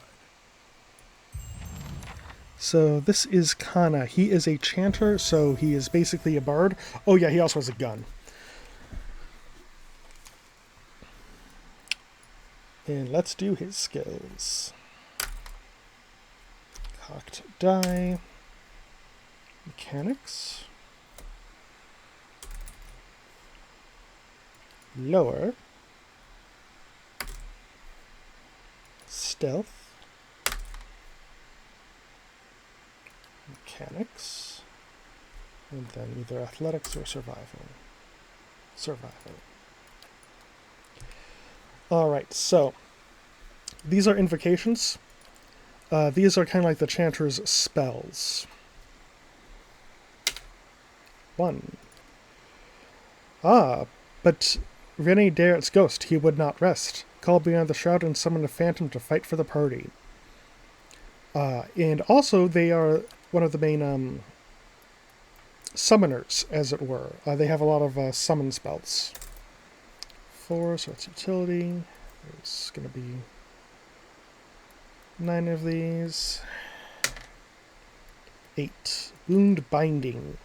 So this is Kana. He is a chanter, so he is basically a bard. Oh yeah, he also has a gun. And let's do his skills. Cocked die. Mechanics. Lower. Stealth. Mechanics. And then either athletics or survival. Survival. Alright, so these are invocations. These are kind of like the chanter's spells. 1. But Rene Darrett's ghost, he would not rest. Call beyond the shroud and summon a phantom to fight for the party. And also, they are one of the main summoners, as it were. They have a lot of summon spells. 4, so it's utility. There's going to be 9 of these. 8. Wound binding.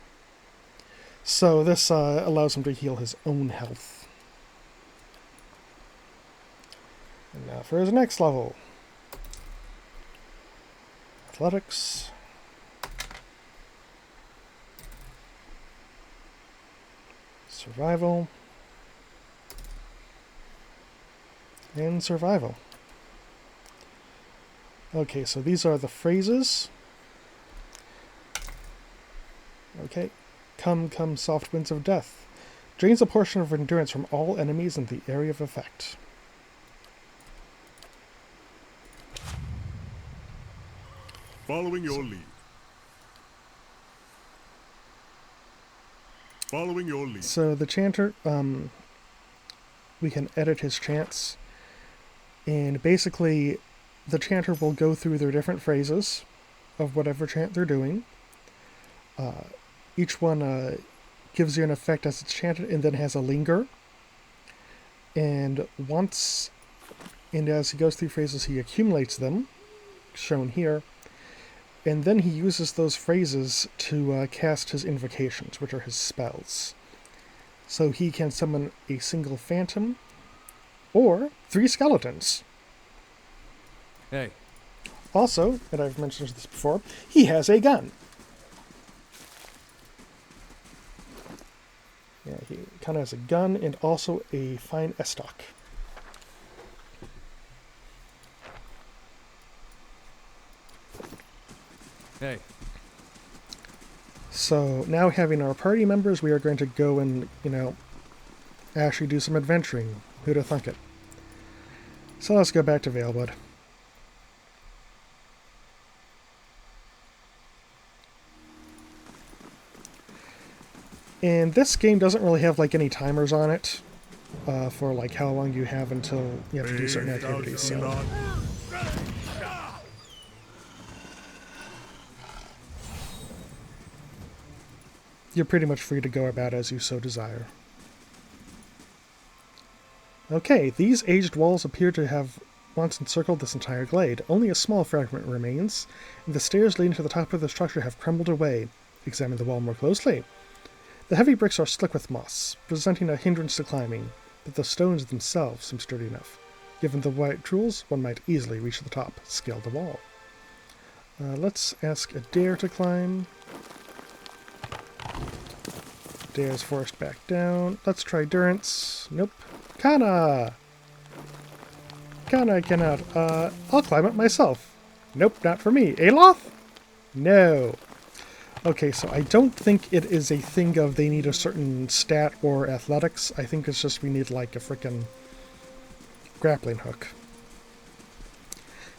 So this allows him to heal his own health. And now for his next level. Athletics. Survival. And survival. Okay, so these are the phrases. Okay. Come, come, soft winds of death. Drains a portion of endurance from all enemies in the area of effect. Following your lead. Following your lead. So the chanter, we can edit his chants. And basically, the chanter will go through their different phrases of whatever chant they're doing. Each one gives you an effect as it's chanted and then has a linger. And as he goes through phrases, he accumulates them, shown here. And then he uses those phrases to cast his invocations, which are his spells. So he can summon a single phantom or 3 skeletons. Hey. Also, and I've mentioned this before, he has a gun. Yeah, he kind of has a gun and also a fine estoc. Hey. So now having our party members, we are going to go and, actually do some adventuring. Who'd have thunk it? So let's go back to Valewood. And this game doesn't really have any timers on it for how long you have until you have to do certain activities. So. You're pretty much free to go about as you so desire. Okay, these aged walls appear to have once encircled this entire glade. Only a small fragment remains, and the stairs leading to the top of the structure have crumbled away. Examine the wall more closely. The heavy bricks are slick with moss, presenting a hindrance to climbing, but the stones themselves seem sturdy enough. Given the right tools, one might easily reach the top, scale the wall. Let's ask Adair to climb. Adair's forced back down. Let's try Durance. Nope. Kana! Kana cannot. I'll climb it myself. Nope, not for me. Aloth? No. Okay, so I don't think it is a thing of they need a certain stat or athletics. I think it's just we need a frickin' grappling hook.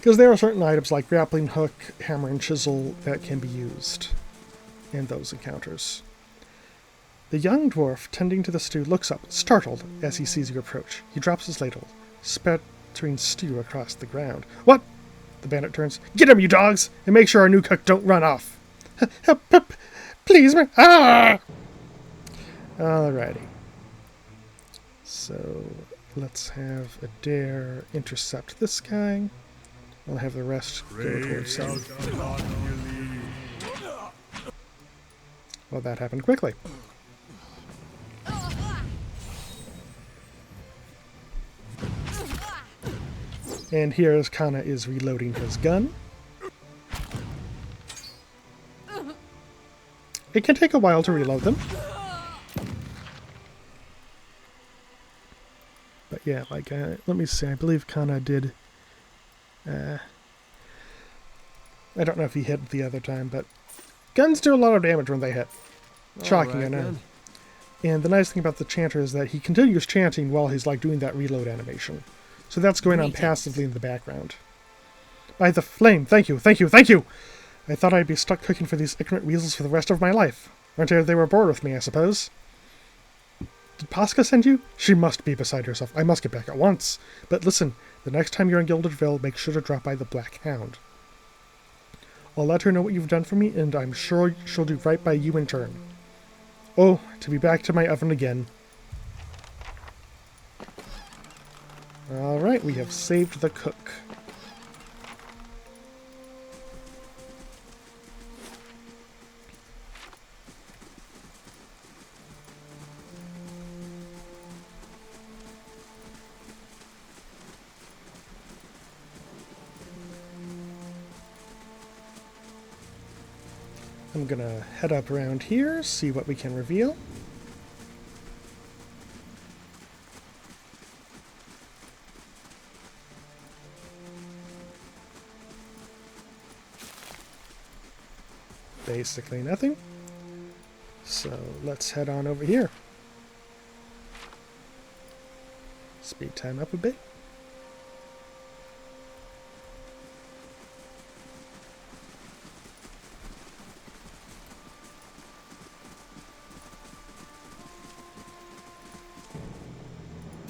Because there are certain items like grappling hook, hammer, and chisel that can be used in those encounters. The young dwarf tending to the stew looks up, startled, as he sees you approach. He drops his ladle, spattering stew across the ground. What? The bandit turns. Get him, you dogs, and make sure our new cook don't run off. Please, ah! Alrighty. So, let's have Adair intercept this guy. I'll have the rest go towards him. Well, that happened quickly. And here Kana is reloading his gun. It can take a while to reload them. But yeah, like, let me see, I believe Kana did... I don't know if he hit the other time, but guns do a lot of damage when they hit. Shocking, I know. And the nice thing about the chanter is that he continues chanting while he's like doing that reload animation. So that's going on passively in the background. By the flame, thank you, thank you, thank you! I thought I'd be stuck cooking for these ignorant weasels for the rest of my life. Until they were bored with me, I suppose. Did Pasca send you? She must be beside herself. I must get back at once. But listen, the next time you're in Gildedville, make sure to drop by the Black Hound. I'll let her know what you've done for me, and I'm sure she'll do right by you in turn. Oh, to be back to my oven again. Alright, we have saved the cook. I'm gonna head up around here, see what we can reveal. Basically nothing. So let's head on over here. Speed time up a bit.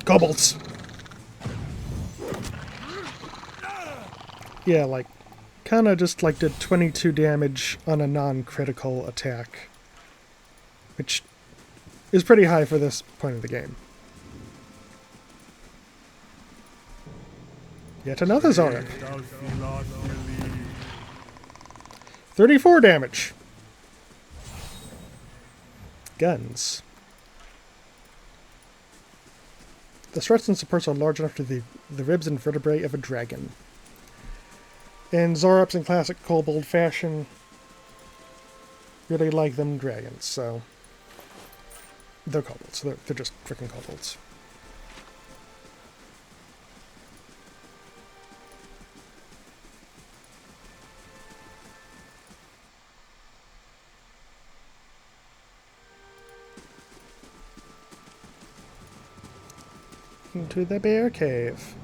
Kobolds! Yeah, like, kinda just like did 22 damage on a non-critical attack. Which is pretty high for this point of the game. Yet another Zorak. 34 damage. Guns. The struts and supports are large enough to be the ribs and vertebrae of a dragon. And Zoraps in classic kobold fashion really like them dragons, so they're kobolds. They're just freaking kobolds. Into the bear cave.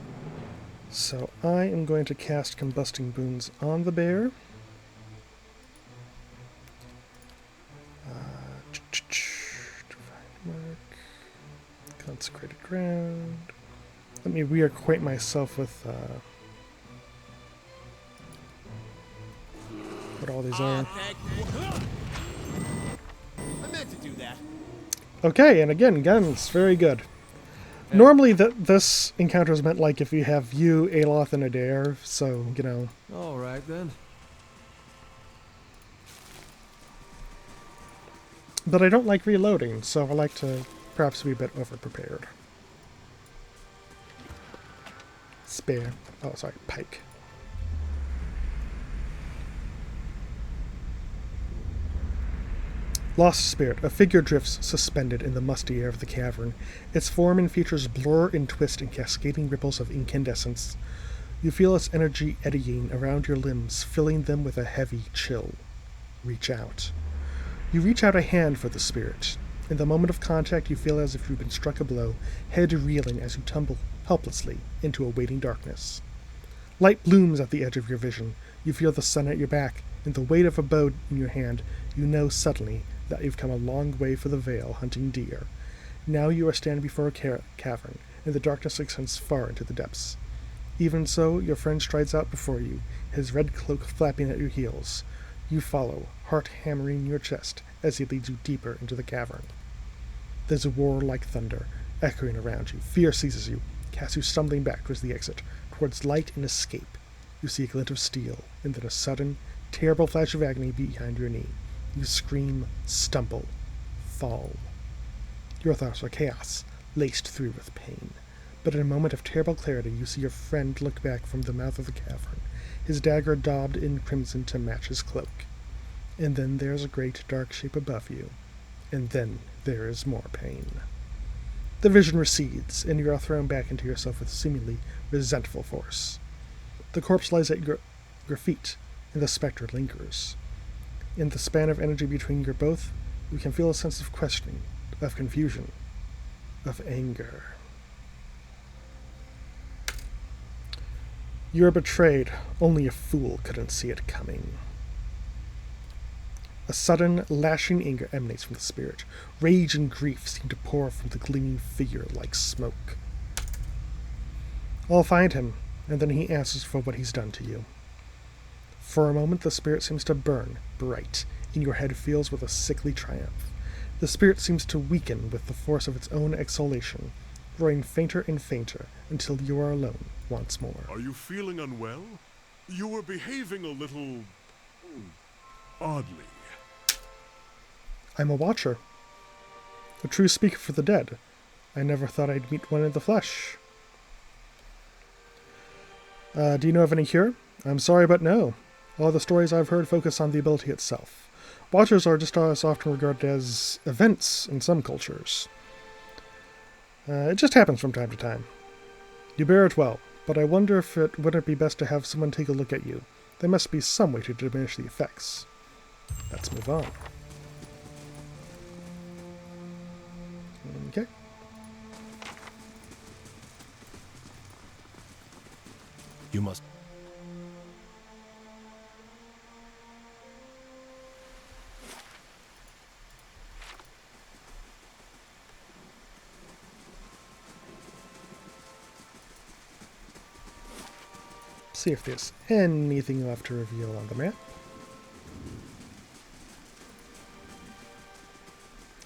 So I am going to cast Combusting Boons on the bear. Divine Mark. Consecrated Ground. Let me reacquaint myself with what all these are. I meant to do that. Okay, and again, guns. Very good. Normally, this encounter is meant like if you have you, Aloth, and Adair, so, you know. Alright then. But I don't like reloading, so I like to perhaps be a bit over-prepared. Spear. Oh, sorry, pike. Lost Spirit. A figure drifts suspended in the musty air of the cavern. Its form and features blur and twist in cascading ripples of incandescence. You feel its energy eddying around your limbs, filling them with a heavy chill. Reach out. You reach out a hand for the spirit. In the moment of contact, you feel as if you've been struck a blow, head reeling as you tumble helplessly into a waiting darkness. Light blooms at the edge of your vision. You feel the sun at your back, and the weight of a bow in your hand. You know suddenly that you've come a long way for the Vale hunting deer. Now you are standing before a cavern, and the darkness extends far into the depths. Even so, your friend strides out before you, his red cloak flapping at your heels. You follow, heart hammering your chest, as he leads you deeper into the cavern. There's a roar like thunder, echoing around you. Fear seizes you, casts you stumbling back towards the exit, towards light and escape. You see a glint of steel, and then a sudden, terrible flash of agony behind your knee. You scream, stumble, fall. Your thoughts are chaos, laced through with pain. But in a moment of terrible clarity, you see your friend look back from the mouth of the cavern, his dagger daubed in crimson to match his cloak. And then there's a great dark shape above you. And then there is more pain. The vision recedes, and you are thrown back into yourself with seemingly resentful force. The corpse lies at your feet, and the spectre lingers. In the span of energy between you both, you can feel a sense of questioning, of confusion, of anger. You are betrayed. Only a fool couldn't see it coming. A sudden, lashing anger emanates from the spirit. Rage and grief seem to pour from the gleaming figure like smoke. I'll find him, and then he answers for what he's done to you. For a moment, the spirit seems to burn bright, and your head fills with a sickly triumph. The spirit seems to weaken with the force of its own exhalation, growing fainter and fainter until you are alone once more. Are you feeling unwell? You were behaving a little oddly. I'm a watcher. A true speaker for the dead. I never thought I'd meet one in the flesh. Do you know of any cure? I'm sorry, but no. All the stories I've heard focus on the ability itself. Watchers are just as often regarded as events in some cultures. It just happens from time to time. You bear it well, but I wonder if it wouldn't be best to have someone take a look at you. There must be some way to diminish the effects. Let's move on. Okay. You must... See if there's anything left to reveal on the map.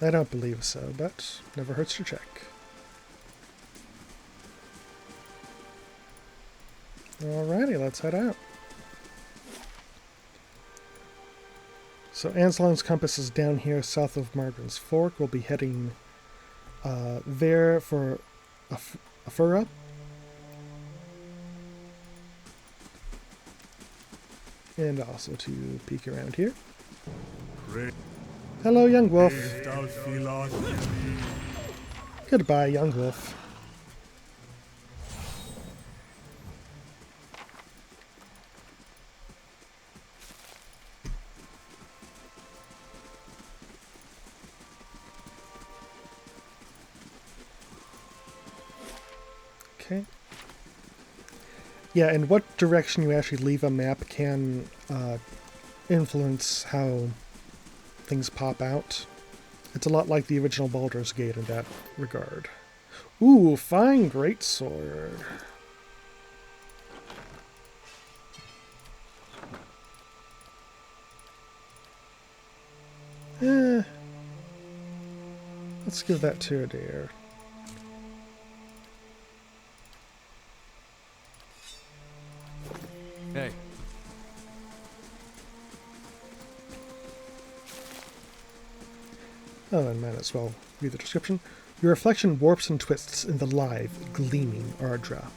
I don't believe so, but never hurts to check. Alrighty, let's head out. So Anselon's compass is down here south of Margaret's Fork. We'll be heading there for a Eora. And also to peek around here. Hello, young wolf. Goodbye, young wolf. Okay. Yeah, and what direction you actually leave a map can influence how things pop out. It's a lot like the original Baldur's Gate in that regard. Ooh, fine greatsword. Let's give that to a dare. Hey. Oh, and might as well read the description. Your reflection warps and twists in the live, gleaming Ardra.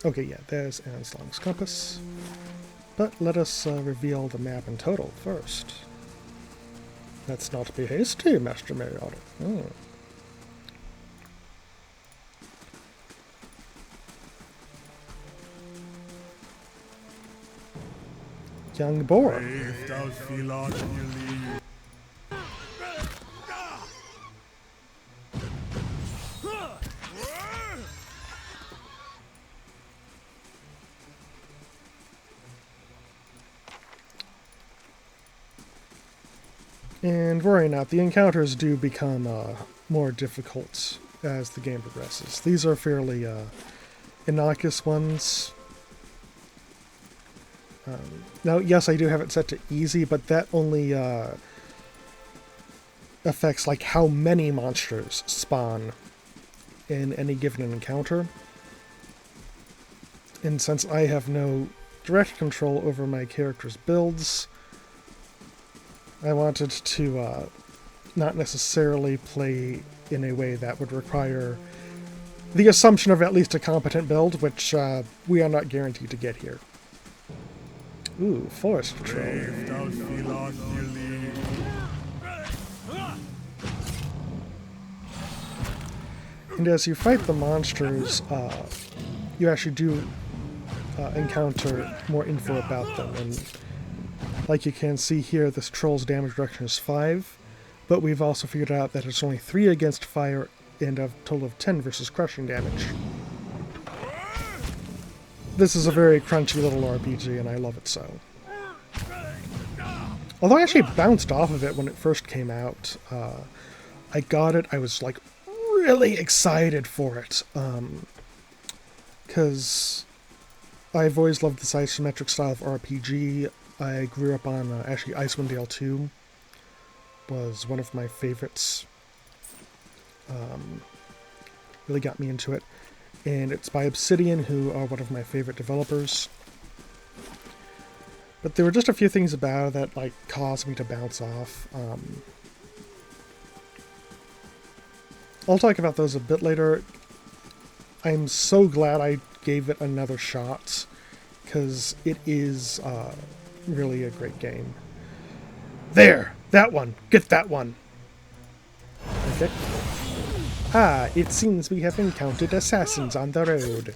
Okay, yeah, there's Anselon's compass. But let us reveal the map in total first. Let's not be hasty, Master Mariotta. Young boar. And worry not, the encounters do become more difficult as the game progresses. These are fairly innocuous ones. Now, yes, I do have it set to easy, but that only affects like how many monsters spawn in any given encounter. And since I have no direct control over my character's builds, I wanted to not necessarily play in a way that would require the assumption of at least a competent build, which we are not guaranteed to get here. Ooh, forest troll. And as you fight the monsters, you actually do encounter more info about them. And like you can see here, this troll's damage reduction is 5, but we've also figured out that it's only 3 against fire and a total of 10 versus crushing damage. This is a very crunchy little RPG, and I love it so. Although I actually bounced off of it when it first came out. I got it, I was like really excited for it, because I've always loved this isometric style of RPG. I grew up on, actually, Icewind Dale 2 was one of my favorites. Really got me into it. And it's by Obsidian, who are one of my favorite developers. But there were just a few things about it that, like, caused me to bounce off. I'll talk about those a bit later. I'm so glad I gave it another shot, because it is really a great game. There! That one! Get that one! Okay. Ah, it seems we have encountered assassins on the road.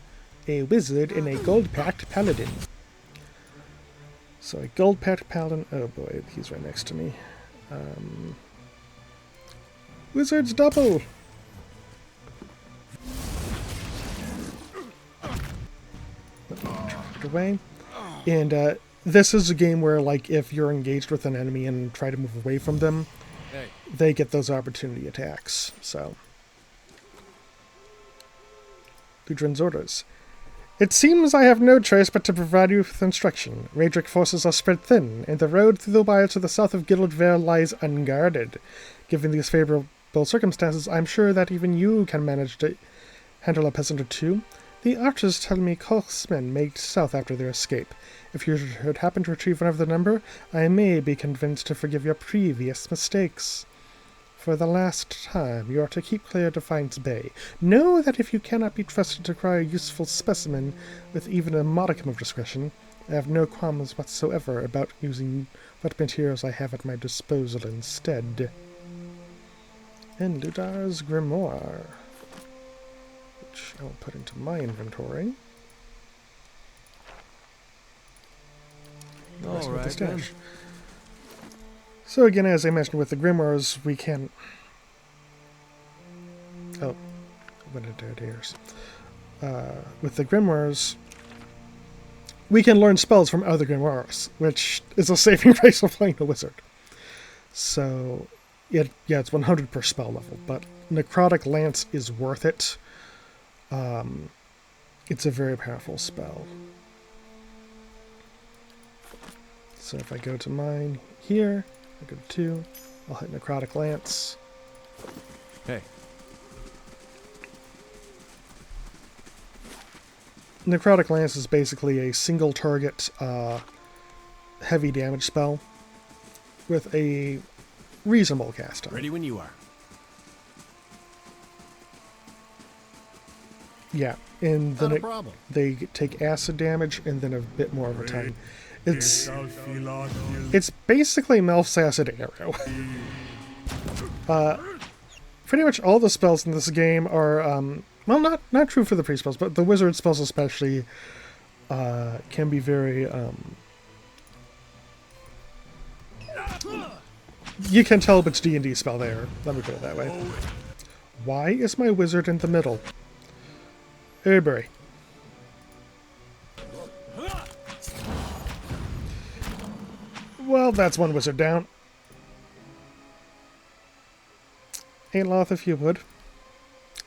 A wizard and a gold-packed paladin. So a gold-packed paladin... Oh boy, he's right next to me. Wizard's double! Turn it away. And this is a game where, like, if you're engaged with an enemy and try to move away from them, they get those opportunity attacks, so... Gudrun's orders. It seems I have no choice but to provide you with instruction. Raedric forces are spread thin, and the road through the wilds to the south of Guildvale lies unguarded. Given these favorable circumstances, I'm sure that even you can manage to handle a peasant or two. The archers tell me Koch's men made south after their escape. If you should happen to retrieve one of the number, I may be convinced to forgive your previous mistakes. For the last time, you are to keep clear of Defiance Bay. Know that if you cannot be trusted to acquire a useful specimen with even a modicum of discretion, I have no qualms whatsoever about using what materials I have at my disposal instead. And Ludar's Grimoire, which I'll put into my inventory. All right, then. So again, as I mentioned with the Grimoires, we can... Oh, what a dead ears. With the Grimoires, we can learn spells from other Grimoires, which is a saving grace of playing a wizard. So, yeah, it's 100 per spell level, but Necrotic Lance is worth it. It's a very powerful spell. So if I go to mine here, I go to 2, I'll hit Necrotic Lance. Hey. Necrotic Lance is basically a single target heavy damage spell with a reasonable cast time. Ready when you are. Yeah, and then they take acid damage and then a bit more over time. It's basically Melf's acid arrow. Pretty much all the spells in this game are, well, not true for the priest spells, but the wizard spells especially can be very, you can tell which D&D spell they are, let me put it that way. Why is my wizard in the middle? Urbury. Well, that's one wizard down. Aloth, if you would.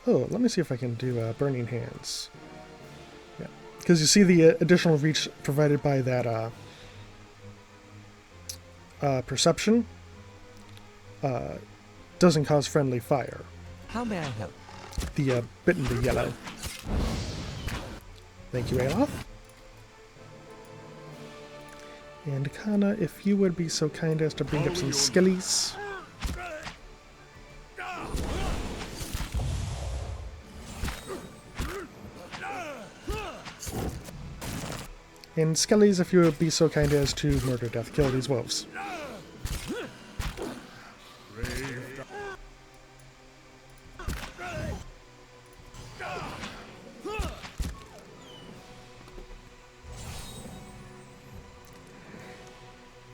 Oh, let me see if I can do Burning Hands. Yeah, because you see the additional reach provided by that perception doesn't cause friendly fire. How may I help? The bit in the yellow. Thank you, Aloth. And Kana, if you would be so kind as to bring up some skillies. And Skellies, if you would be so kind as to murder, death, kill these wolves.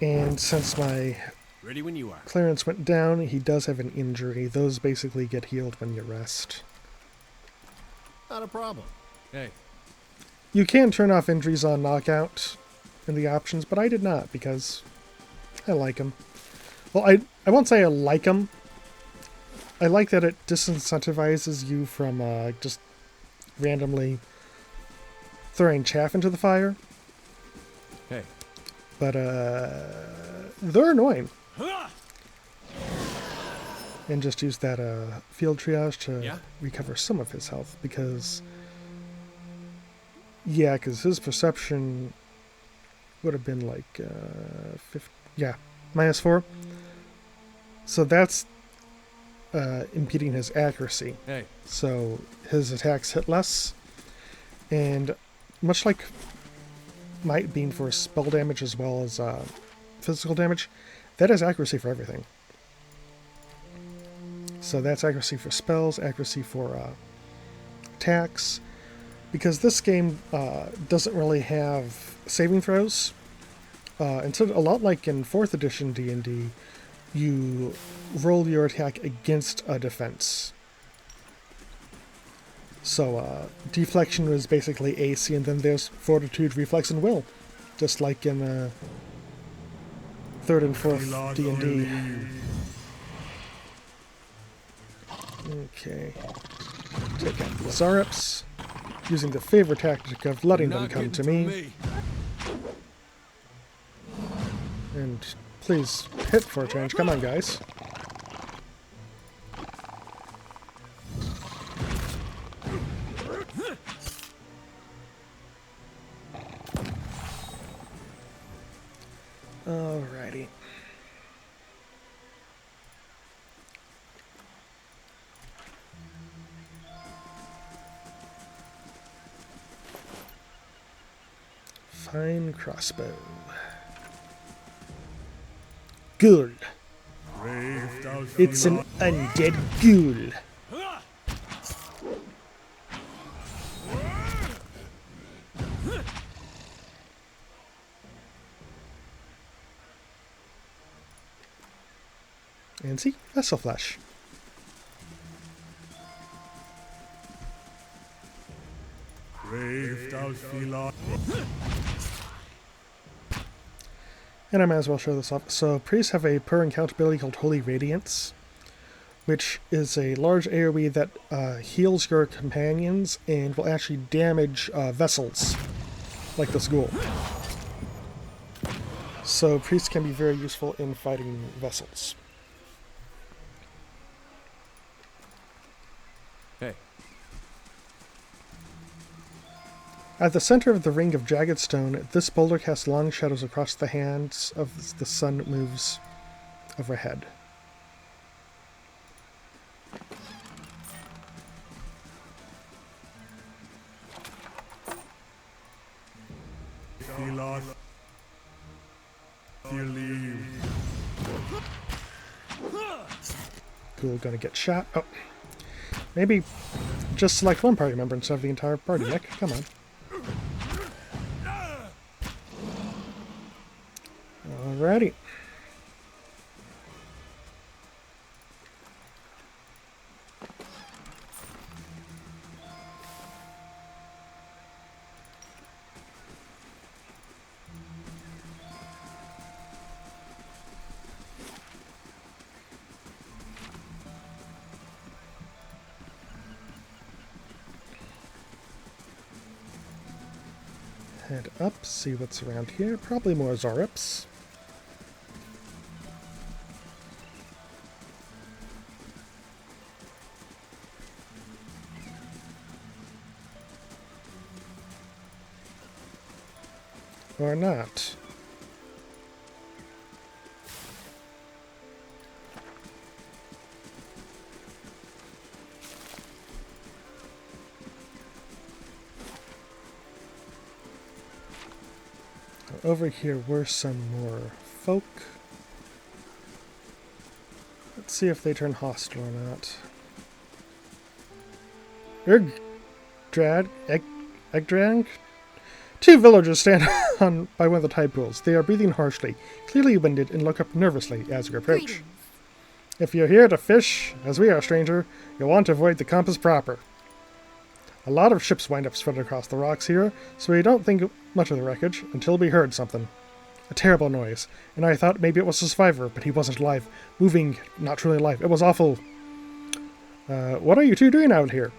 And since my Ready when you are. Clarence went down, he does have an injury. Those basically get healed when you rest. Not a problem. Hey. You can turn off injuries on knockout in the options, but I did not because I like them. Well, I won't say I like them. I like that it disincentivizes you from just randomly throwing chaff into the fire. Hey. But they're annoying. And just use that field triage to recover some of his health because... Yeah, because his perception would have been like, -4. So that's impeding his accuracy. Hey. So his attacks hit less. And much like might being for spell damage as well as physical damage, that is accuracy for everything. So that's accuracy for spells, accuracy for attacks. Because this game doesn't really have saving throws. Instead, a lot like in 4th edition D&D, you roll your attack against a defense. So deflection was basically AC, and then there's fortitude, reflex, and will. Just like in 3rd and 4th D&D. Okay. Take out the Zareps. Using the favorite tactic of letting them come to me. And please hit for a change. Come on, guys. Alrighty. Fine crossbow. Ghoul. It's an undead ghoul. And see, vessel flesh. And I might as well show this off. So priests have a per encounter ability called Holy Radiance, which is a large AoE that heals your companions and will actually damage vessels, like this ghoul. So priests can be very useful in fighting vessels. Hey. At the center of the ring of jagged stone, this boulder casts long shadows across the hands of the sun moves overhead. Cool, gonna get shot. Oh. Maybe just select one party member instead of the entire party, Nick. Come on. Alrighty. head up, see what's around here. Probably more Zorips. Or not. Over here were some more folk. Let's see if they turn hostile or not. Egdrang? Two villagers stand on by one of the tide pools. They are breathing harshly, clearly winded, and look up nervously as you approach. Greetings. If you're here to fish, as we are, stranger, you'll want to avoid the compass proper. A lot of ships wind up spread across the rocks here, so we don't think much of the wreckage until we heard something. A terrible noise, and I thought maybe it was a survivor, but he wasn't alive. Moving, not truly alive. It was awful. What are you two doing out here?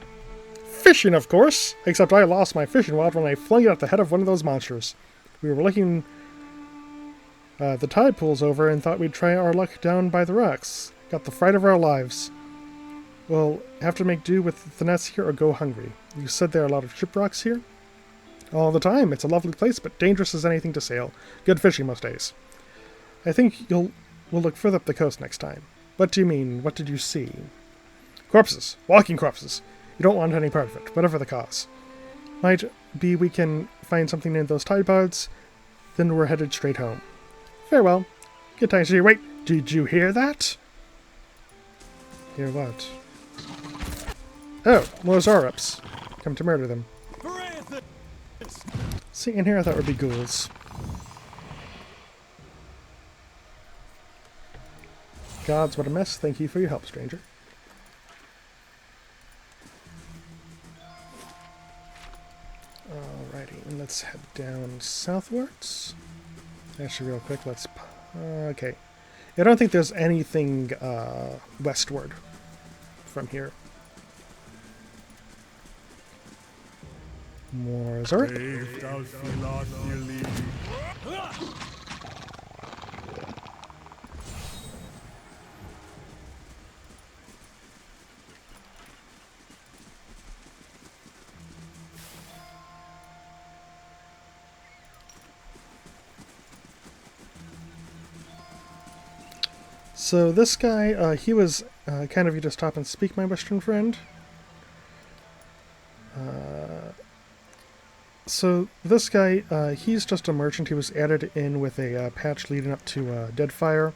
Fishing, of course! Except I lost my fishing rod when I flung it at the head of one of those monsters. We were looking the tide pools over and thought we'd try our luck down by the rocks. Got the fright of our lives. We'll have to make do with the nets here or go hungry. You said there are a lot of shipwrecks here? All the time. It's a lovely place, but dangerous as anything to sail. Good fishing most days. I think we'll look further up the coast next time. What do you mean? What did you see? Corpses. Walking corpses. You don't want any part of it, whatever the cause. Might be we can find something in those tide pods, then we're headed straight home. Farewell. Good time to see you. Wait, did you hear that? Hear what? Oh, more Zorips. Come to murder them. See, in here I thought would be ghouls. Gods, what a mess. Thank you for your help, stranger. Alrighty, and let's head down southwards. Actually, real quick, let's... okay. I don't think there's anything westward from here. More Zurich. So this guy, he was kind of you to stop and speak, my Western friend. So this guy, he's just a merchant. He was added in with a patch leading up to Deadfire.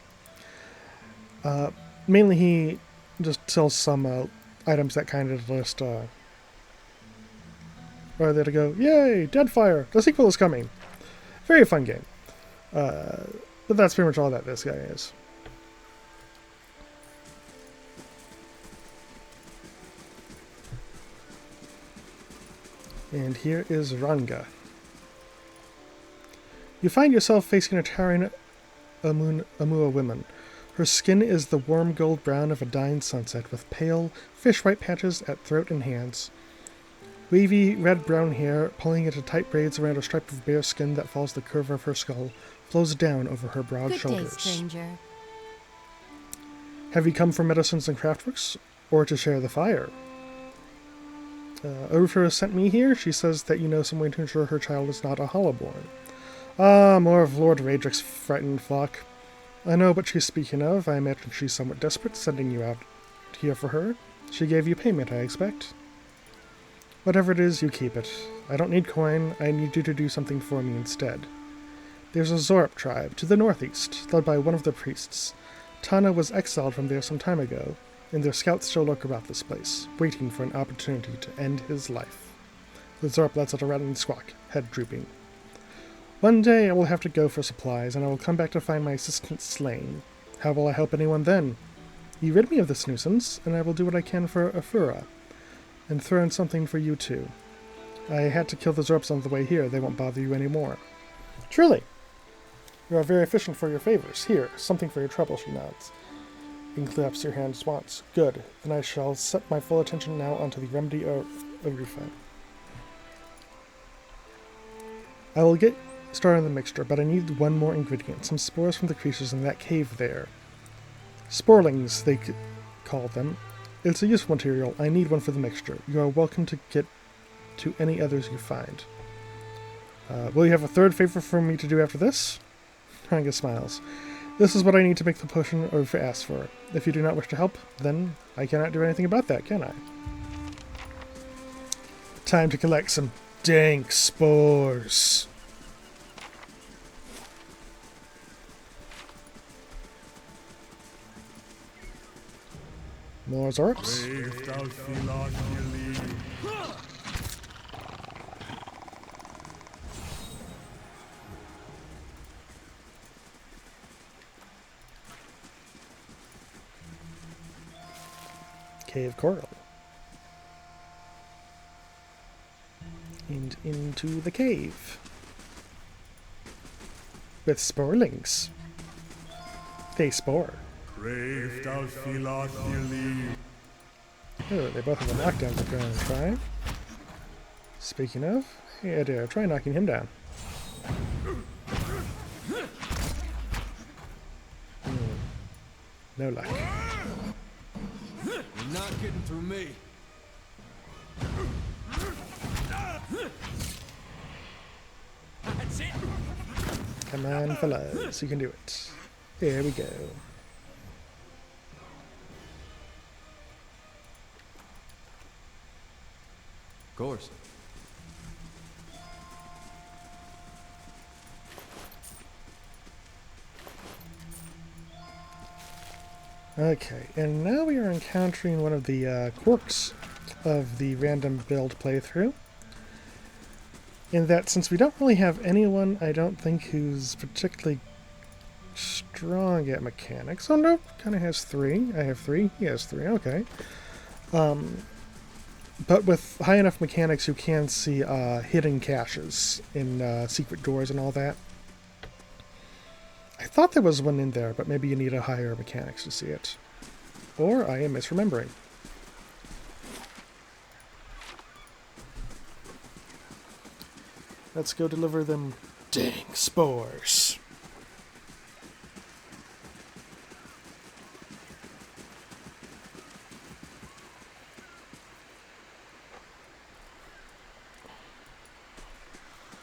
Mainly he just sells some items that kind of just are there to go, yay, Deadfire, the sequel is coming. Very fun game. But that's pretty much all that this guy is. And here is Ranga. You find yourself facing a towering Amua woman. Her skin is the warm gold brown of a dying sunset, with pale, fish-white patches at throat and hands. Wavy, red-brown hair, pulling into tight braids around a stripe of bare skin that follows the curve of her skull, flows down over her broad shoulders. Good day, stranger. Have you come for medicines and craftworks, or to share the fire? Eora has sent me here. She says that you know some way to ensure her child is not a hollowborn. Ah, more of Lord Radrick's frightened flock. I know what she's speaking of. I imagine she's somewhat desperate, sending you out here for her. She gave you payment, I expect. Whatever it is, you keep it. I don't need coin. I need you to do something for me instead. There's a Zorp tribe to the northeast, led by one of the priests. Tana was exiled from there some time ago, and their scouts still lurk about this place, waiting for an opportunity to end his life. The Zorp lets out a rattling squawk, head drooping. One day I will have to go for supplies, and I will come back to find my assistant slain. How will I help anyone then? You rid me of this nuisance, and I will do what I can for Eora, and throw in something for you too. I had to kill the Zorps on the way here. They won't bother you anymore. Truly. You are very efficient for your favors. Here, something for your trouble, she nods. And claps your hands once. Good. Then I shall set my full attention now onto the remedy of Rufa. I will get started on the mixture, but I need one more ingredient. Some spores from the creatures in that cave there. Sporlings, they call them. It's a useful material. I need one for the mixture. You are welcome to get to any others you find. Will you have a third favor for me to do after this? Ranga smiles. This is what I need to make the potion Rufa asks for. If you do not wish to help, then I cannot do anything about that, can I? Time to collect some dank spores. More Zorps. Cave Coral. And into the cave. With sporelings. They spore. Oh, they both have a knockdown to go and try. Speaking of, hey Eora, try knocking him down. No luck. You're not getting through me. That's it. Come on, fellas, you can do it. Here we go. Of course. Okay, and now we are encountering one of the quirks of the random build playthrough. In that, since we don't really have anyone, I don't think, who's particularly strong at mechanics. Oh no, kind of has 3. I have 3. He has 3. Okay. But with high enough mechanics, you can see hidden caches in secret doors and all that. I thought there was one in there, but maybe you need a higher mechanics to see it. Or I am misremembering. Let's go deliver them dank spores.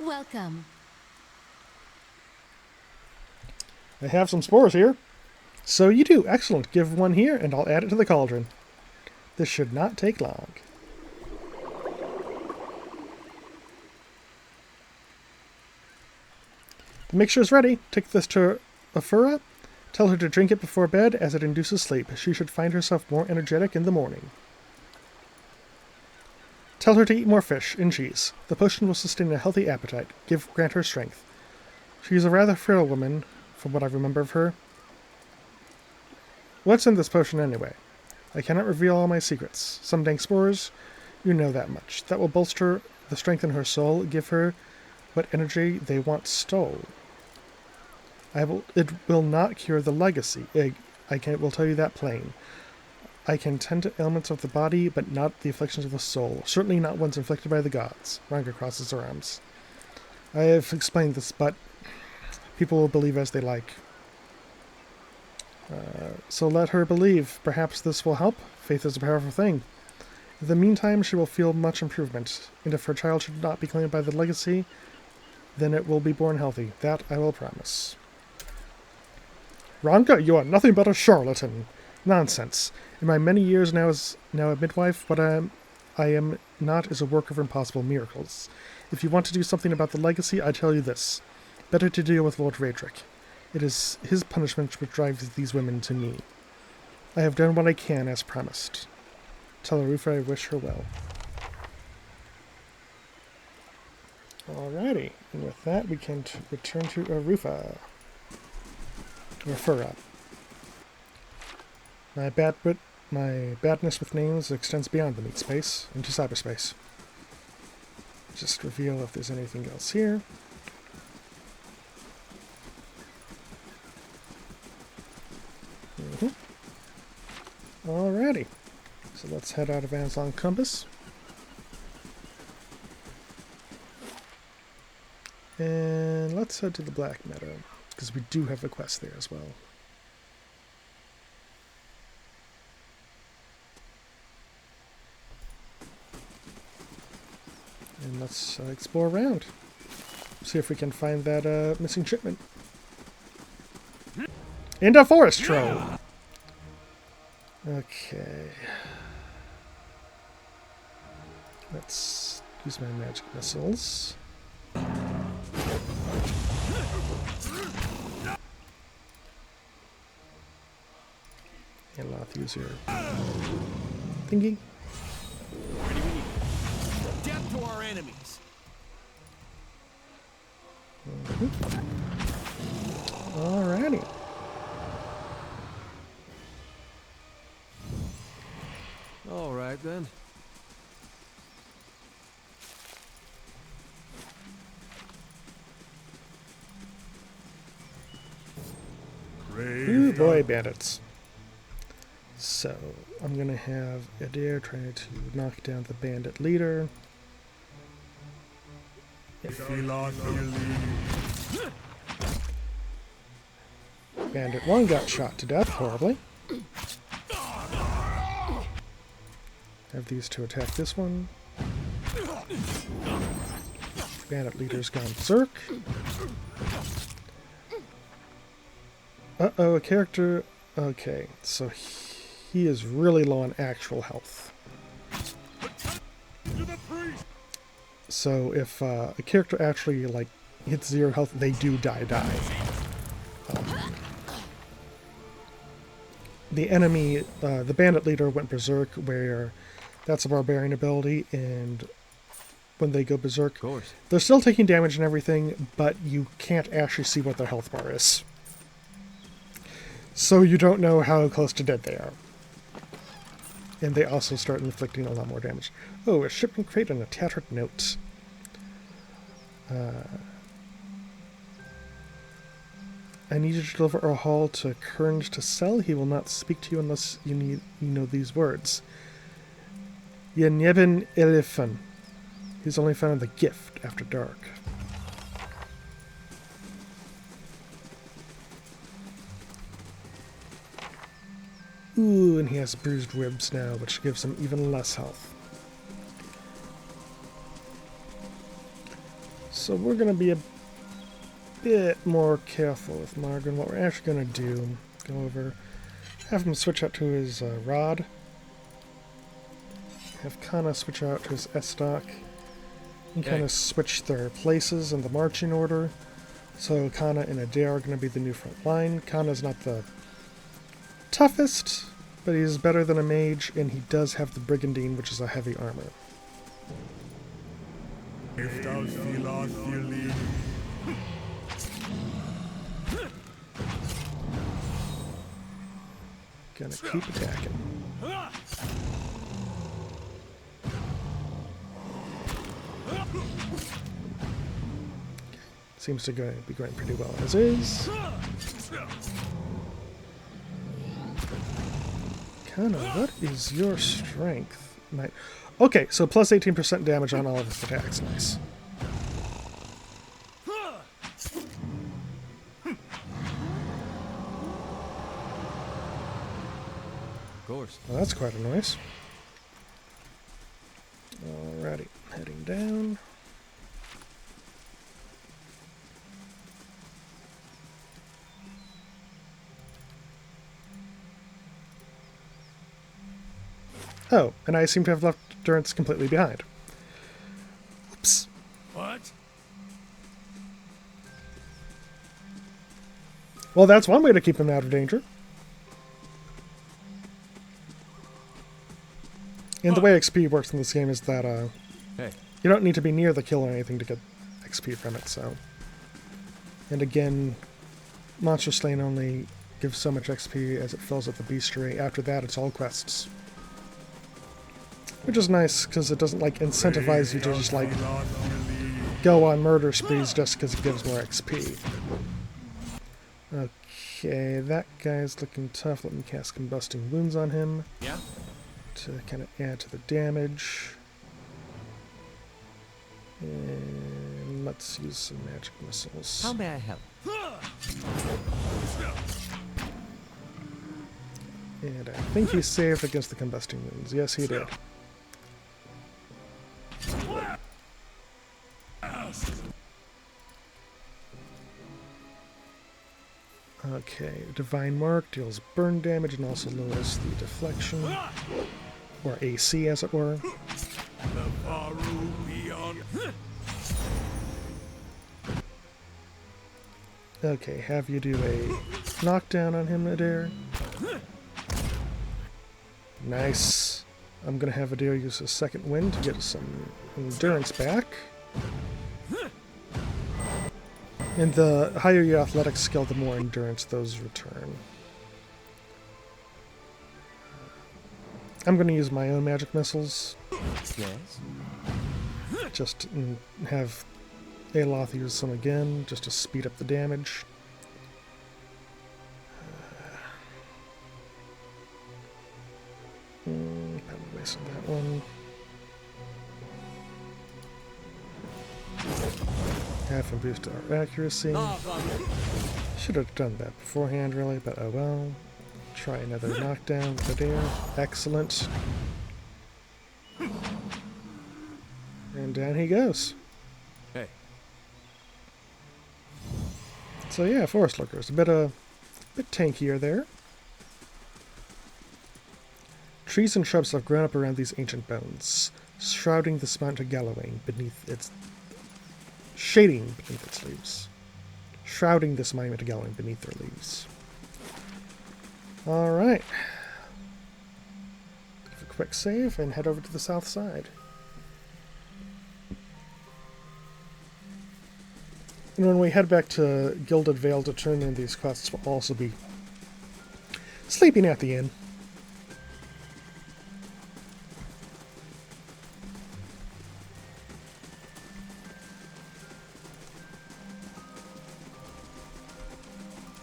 Welcome. I have some spores here. So you do. Excellent. Give one here, and I'll add it to the cauldron. This should not take long. The mixture is ready. Take this to Eora. Tell her to drink it before bed, as it induces sleep. She should find herself more energetic in the morning. Tell her to eat more fish and cheese. The potion will sustain a healthy appetite. Grant her strength. She is a rather frail woman, from what I remember of her. What's in this potion anyway? I cannot reveal all my secrets. Some dank spores, you know that much. That will bolster the strength in her soul, give her what energy they want stole. It will not cure the legacy. Will tell you that plain. I can tend to ailments of the body, but not the afflictions of the soul. Certainly not ones inflicted by the gods. Ranga crosses her arms. I have explained this, but people will believe as they like. So let her believe. Perhaps this will help. Faith is a powerful thing. In the meantime, she will feel much improvement. And if her child should not be claimed by the legacy, then it will be born healthy. That I will promise. Ranga, you are nothing but a charlatan. Nonsense. In my many years now as a midwife, what I am not is a worker of impossible miracles. If you want to do something about the legacy, I tell you this. Better to deal with Lord Raedric. It is his punishment which drives these women to me. I have done what I can as promised. Tell Rufa I wish her well. Alrighty, and with that we can return to Rufa. Or Eora. My badness with names extends beyond the meat space, into cyberspace. Just reveal if there's anything else here. Alrighty. So let's head out of Anslon Compass. And let's head to the Black Meadow, because we do have a quest there as well. And let's explore around. See if we can find that missing shipment. And a forest troll! Okay. Let's use my magic missiles. And I'll have to use your thingy. Death to our enemies. Alrighty. All right then. Ooh, boy, bandits. So, I'm gonna have Adair trying to knock down the bandit leader. Bandit 1 got shot to death horribly. Have these two attack this one. Bandit leader's gone berserk. Uh-oh, a character... Okay, so he is really low on actual health. So if a character actually, like, hits 0 health, they do die. The enemy, the bandit leader went berserk, where that's a barbarian ability, and when they go berserk, they're still taking damage and everything, but you can't actually see what their health bar is. So you don't know how close to dead they are. And they also start inflicting a lot more damage. Oh, a shipment crate and a tattered note. I need you to deliver a haul to Kern to sell. He will not speak to you unless you know these words. Yeneben Elifan. He's only found the gift after dark. Ooh, and he has bruised ribs now, which gives him even less health. So we're going to be a bit more careful with Margaret. What we're actually going to do, go over, have him switch out to his rod, have Kana switch out to his S-stock, and kind of switch their places in the marching order. So Kana and Adair are going to be the new front line. Kana's not the toughest, but he's better than a mage, and he does have the Brigandine, which is a heavy armor. Gonna keep attacking. Seems to be going pretty well as is. Kana, what is your strength? Okay, so plus 18% damage on all of his attacks. Nice. Of course. Well, that's quite a noise. Alrighty, heading down. Oh, and I seem to have left Durance completely behind. Oops. What? Well, that's one way to keep him out of danger. And the way XP works in this game is that you don't need to be near the kill or anything to get XP from it, so... And again, Monster Slain only gives so much XP as it fills up the bestiary. After that, it's all quests. Which is nice, because it doesn't, like, incentivize you to just, like, go on murder sprees just because it gives more XP. Okay, that guy's looking tough. Let me cast Combusting Wounds on him. Yeah? To kind of add to the damage. And let's use some magic missiles. How may I help? And I think he saved against the combusting wounds. Yes, he did. Okay, Divine Mark deals burn damage and also lowers the deflection, or AC as it were. Okay, have you do a knockdown on him, Adair. Nice. I'm gonna have Adair use his second wind to get some endurance back. And the higher your athletics skill, the more endurance those return. I'm going to use my own magic missiles. Yes. Just have Aloth use some again, just to speed up the damage. Probably wasted that one. Half and boost our accuracy. Should have done that beforehand, really, but oh well. Try another knockdown with Adair. Excellent. And down he goes. Hey. So yeah, Forest Lurkers. A bit tankier there. Trees and shrubs have grown up around these ancient bones, shrouding this mountain Galloway beneath its shading beneath its leaves. Shrouding this monument Galloway beneath their leaves. Alright. Give a quick save and head over to the south side. And when we head back to Gilded Vale to turn in these quests, we'll also be sleeping at the inn.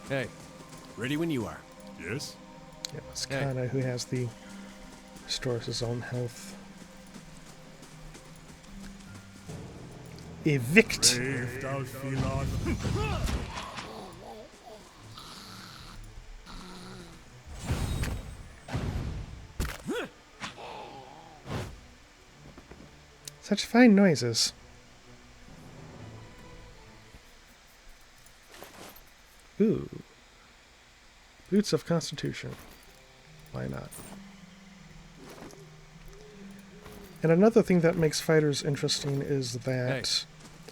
Hey, ready when you are. Yes? Yeah, it's Kana who has the restores his own health. Evict! Such fine noises. Ooh. Boots of Constitution. Why not? And another thing that makes fighters interesting is that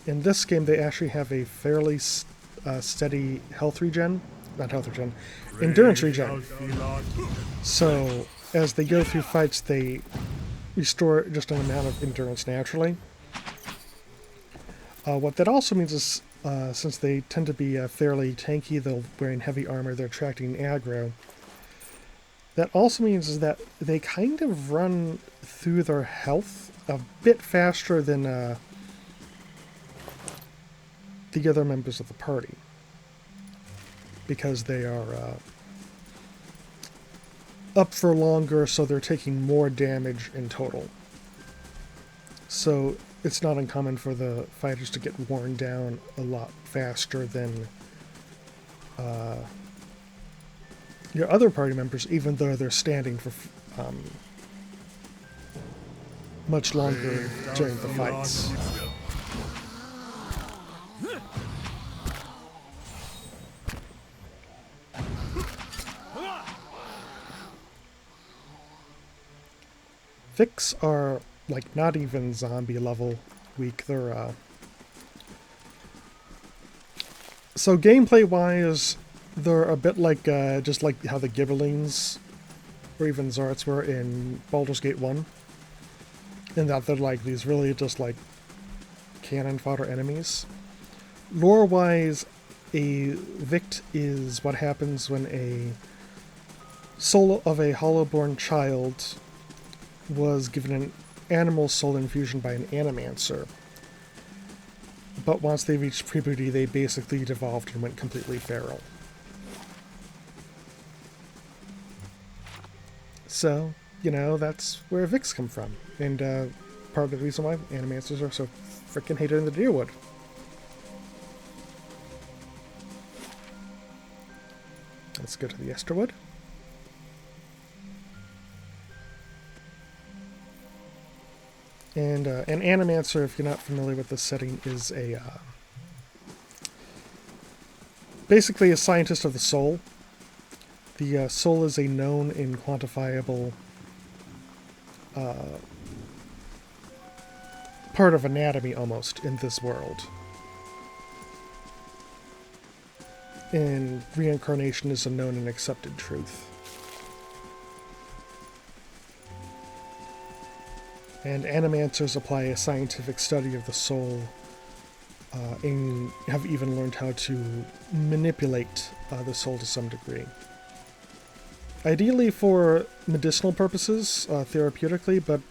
in this game they actually have a fairly steady health regen. Not health regen. Endurance regen. So as they go through fights they restore just an amount of endurance naturally. What that also means is since they tend to be fairly tanky, they're wearing heavy armor, they're attracting aggro. That also means is that they kind of run through their health a bit faster than the other members of the party. Because they are up for longer, so they're taking more damage in total. So it's not uncommon for the fighters to get worn down a lot faster than your other party members, even though they're standing for much longer during the fights. Vix are like not even zombie level weak. They're so gameplay wise they're a bit like just like how the Gibberlings or even Zarts were in Baldur's Gate 1, in that they're like these really just like cannon fodder enemies. Lore wise, a Vict is what happens when a soul of a Hollowborn child was given an animal soul infusion by an animancer. But once they reached puberty, they basically devolved and went completely feral. So, you know, that's where Vix come from. And part of the reason why animancers are so freaking hated in the Deerwood. Let's go to the Esterwood. And an Animancer, if you're not familiar with this setting, is a basically a scientist of the soul. The soul is a known and quantifiable part of anatomy, almost, in this world. And reincarnation is a known and accepted truth. And Animancers apply a scientific study of the soul and have even learned how to manipulate the soul to some degree. Ideally for medicinal purposes, therapeutically, but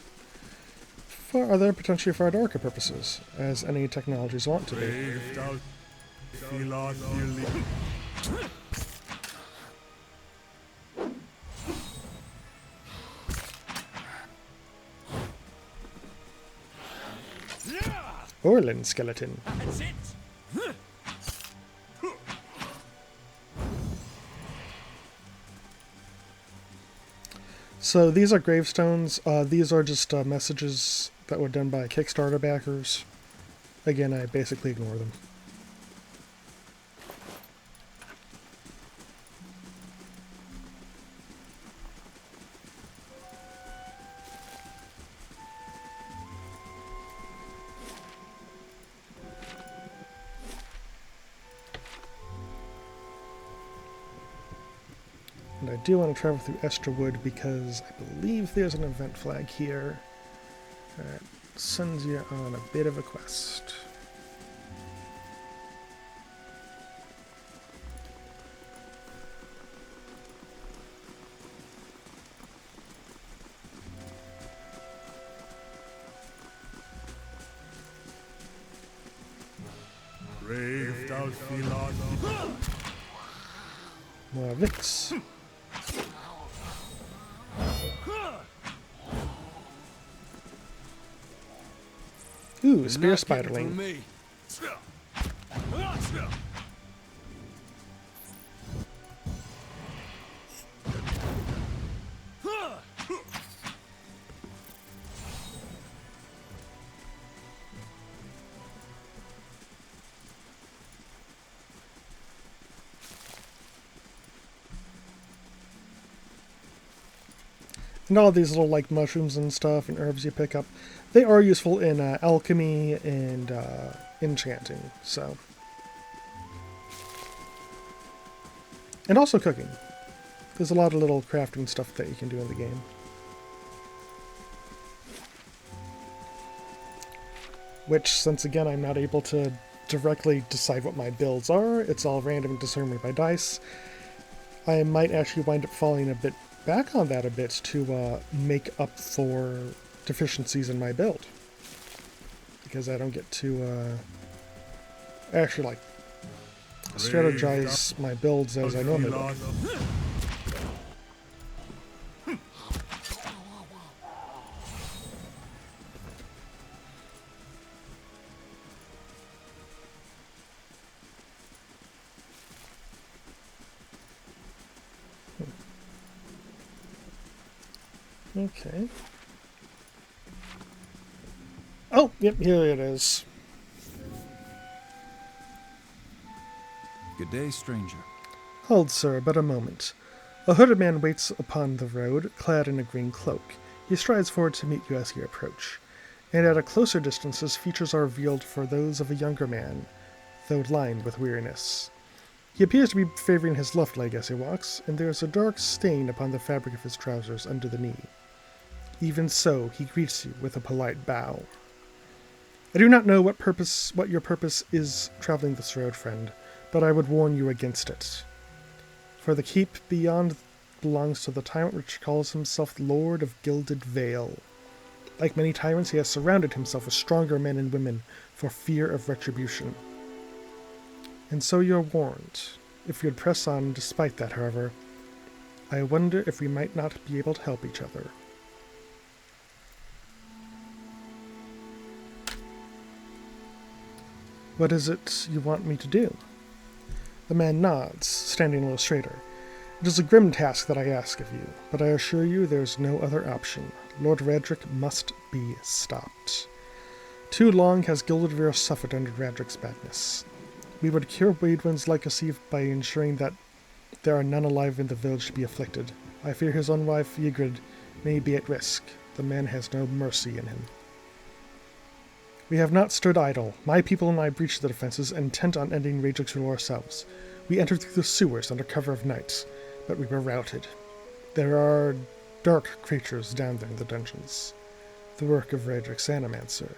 for other potentially far darker purposes, as any technologies want to be. Orlin skeleton. That's it. So these are gravestones. These are just messages that were done by Kickstarter backers. Again, I basically ignore them. And I do want to travel through Esterwood because I believe there's an event flag here that sends you on a bit of a quest. More Vix. Ooh, spear spiderling. And all these little like mushrooms and stuff and herbs you pick up, they are useful in alchemy and enchanting. So, and also cooking. There's a lot of little crafting stuff that you can do in the game. Which, since again I'm not able to directly decide what my builds are, it's all random and determined by dice, I might actually wind up falling a bit back on that a bit to make up for deficiencies in my build, because I don't get to actually like strategize my builds as I normally would. Okay. Oh, yep, here it is. Good day, stranger. Hold, sir, but a moment. A hooded man waits upon the road, clad in a green cloak. He strides forward to meet you as you approach, and at a closer distance his features are revealed for those of a younger man, though lined with weariness. He appears to be favoring his left leg as he walks, and there is a dark stain upon the fabric of his trousers under the knee. Even so, he greets you with a polite bow. I do not know what your purpose is traveling this road, friend, but I would warn you against it. For the keep beyond belongs to the tyrant which calls himself Lord of Gilded Vale. Like many tyrants, he has surrounded himself with stronger men and women for fear of retribution. And so you're warned. If you'd press on despite that, however, I wonder if we might not be able to help each other. What is it you want me to do? The man nods, standing a little straighter. It is a grim task that I ask of you, but I assure you there's no other option. Lord Radric must be stopped. Too long has Gildedvale suffered under Radric's badness. We would cure Waidwin's legacy by ensuring that there are none alive in the village to be afflicted. I fear his own wife, Ygritte, may be at risk. The man has no mercy in him. We have not stood idle. My people and I breached the defenses, intent on ending Radric's rule ourselves. We entered through the sewers under cover of night, but we were routed. There are dark creatures down there in the dungeons. The work of Radric's Animancer.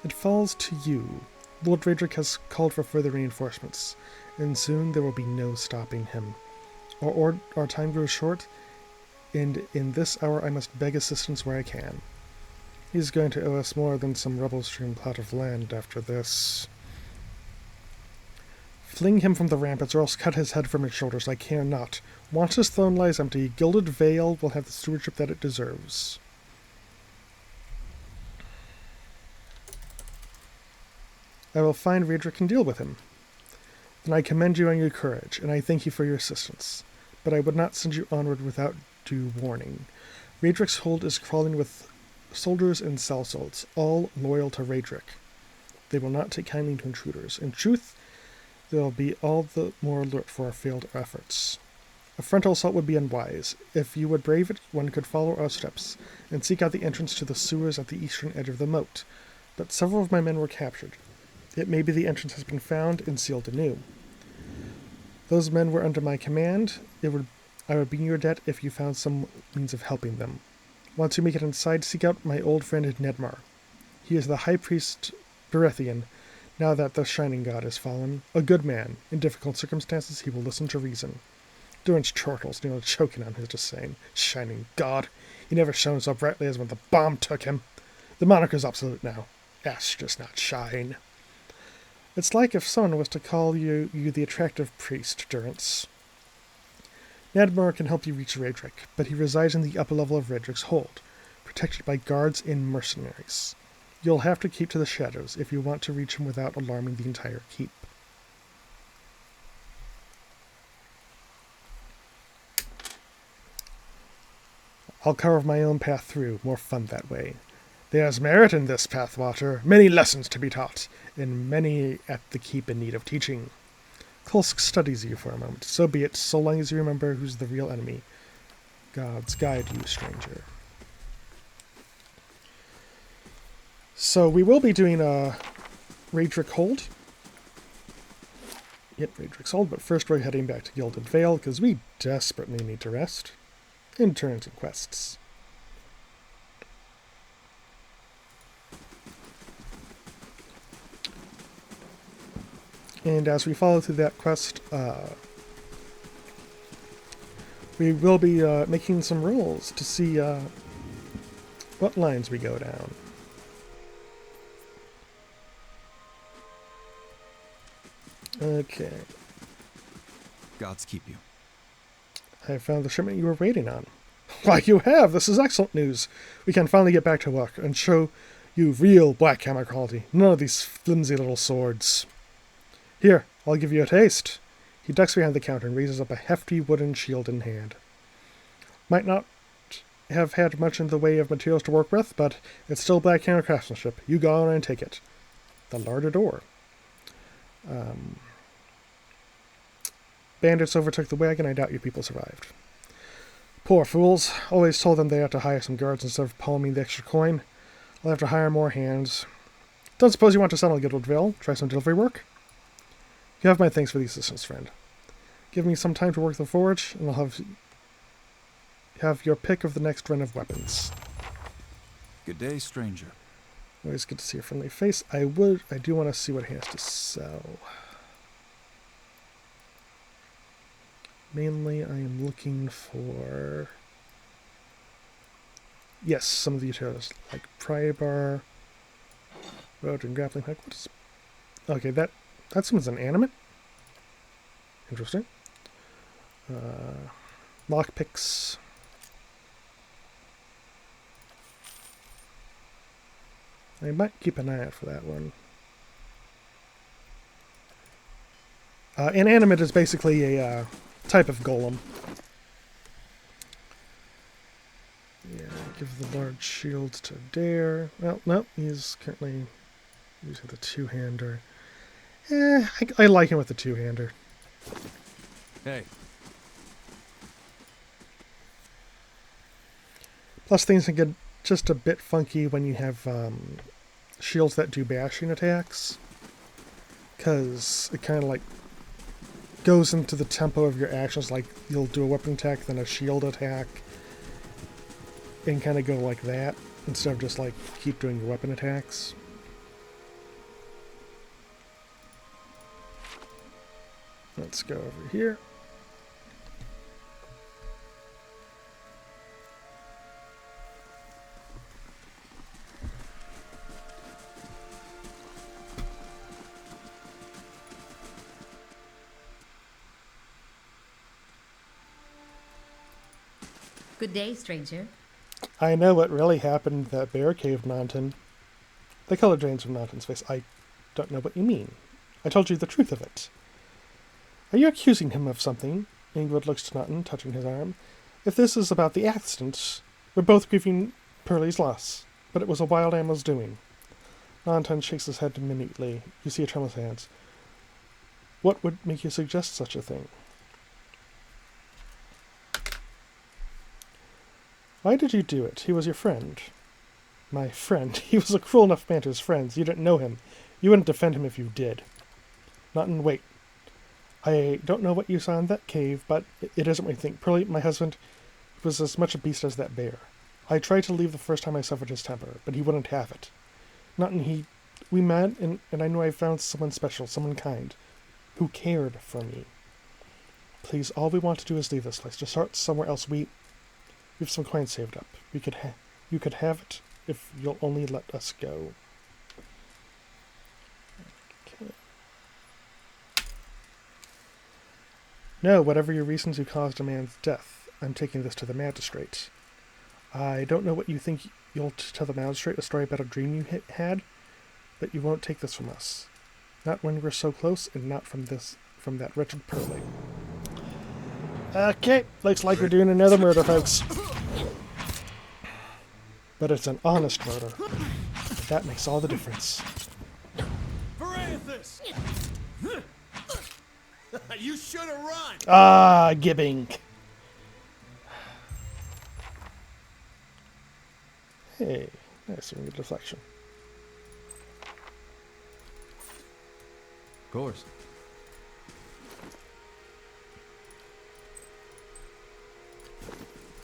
It falls to you. Lord Radric has called for further reinforcements, and soon there will be no stopping him. Our time grows short, and in this hour I must beg assistance where I can. He's going to owe us more than some rubble-strewn plot of land after this. Fling him from the ramparts, or else cut his head from his shoulders. I care not. Once his throne lies empty, Gilded Vale will have the stewardship that it deserves. I will find Radric and deal with him. Then I commend you on your courage, and I thank you for your assistance. But I would not send you onward without due warning. Radric's hold is crawling with soldiers and sellswords, all loyal to Radric. They will not take kindly to intruders. In truth, they will be all the more alert for our failed efforts. A frontal assault would be unwise. If you would brave it, one could follow our steps, and seek out the entrance to the sewers at the eastern edge of the moat. But several of my men were captured. It may be the entrance has been found and sealed anew. Those men were under my command. I would be in your debt if you found some means of helping them. Once you make it inside, seek out my old friend Nedmar. He is the high priest Berethian, now that the Shining God has fallen. A good man. In difficult circumstances, he will listen to reason. Durance chortles, nearly choking on his disdain. Shining God. He never shone so brightly as when the bomb took him. The moniker's obsolete now. Ash does not shine. It's like if someone was to call you the attractive priest, Durance. Nedmar can help you reach Radric, but he resides in the upper level of Radric's hold, protected by guards and mercenaries. You'll have to keep to the shadows if you want to reach him without alarming the entire keep. I'll carve my own path through, more fun that way. There's merit in this, Pathwater, many lessons to be taught, and many at the keep in need of teaching. Kulsk studies you for a moment. So be it, so long as you remember who's the real enemy. Gods guide you, stranger. So we will be doing a Radric hold. Yep, Radric's hold, but first we're heading back to Gilded Vale, because we desperately need to rest. In turns and quests. And as we follow through that quest, we will be making some rolls to see what lines we go down. Okay. Gods keep you. I found the shipment you were waiting on. Why, you have! This is excellent news! We can finally get back to work and show you real black hammer quality. None of these flimsy little swords. Here, I'll give you a taste. He ducks behind the counter and raises up a hefty wooden shield in hand. Might not have had much in the way of materials to work with, but it's still black hammer craftsmanship. You go on and take it. The larder door. Bandits overtook the wagon. I doubt you people survived. Poor fools. Always told them they had to hire some guards instead of palming the extra coin. I'll have to hire more hands. Don't suppose you want to settle Gildedvale? Try some delivery work? You have my thanks for the assistance, friend. Give me some time to work the forge, and I'll have your pick of the next run of weapons. Good day, stranger. Always good to see your friendly face. I do want to see what he has to sell. Mainly, I am looking for... Yes, some of the utilities, like pry bar, road and grappling hook. What is... Okay, that's an animate. Interesting. Lockpicks. I might keep an eye out for that one. Inanimate is basically a type of golem. Yeah, give the large shield to Dare. Well, no, he's currently using the two-hander. I like him with the two-hander. Hey. Plus, things can get just a bit funky when you have shields that do bashing attacks. Because it kind of like goes into the tempo of your actions. Like, you'll do a weapon attack, then a shield attack. And kind of go like that, instead of just like keep doing your weapon attacks. Let's go over here. Good day, stranger. I know what really happened in that bear cave, Mountain. The color drains from Mountain's face. I don't know what you mean. I told you the truth of it. Are you accusing him of something? Ingrid looks to Mountain, touching his arm. If this is about the accident, we're both grieving Pearlie's loss, but it was a wild animal's doing. Mountain shakes his head minutely. You see a tremor in his hands. What would make you suggest such a thing? Why did you do it? He was your friend. My friend? He was a cruel enough man to his friends. You didn't know him. You wouldn't defend him if you did. Mountain, wait. I don't know what you saw in that cave, but it isn't what you think. Pearlie, my husband, was as much a beast as that bear. I tried to leave the first time I suffered his temper, but he wouldn't have it. Mountain, we met, and I knew I found someone special, someone kind, who cared for me. Please, all we want to do is leave this place, to start somewhere else. We have some coins saved up. You could have it if you'll only let us go. Okay. No, whatever your reasons, you caused a man's death. I'm taking this to the magistrate. I don't know what you think you'll tell the magistrate, a story about a dream you had, but you won't take this from us. Not when we're so close, and not from that wretched Pearlie. Okay, looks like we're doing another murder, folks. But it's an honest murder. That makes all the difference. Francis! You should have run! Ah, gibbing. Hey, nice ring of deflection. Of course.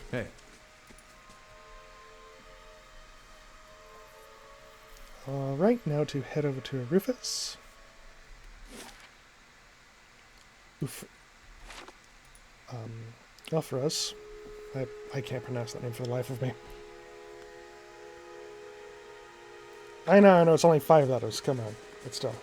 Hey. Alright, now to head over to Rufus. Elfras. I can't pronounce that name for the life of me. I know, it's only 5 letters, come on, but still.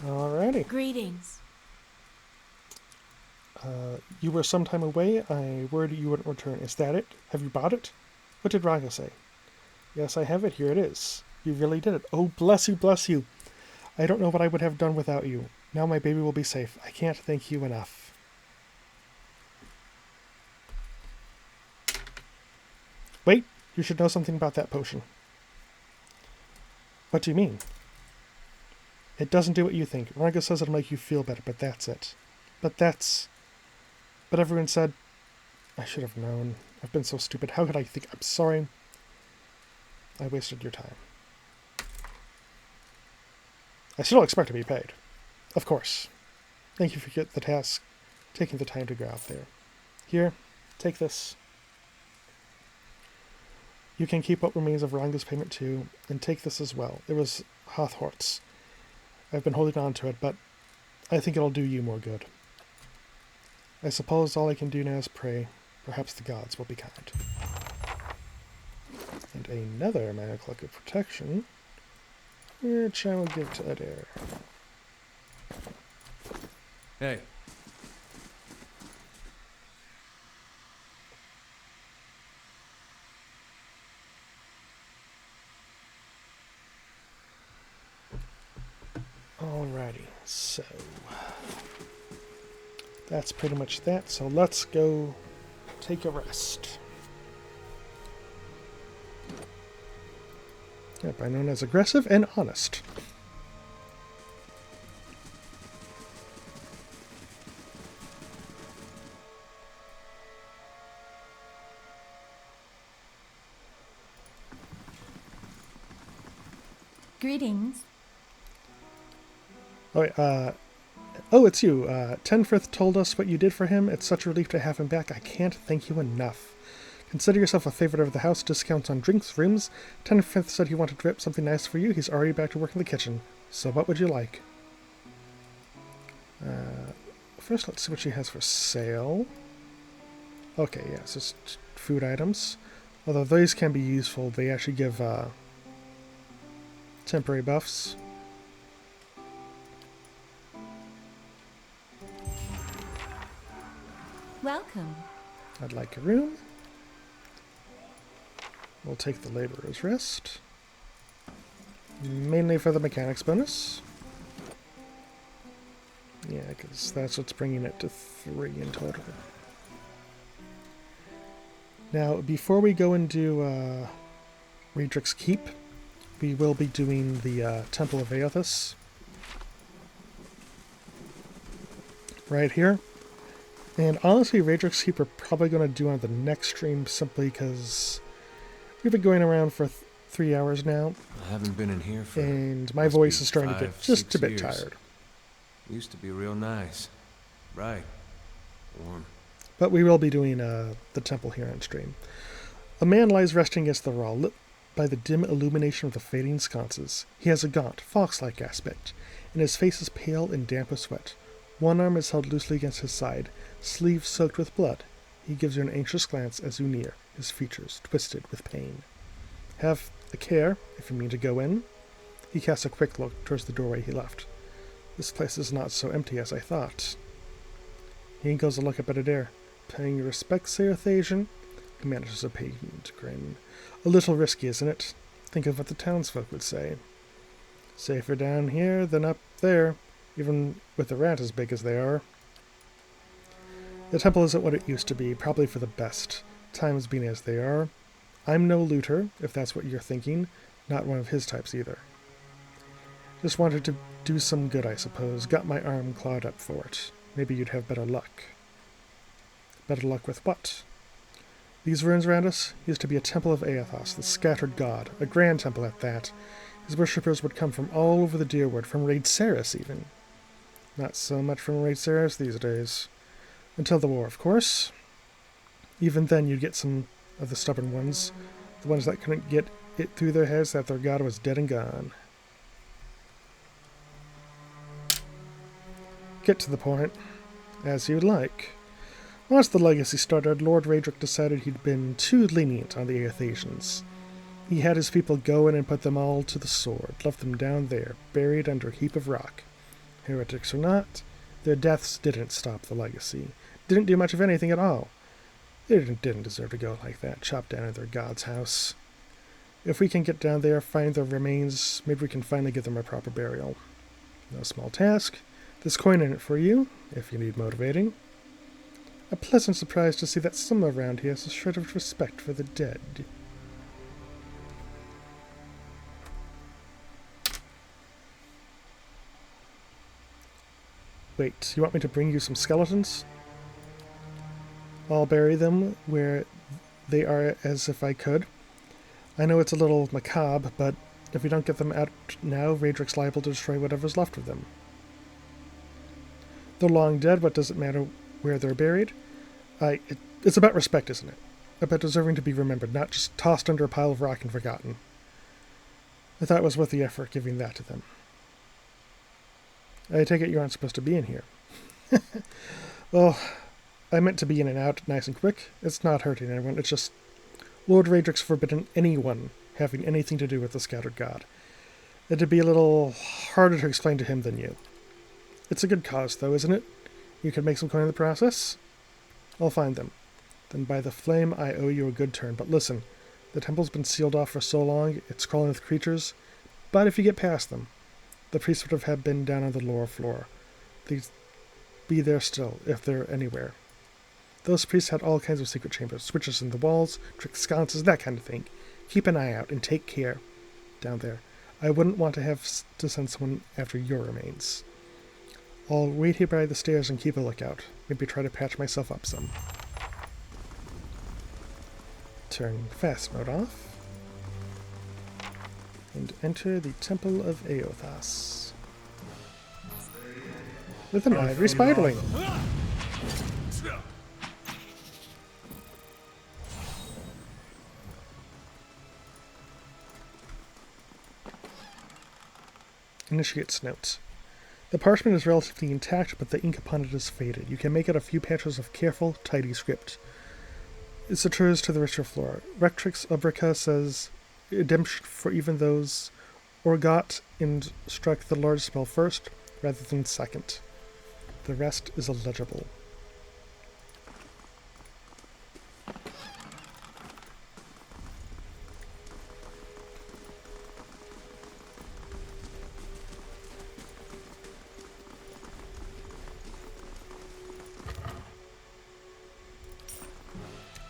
Alrighty. Greetings. You were some time away. I worried you wouldn't return. Is that it? Have you bought it? What did Raga say? Yes, I have it. Here it is. You really did it. Oh, bless you, bless you. I don't know what I would have done without you. Now my baby will be safe. I can't thank you enough. Wait, you should know something about that potion. What do you mean? It doesn't do what you think. Raga says it'll make you feel better, but that's it. But everyone said... I should have known. I've been so stupid. How could I think? I'm sorry. I wasted your time. I still expect to be paid. Of course. Thank you for the task, taking the time to go out there. Here, take this. You can keep what remains of Ranga's payment too, and take this as well. It was Hathort's. I've been holding on to it, but I think it'll do you more good. I suppose all I can do now is pray. Perhaps the gods will be kind. And another mana cloak of protection, which I will give to Adair. Hey. Alrighty, so that's pretty much that. So let's go take a rest. Yep, I'm known as aggressive and honest. Greetings. Oh, it's you. Tenfrith told us what you did for him. It's such a relief to have him back. I can't thank you enough. Consider yourself a favorite of the house. Discounts on drinks, rooms. Tenfrith said he wanted to rip something nice for you. He's already back to work in the kitchen. So what would you like? First, let's see what she has for sale. Okay, yeah, it's just food items. Although these can be useful. They actually give temporary buffs. Welcome. I'd like a room. We'll take the laborer's rest. Mainly for the mechanics bonus. Yeah, because that's what's bringing it to 3 in total. Now, before we go and do Redrick's Keep, we will be doing the Temple of Aethys. Right here. And honestly, Redrick's Keep we're probably going to do on the next stream simply because we've been going around for 3 hours now. I haven't been in here for... And my voice is starting to get just a bit tired. Used to be real nice. Bright. Warm. But we will be doing the temple here on stream. A man lies resting against the wall, lit by the dim illumination of the fading sconces. He has a gaunt, fox-like aspect, and his face is pale and damp with sweat. One arm is held loosely against his side, sleeve soaked with blood. He gives you an anxious glance as you near, his features twisted with pain. Have a care, if you mean to go in. He casts a quick look towards the doorway he left. This place is not so empty as I thought. He goes a look up at Adair. Paying your respects, Sir Thasian? He manages a pained grin. A little risky, isn't it? Think of what the townsfolk would say. Safer down here than up there, even with the rat as big as they are. The temple isn't what it used to be, probably for the best, times being as they are. I'm no looter, if that's what you're thinking, not one of his types either. Just wanted to do some good, I suppose. Got my arm clawed up for it. Maybe you'd have better luck. Better luck with what? These ruins around us used to be a temple of Aethys, the scattered god, a grand temple at that. His worshippers would come from all over the Deerwood, from Raid Saris even. Not so much from Raid Saris these days. Until the war, of course. Even then you'd get some of the stubborn ones, the ones that couldn't get it through their heads that their god was dead and gone. Get to the point, as you'd like. Once the legacy started, Lord Raedric decided he'd been too lenient on the Aethasians. He had his people go in and put them all to the sword, left them down there, buried under a heap of rock. Heretics or not, their deaths didn't stop the legacy. Didn't do much of anything at all. They didn't deserve to go like that, chopped down in their god's house. If we can get down there, find their remains, maybe we can finally give them a proper burial. No small task. There's coin in it for you, if you need motivating. A pleasant surprise to see that someone around here has a shred of respect for the dead. Wait, you want me to bring you some skeletons? I'll bury them where they are as if I could. I know it's a little macabre, but if we don't get them out now, Raedric's liable to destroy whatever's left of them. They're long dead, what does it matter where they're buried? It's about respect, isn't it? About deserving to be remembered, not just tossed under a pile of rock and forgotten. I thought it was worth the effort giving that to them. I take it you aren't supposed to be in here. Well, I meant to be in and out nice and quick. It's not hurting anyone, it's just Lord Raedric's forbidden anyone having anything to do with the Scattered God. It'd be a little harder to explain to him than you. It's a good cause, though, isn't it? You could make some coin in the process? I'll find them. Then by the flame, I owe you a good turn. But listen, the temple's been sealed off for so long, it's crawling with creatures. But if you get past them, The priests would have been down on the lower floor. They'd be there still, if they're anywhere. Those priests had all kinds of secret chambers, switches in the walls, trick sconces, that kind of thing. Keep an eye out and take care down there. I wouldn't want to have to send someone after your remains. I'll wait here by the stairs and keep a lookout. Maybe try to patch myself up some. Turn fast mode off. And enter the Temple of Eothas. With an ivory spiderling. Initiate's notes. The parchment is relatively intact, but the ink upon it is faded. You can make out a few patches of careful, tidy script. It saturs to the richer floor. Rectrix Ubrica says, redemption for even those Orgot and struck the large spell first, rather than second. The rest is illegible.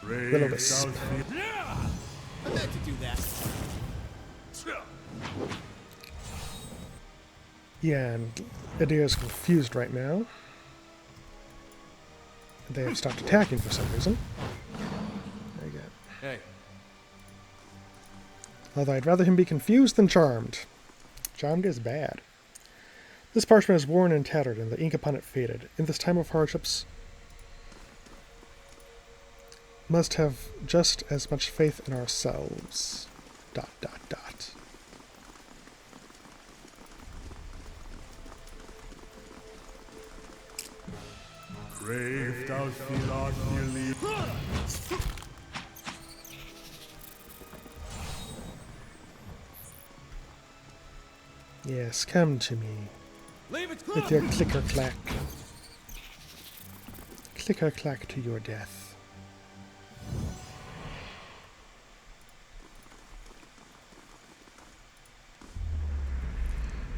Will-o-wisp. I meant to do that. Yeah, and Adir is confused right now. They have stopped attacking for some reason. There you go. Hey. Although I'd rather him be confused than charmed. Charmed is bad. This parchment is worn and tattered, and the ink upon it faded. In this time of hardships, must have just as much faith in ourselves. ... Grave thou feel art nearly. Yes, come to me. Leave it With your clicker-clack. Clicker-clack to your death.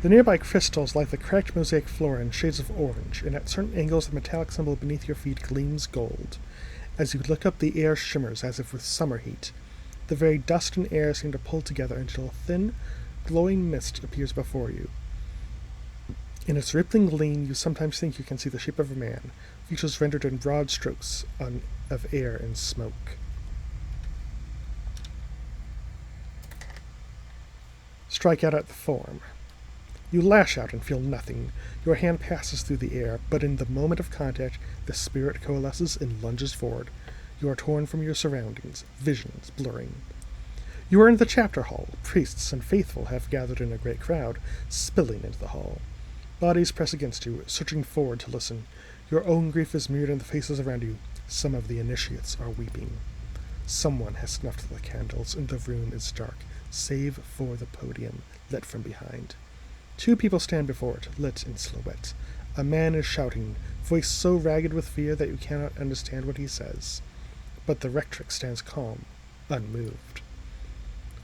The nearby crystals like the cracked mosaic floor in shades of orange, and at certain angles the metallic symbol beneath your feet gleams gold. As you look up, the air shimmers as if with summer heat. The very dust and air seem to pull together until a thin, glowing mist appears before you. In its rippling gleam, you sometimes think you can see the shape of a man, features rendered in broad strokes of air and smoke. Strike out at the form. You lash out and feel nothing. Your hand passes through the air, but in the moment of contact, the spirit coalesces and lunges forward. You are torn from your surroundings, visions blurring. You are in the chapter hall. Priests and faithful have gathered in a great crowd, spilling into the hall. Bodies press against you, searching forward to listen. Your own grief is mirrored in the faces around you. Some of the initiates are weeping. Someone has snuffed the candles, and the room is dark, save for the podium, lit from behind. 2 people stand before it, lit in silhouette. A man is shouting, voice so ragged with fear that you cannot understand what he says. But the Rectrix stands calm, unmoved.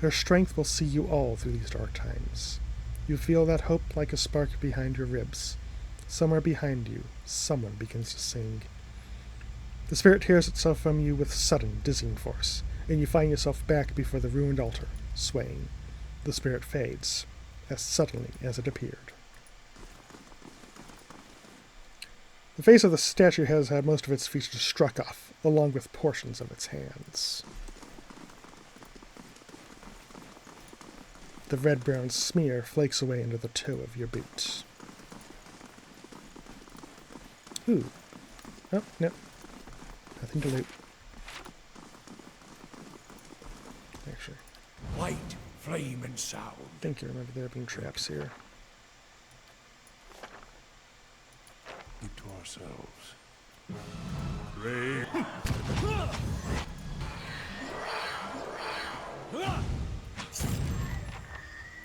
Her strength will see you all through these dark times. You feel that hope like a spark behind your ribs. Somewhere behind you, someone begins to sing. The spirit tears itself from you with sudden, dizzying force, and you find yourself back before the ruined altar, swaying. The spirit fades, as suddenly as it appeared. The face of the statue has had most of its features struck off, along with portions of its hands. The red-brown smear flakes away under the toe of your boot. Ooh. Oh, no. Nothing to loot. Actually. White, flame, and sound. I think you remember there being traps here. Keep to ourselves. Grave.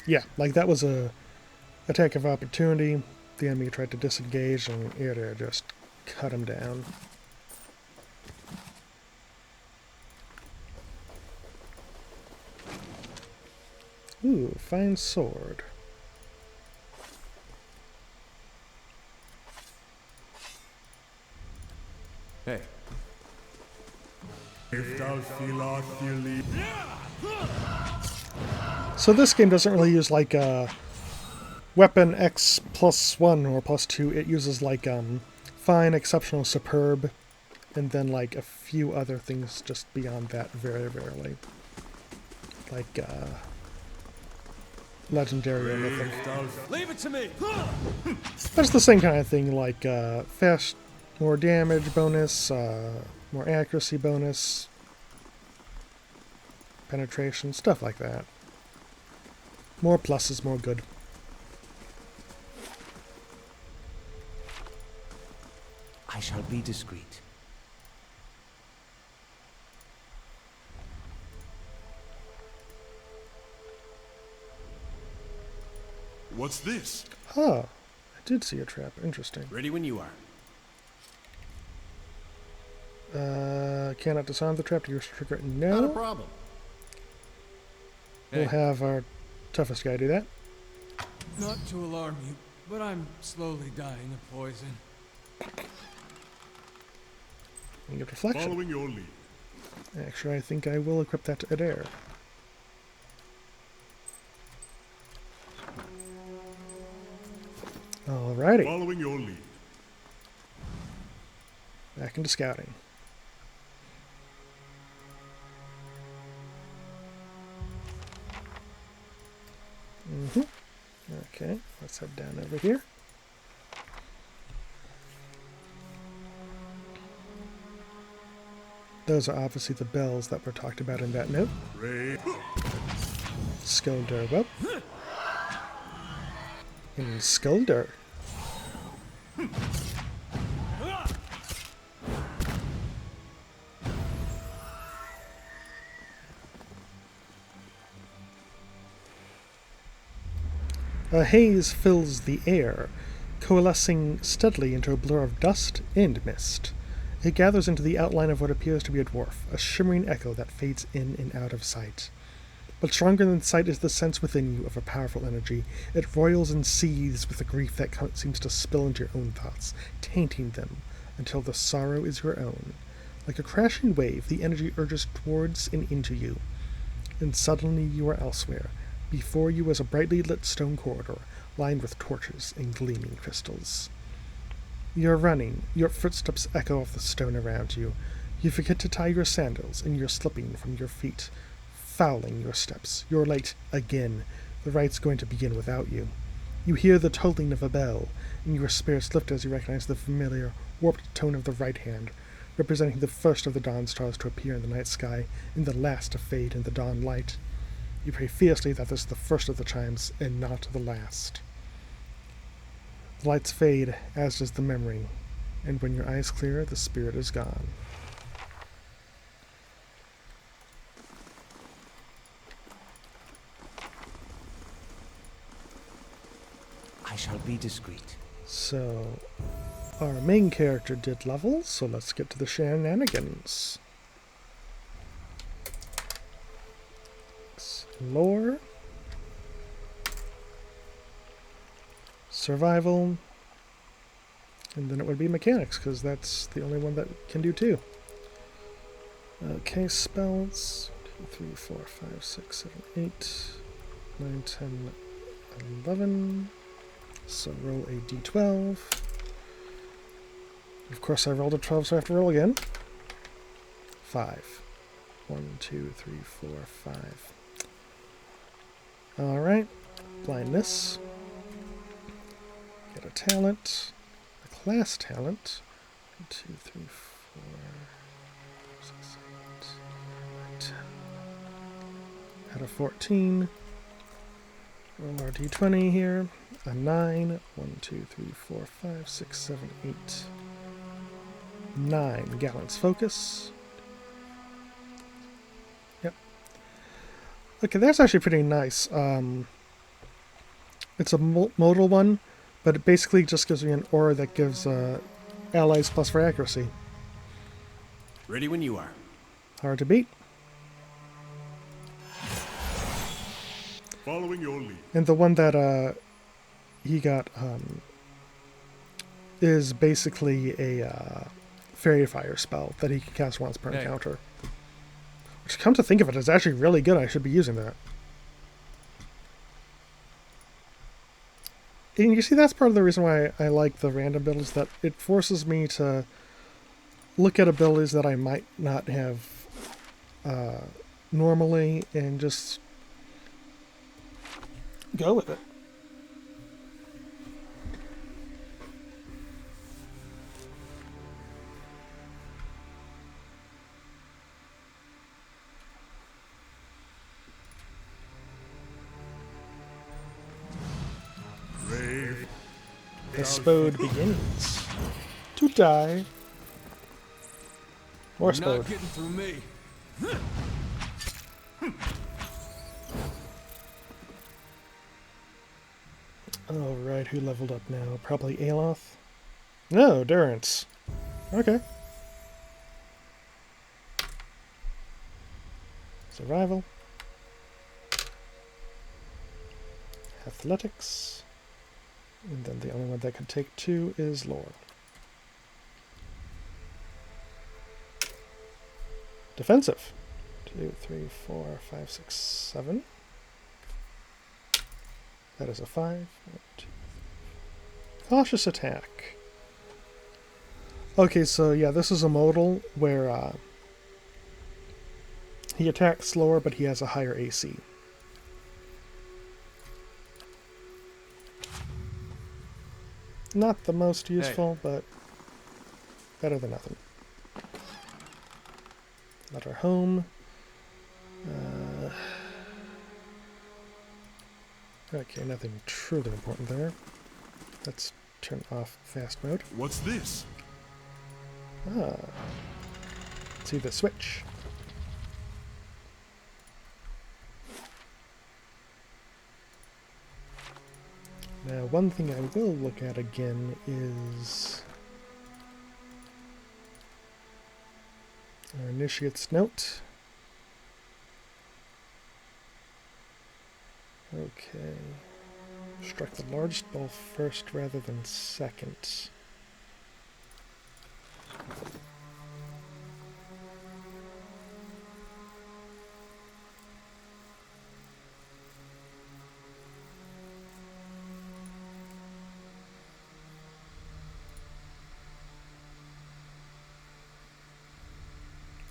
Yeah, like that was a attack of opportunity. The enemy tried to disengage, and Eora just cut him down. Ooh, fine sword. Hey. So this game doesn't really use like weapon X +1 or +2. It uses like fine, exceptional, superb, and then like a few other things just beyond that very rarely. Like legendary or anything. Leave it to me. But it's the same kind of thing, like fast, more damage bonus, more accuracy bonus, penetration, stuff like that. More pluses, more good. I shall be discreet. What's this? Huh. I did see a trap. Interesting. Ready when you are. Cannot disarm the trap to use trigger. No. Not a problem. We'll have our toughest guy do that. Not to alarm you, but I'm slowly dying of poison. And get reflection. Following your lead. Actually, I think I will equip that to Adair. Alrighty. Following your lead. Back into scouting. Okay, let's head down over here. Those are obviously the bells that were talked about in that note. Skulder Web. And Skulder. A haze fills the air, coalescing steadily into a blur of dust and mist. It gathers into the outline of what appears to be a dwarf, a shimmering echo that fades in and out of sight. But stronger than sight is the sense within you of a powerful energy. It roils and seethes with a grief that seems to spill into your own thoughts, tainting them until the sorrow is your own. Like a crashing wave, the energy urges towards and into you, and suddenly you are elsewhere. Before you is a brightly lit stone corridor, lined with torches and gleaming crystals. You're running, your footsteps echo off the stone around you. You forget to tie your sandals, and you're slipping from your feet, fouling your steps. You're late again. The rite's going to begin without you. You hear the tolling of a bell, and your spirits lift as you recognize the familiar, warped tone of the right hand, representing the first of the dawn stars to appear in the night sky, and the last to fade in the dawn light. You pray fiercely that this is the first of the chimes, and not the last. The lights fade, as does the memory, and when your eyes clear, the spirit is gone. I shall be discreet. So, our main character did levels, so let's get to the shenanigans. Lore, survival, and then it would be mechanics, because that's the only one that can do two. Okay, spells 2, 3, 4, 5, 6, 7, 8, 9, 10, 11. So roll a d12. Of course, I rolled a 12, so I have to roll again. 5. 1, 2, 3, 4, 5. Alright, blindness. Get a talent, a class talent. 1, 2, 3, 4, 6, 8, 9, 10. Out of 14. Roll our d20 here. A 9. 1, 2, 3, 4, 5, 6, 7, 8. 9. Gallant's focus. Okay, that's actually pretty nice. It's a modal one, but it basically just gives me an aura that gives allies plus for accuracy. Ready when you are. Hard to beat. Following your lead. And the one that he got is basically a Fairy Fire spell that he can cast once per encounter. Which, come to think of it, is actually really good. I should be using that. And you see, that's part of the reason why I like the random build, is that it forces me to look at abilities that I might not have normally and just go with it. The Spode begins to die. Or You're Spode. not getting through me. Alright, who leveled up now? Probably Aloth? No, Durance. Okay. Survival. Athletics. And then the only one that can take 2 is Lore. Defensive. 2, 3, 4, 5, 6, 7. That is a 5. 1, 2, 3. Cautious attack. Okay, so yeah, this is a modal where he attacks slower, but he has a higher AC. Not the most useful, but better than nothing. Let her home. Okay, nothing truly important there. Let's turn off fast mode. What's this? See the switch. Now, one thing I will look at again is our initiate's note. Okay. Struck the largest ball first rather than second.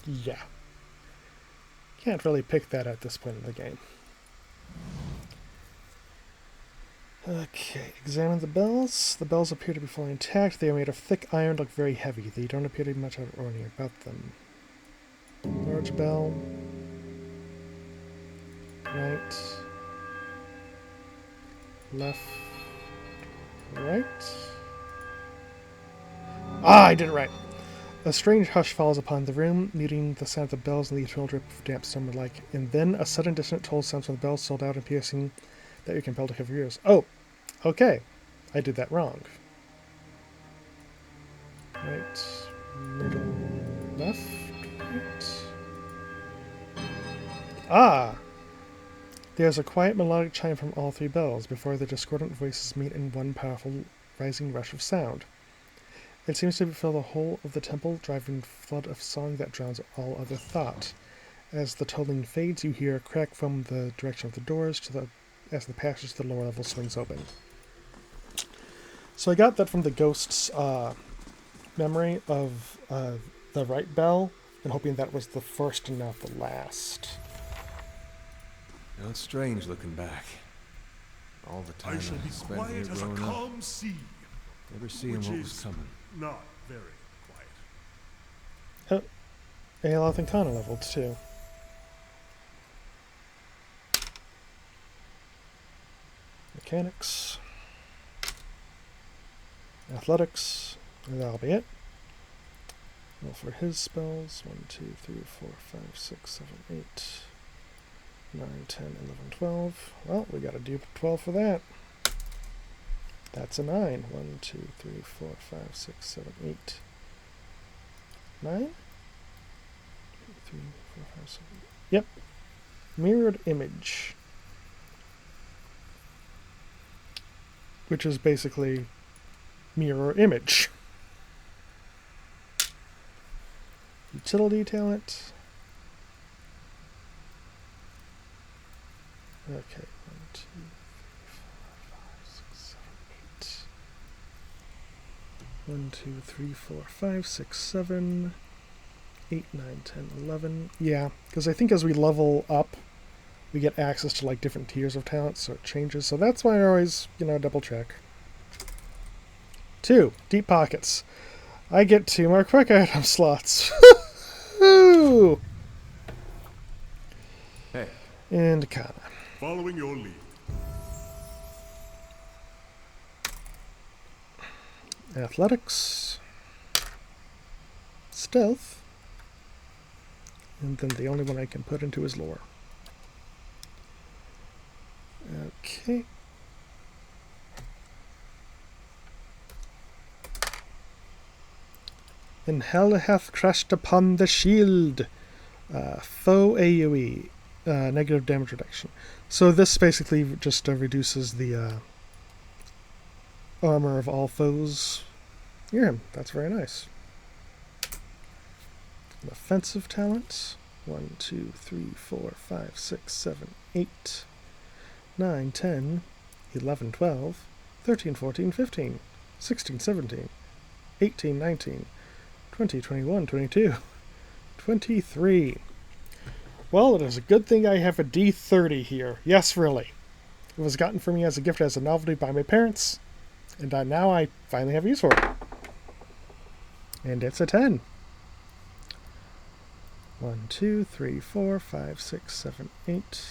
Yeah. Can't really pick that at this point in the game. Okay, examine the bells. The bells appear to be fully intact. They are made of thick iron and look very heavy. They don't appear to be much ordinary about them. Large bell. Right. Left. Right. Ah, I did it right. A strange hush falls upon the room, muting the sound of the bells and the eternal drip of damp summer like. And then a sudden distant toll sounds from the bells, sold out and piercing, that you're compelled to cover your ears. Oh, okay. I did that wrong. Right, middle, left, right. Ah! There's a quiet melodic chime from all 3 bells before the discordant voices meet in one powerful rising rush of sound. It seems to fill the whole of the temple, driving flood of song that drowns all other thought. As the tolling fades, you hear a crack from the direction of the doors as the passage to the lower level swings open. So I got that from the ghost's memory of the right bell, and hoping that was the first and not the last. You know, it's strange looking back. All the time I shall be spent quiet here as a growing calm up, sea. never seeing Which what was is coming. not very quiet. Aloth and Kana leveled too. Mechanics. Athletics. And that'll be it. Well, for his spells, 1, 2, 3, 4, 5, 6, 7, 8, 9, 10, 11, 12. Well, we got to do 12 for that. That's a 9. 1, 2, 3, 4, 5, 6, 7, 8. 9? 2, 3, 4, 5, 7. Yep. Mirrored image. Which is basically mirror image. versatility talent. Okay, 1, 2, 3, 4, 5, 6, 7, 8. 1, 2, 3, 4, 5, 6, 7, 8, 9, 10, 11. Yeah, because I think as we level up, we get access to like different tiers of talents, so it changes. So that's why I always, double check. 2, deep pockets. I get 2 more quick item slots. Woo! Hey. And Kana. Following your lead. Athletics. Stealth. And then the only one I can put into is lore. Okay. And hell hath crashed upon the shield. Foe AoE. Negative damage reduction. So this basically just reduces the armor of all foes near him. That's very nice. An offensive talent. 1, 2, 3, 4, 5, 6, 7, 8, 9, 10, 11, 12, 13, 14, 15, 16, 17, 18, 19, 20, 21, 22, 23. Well, it is a good thing I have a D30 here. Yes, really. It was gotten for me as a gift as a novelty by my parents, and now I finally have use for it. And it's a 10. 1, 2, 3, 4, 5, 6, 7, 8.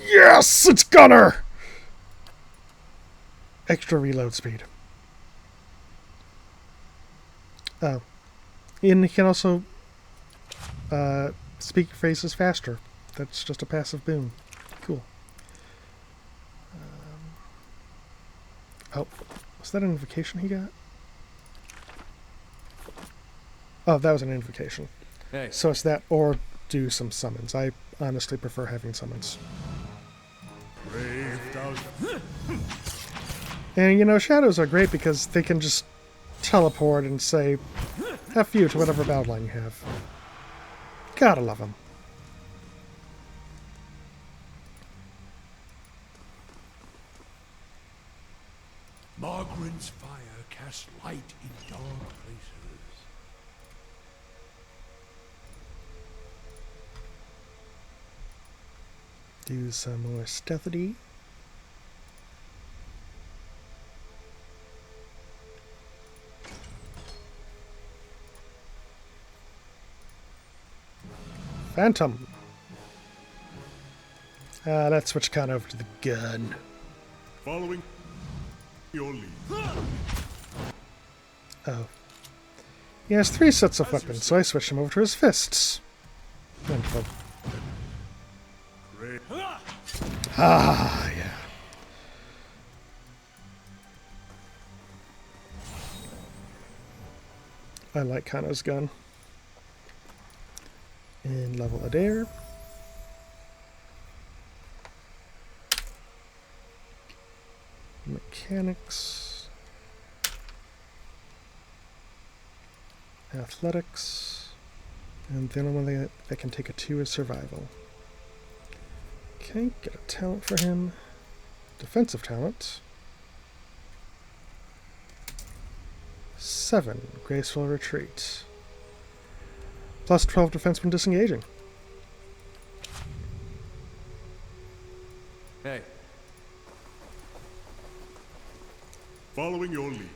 Yes! It's Gunner! Extra reload speed. Oh. And he can also speak phrases faster. That's just a passive boon. Cool. Oh, was that an invocation he got? Oh, that was an invocation. Hey. So it's that or do some summons. I honestly prefer having summons. And shadows are great because they can just teleport and say F you to whatever battle line you have. Gotta love them. Margaret's fire casts light in dark places. Do some more stealthity. Phantom. Let's switch kind of over to the gun. Following your lead. Oh. He has 3 sets of weapons, so I switched him over to his fists. Wonderful. Ah, yeah. I like Kano's gun. And level Adair. Mechanics. Athletics. And the only one that can take a 2 is survival. Okay, get a talent for him. Defensive talent. 7, graceful retreat. Plus 12 defense when disengaging. Hey. Following your lead.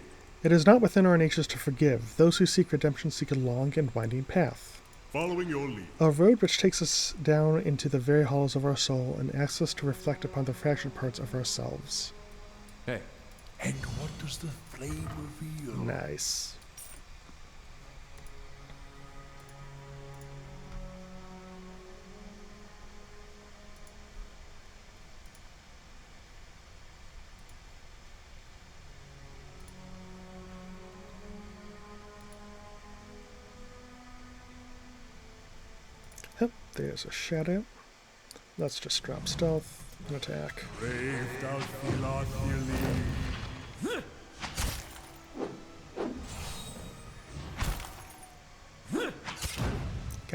It is not within our natures to forgive. Those who seek redemption seek a long and winding path. Following your lead. A road which takes us down into the very hollows of our soul and asks us to reflect upon the fractured parts of ourselves. Hey. And what does the flame reveal? Nice. Yep, there's a shadow. Let's just drop stealth and attack.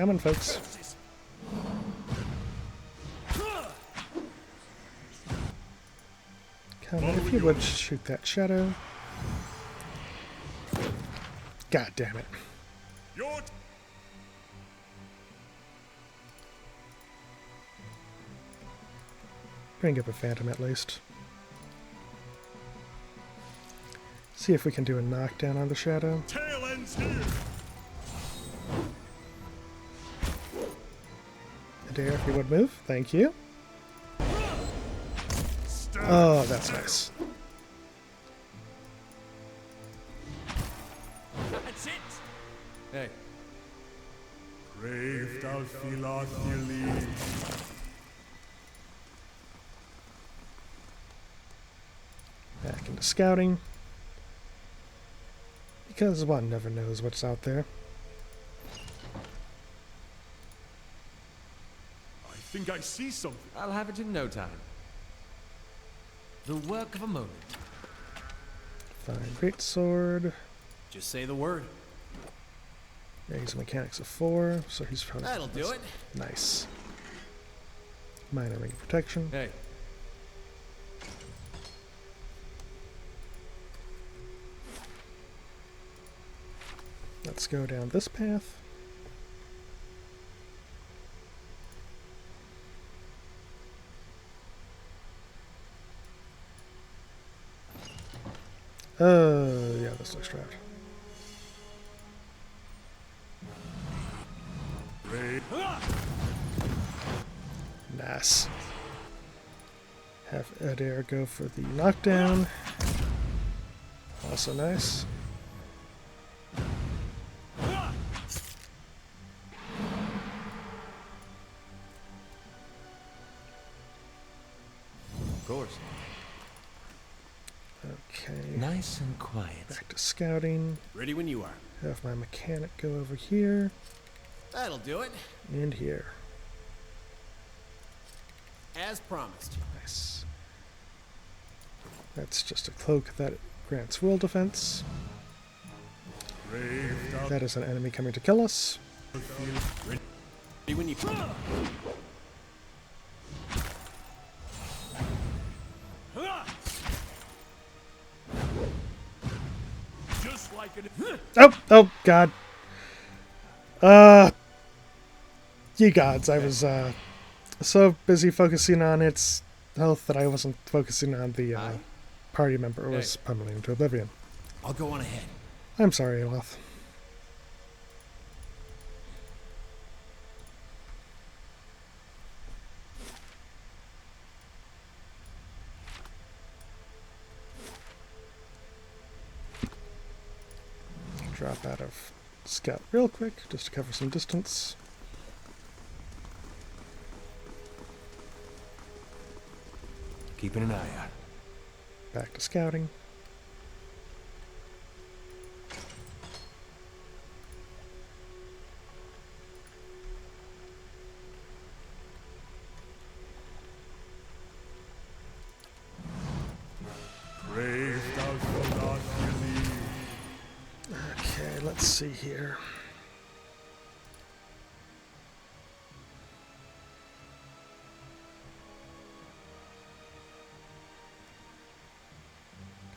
Come on, folks. Come on, if you would shoot that shadow. God damn it. Bring up a phantom at least. See if we can do a knockdown on the shadow. Tail ends here. Adair, if you would move. Thank you. Oh, that's nice. That's it! Hey. Brave thou Philothili. Back into scouting. Because one never knows what's out there. I think I see something. I'll have it in no time. The work of a moment. Fine, greatsword. Just say the word. Yeah, he's mechanics of 4, so he's probably... That'll do it. Nice. Minor ring of protection. Hey. Let's go down this path. Yeah, this looks trapped. Nice. Have Adair go for the knockdown. Also nice. Of course. Okay. Nice and quiet. Back to scouting. Ready when you are. Have my mechanic go over here. That'll do it. And here. As promised. Nice. That's just a cloak that grants will defense. That is an enemy coming to kill us. Ready when you... Just like it. Oh, God. Ye gods, I was so busy focusing on its health that I wasn't focusing on the party member who was pummeling into oblivion. I'll go on ahead. I'm sorry, Aloth. Drop out of scout real quick, just to cover some distance. Keeping an eye out. Back to scouting. Brave thou Philothili. Okay, let's see here.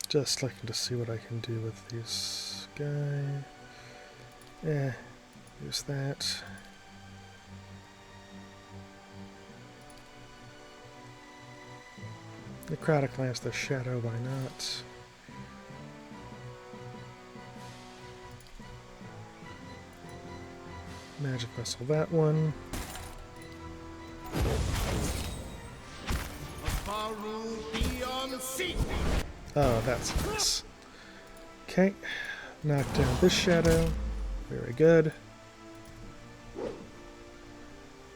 Just looking to see what I can do with this guy. Yeah, use that. Necrotic Lance the Shadow, why not? Magic Vessel, that one. Oh, that's nice. Okay, knock down this shadow. Very good.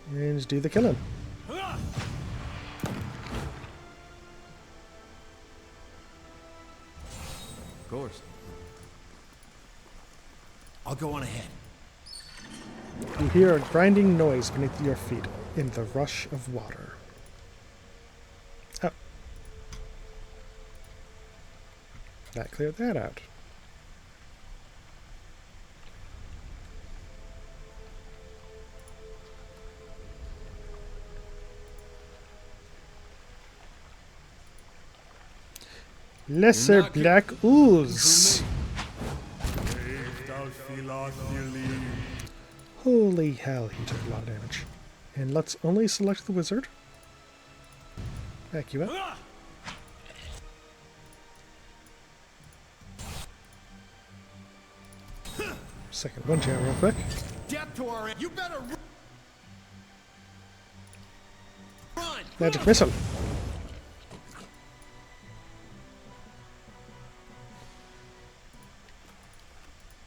And do the killing. Of course. I'll go on ahead. You hear a grinding noise beneath your feet in the rush of water. Oh. That cleared that out. Lesser black ooze. Holy hell, he took a lot of damage. And let's only select the wizard. Back you up. Second one jam real quick. You better run. Magic missile.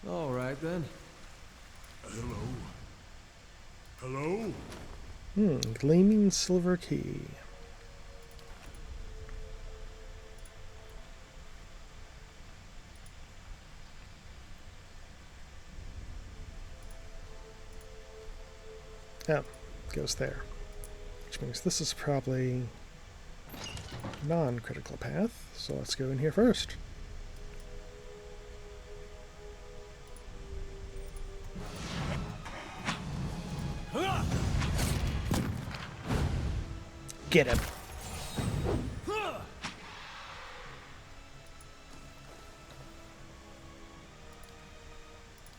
All right then. Hello? Gleaming silver key. Oh, goes there. Which means this is probably non-critical path, so let's go in here first. Get him.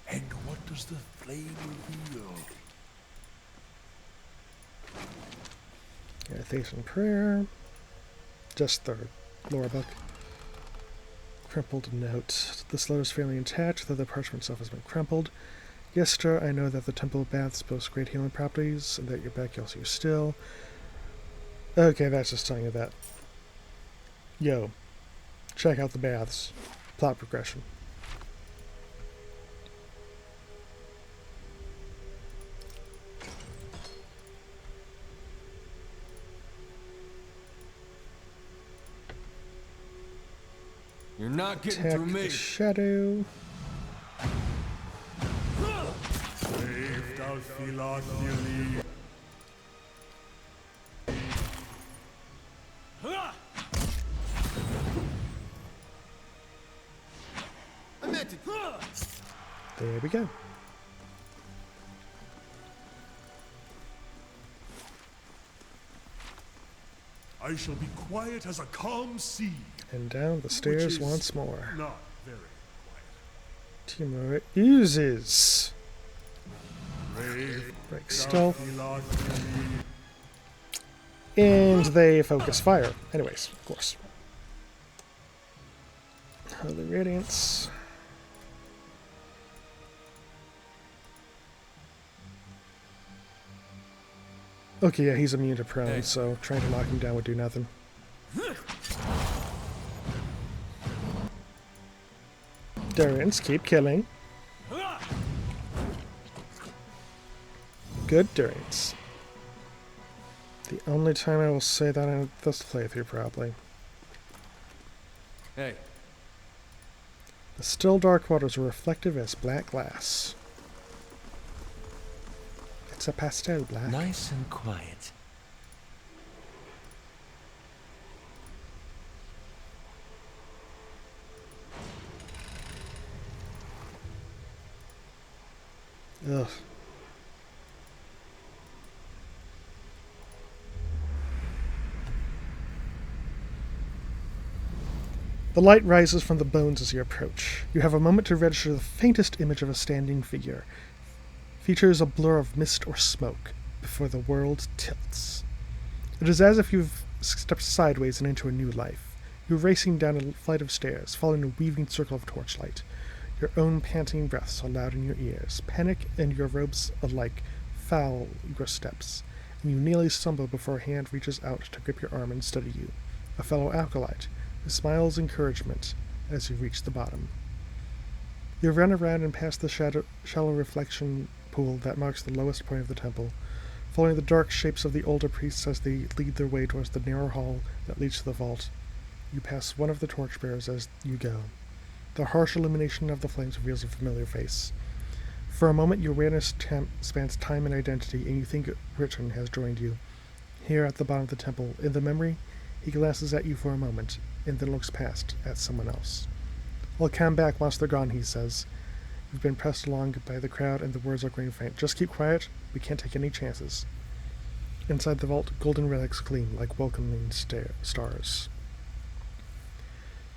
And what does the flame reveal? Meditation prayer. Just the lore book. Crumpled note. This letter is fairly intact, though the parchment itself has been crumpled. Yes, sir, I know that the temple baths boast great healing properties, and that your back heals you still. Okay, that's just telling you that. Yo, check out the baths. Plot progression. You're not getting Attack through me. the shadow. There we go. I shall be quiet as a calm sea. And down the stairs once more. Not very Timur oozes. Break stealth. And they focus fire. Anyways, of course. Holy Radiance. Okay, yeah, he's immune to prone, so trying to knock him down would do nothing. Durance, keep killing. Good Durance. The only time I will say that in this playthrough, probably. Hey. The still dark waters are reflective as black glass. It's a pastel black. Nice and quiet. Ugh. The light rises from the bones as you approach. You have a moment to register the faintest image of a standing figure. Features a blur of mist or smoke before the world tilts. It is as if you've stepped sideways and into a new life. You're racing down a flight of stairs, following a weaving circle of torchlight. Your own panting breaths are loud in your ears. Panic and your robes alike foul your steps, and you nearly stumble before a hand reaches out to grip your arm and steady you. A fellow acolyte, who smiles encouragement as you reach the bottom. You run around and past the shallow reflection pool that marks the lowest point of the temple, following the dark shapes of the older priests as they lead their way towards the narrow hall that leads to the vault. You pass one of the torchbearers as you go. The harsh illumination of the flames reveals a familiar face. For a moment, your awareness spans time and identity, and you think Richard has joined you. Here at the bottom of the temple, in the memory, he glances at you for a moment, and then looks past at someone else. "I'll come back once they're gone," he says. You've been pressed along by the crowd, and the words are growing faint. "Just keep quiet. We can't take any chances." Inside the vault, golden relics gleam like welcoming stars.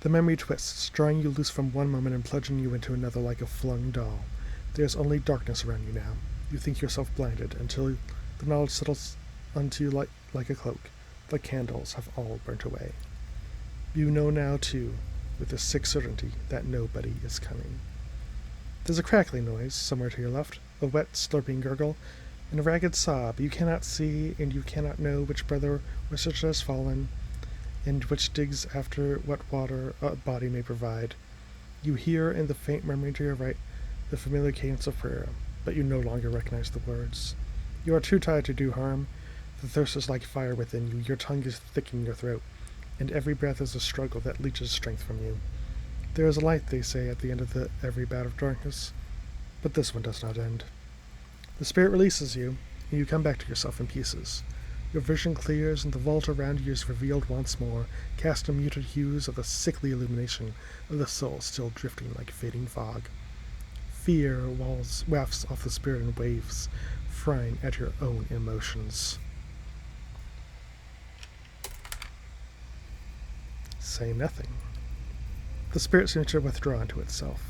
The memory twists, drawing you loose from one moment and plunging you into another like a flung doll. There's only darkness around you now. You think yourself blinded, until the knowledge settles onto you like a cloak. The candles have all burnt away. You know now, too, with a sick certainty, that nobody is coming. There's a crackling noise somewhere to your left, a wet, slurping gurgle, and a ragged sob. You cannot see, and you cannot know which brother or sister has fallen, and which digs after what water a body may provide. You hear in the faint murmuring to your right the familiar cadence of prayer, but you no longer recognize the words. You are too tired to do harm. The thirst is like fire within you. Your tongue is thick in your throat, and every breath is a struggle that leaches strength from you. There is a light, they say, at the end of every bout of darkness, but this one does not end. The spirit releases you, and you come back to yourself in pieces. Your vision clears, and the vault around you is revealed once more, cast in muted hues of the sickly illumination of the soul still drifting like fading fog. Fear wafts off the spirit in waves, frying at your own emotions. Say nothing. The spirit seems to withdraw into itself.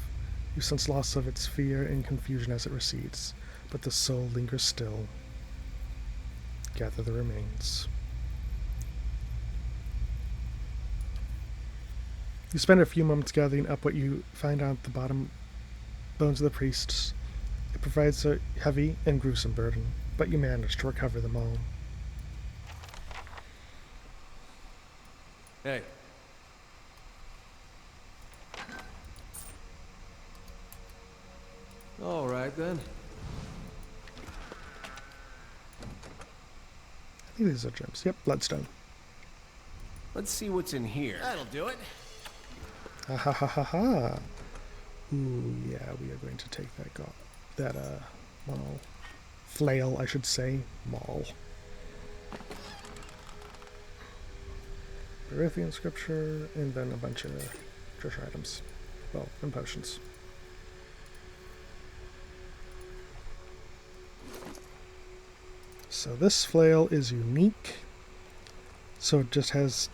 You sense loss of its fear and confusion as it recedes, but the soul lingers still. Gather the remains. You spend a few moments gathering up what you find on the bottom bones of the priests. It provides a heavy and gruesome burden, but you manage to recover them all. Hey. All right, then. I think these are gems. Yep, bloodstone. Let's see what's in here. That'll do it. Ha ha ha ha ha. Ooh, yeah, we are going to take that maul. Flail, I should say. Maul. Berithian scripture, and then a bunch of treasure items. Well, and potions. So this flail is unique. So it just has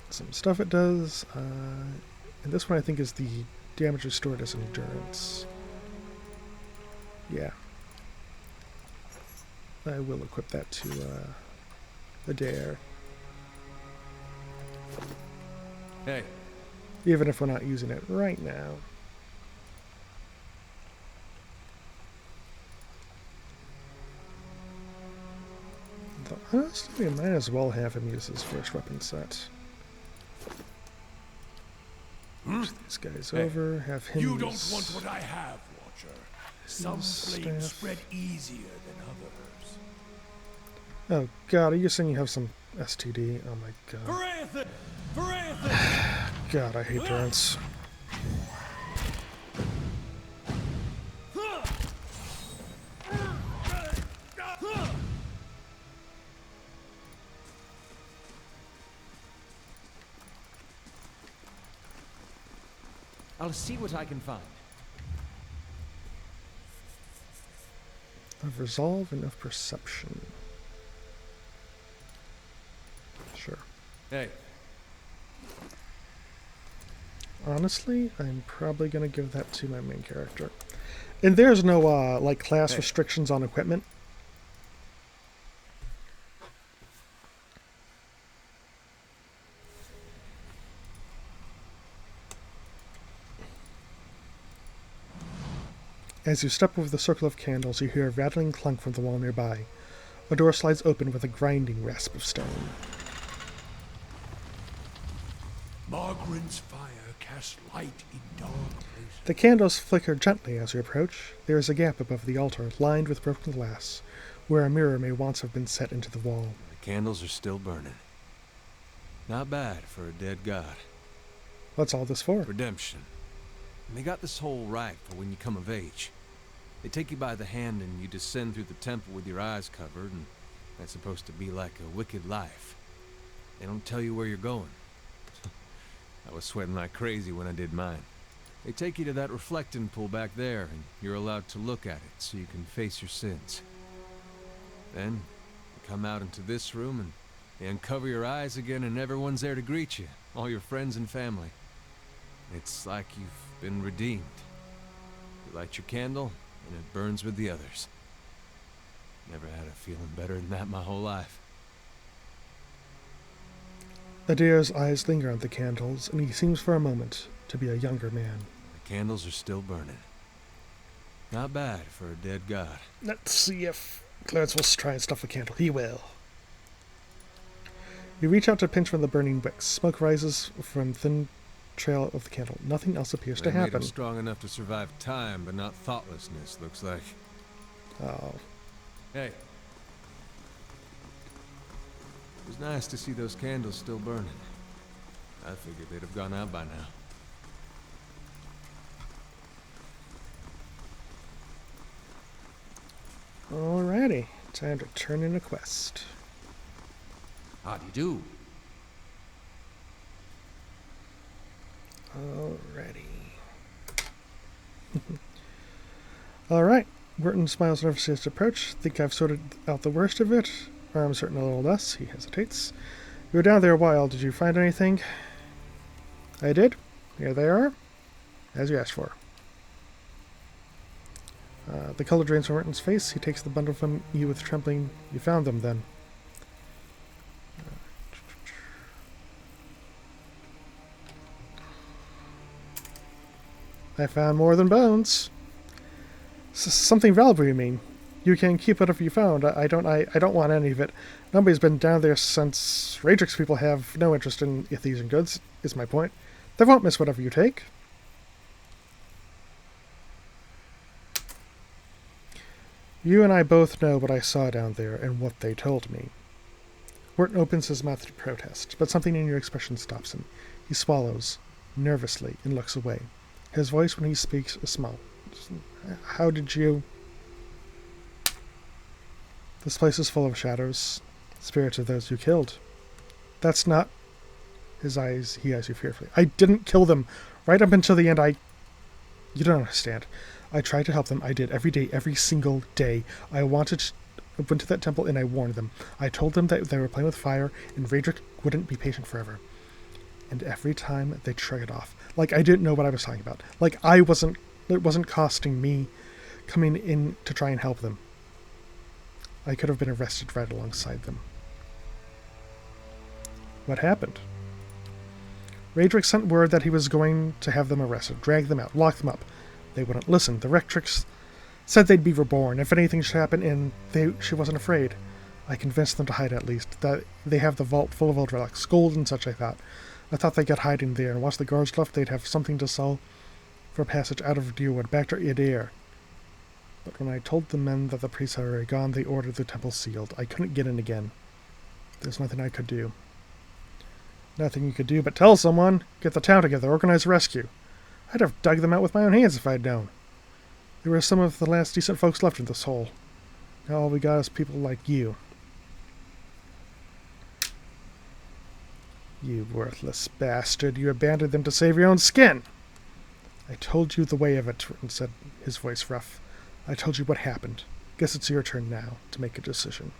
some stuff it does. And this one I think is the damage restored as endurance. Yeah. I will equip that to Adair. Hey. Even if we're not using it right now. Honestly, we might as well have him use his first weapon set. Push these guys over, have him You use don't want what I have, Watcher. Some flames spread easier than others. Oh god, are you saying you have some STD? Oh my god. God, I hate Durance. I'll see what I can find. Of resolve and of perception. Sure. Hey. Honestly, I'm probably going to give that to my main character. And there's no, like, class restrictions on equipment. As you step over the circle of candles, you hear a rattling clunk from the wall nearby. A door slides open with a grinding rasp of stone. Margaren's fire casts light in dark places. The candles flicker gently as you approach. There is a gap above the altar, lined with broken glass, where a mirror may once have been set into the wall. The candles are still burning. Not bad for a dead god. What's all this for? Redemption. And they got this whole right for when you come of age. They take you by the hand and you descend through the temple with your eyes covered, and that's supposed to be like a wicked life. They don't tell you where you're going. I was sweating like crazy when I did mine. They take you to that reflecting pool back there, and you're allowed to look at it so you can face your sins. Then, you come out into this room and they uncover your eyes again, and everyone's there to greet you, all your friends and family. It's like you've been redeemed. You light your candle, and it burns with the others. Never had a feeling better than that my whole life. Adir's eyes linger on the candles, and he seems for a moment to be a younger man. The candles are still burning. Not bad for a dead god. Let's see if Clarence will try and stuff a candle. He will. You reach out to pinch from the burning wicks. Smoke rises from thin trail of the candle. Nothing else appears to They made happen. him strong enough to survive time, but not thoughtlessness, looks like. Oh. Hey. It was nice to see those candles still burning. I figured they'd have gone out by now. Alrighty. Time to turn in a quest. How do you do? Alrighty. Alright. Burton smiles nervously as to approach. Think I've sorted out the worst of it? Or I'm certain a little less. He hesitates. You were down there a while. Did you find anything? I did. Here they are. As you asked for. The color drains from Burton's face. He takes the bundle from you with trembling. You found them, then. I found more than bones. Something valuable, you mean? You can keep whatever you found. I don't want any of it. Nobody's been down there since Radrix people have no interest in Ethesian goods, is my point. They won't miss whatever you take. You and I both know what I saw down there and what they told me. Wharton opens his mouth to protest, but something in your expression stops him. He swallows, nervously, and looks away. His voice when he speaks is small. How did you... This place is full of shadows, spirits of those you killed. That's not... He eyes you fearfully. I didn't kill them. Right up until the end, You don't understand. I tried to help them. I did every day, every single day. I went to that temple and I warned them. I told them that they were playing with fire and Radric wouldn't be patient forever. And every time they shrug it off. Like I didn't know what I was talking about. Like it wasn't costing me coming in to try and help them. I could have been arrested right alongside them. What happened? Radric sent word that he was going to have them arrested, drag them out, lock them up. They wouldn't listen. The Rectrix said they'd be reborn if anything should happen, and she wasn't afraid. I convinced them to hide at least. That they have the vault full of old relics, gold and such, I thought. I thought they'd get hiding there, and once the guards left, they'd have something to sell for passage out of Deerwood back to Adair. But when I told the men that the priests had already gone, they ordered the temple sealed. I couldn't get in again. There's nothing I could do. Nothing you could do but tell someone, get the town together, organize a rescue. I'd have dug them out with my own hands if I'd known. There were some of the last decent folks left in this hole. Now all we got is people like you. You worthless bastard. You abandoned them to save your own skin. I told you the way of it, Ritton said, his voice rough. I told you what happened. Guess it's your turn now to make a decision.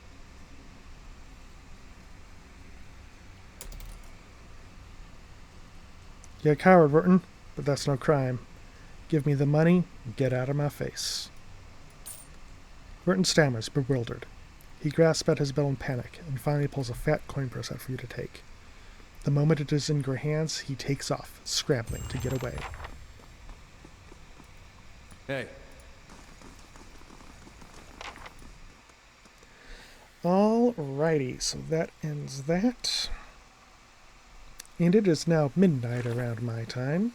You're a coward, Ritton, but that's no crime. Give me the money and get out of my face. Ritton stammers, bewildered. He grasps at his belt in panic and finally pulls a fat coin purse out for you to take. The moment it is in your hands, he takes off, scrambling to get away. Hey. Alrighty, so that ends that. And it is now midnight around my time.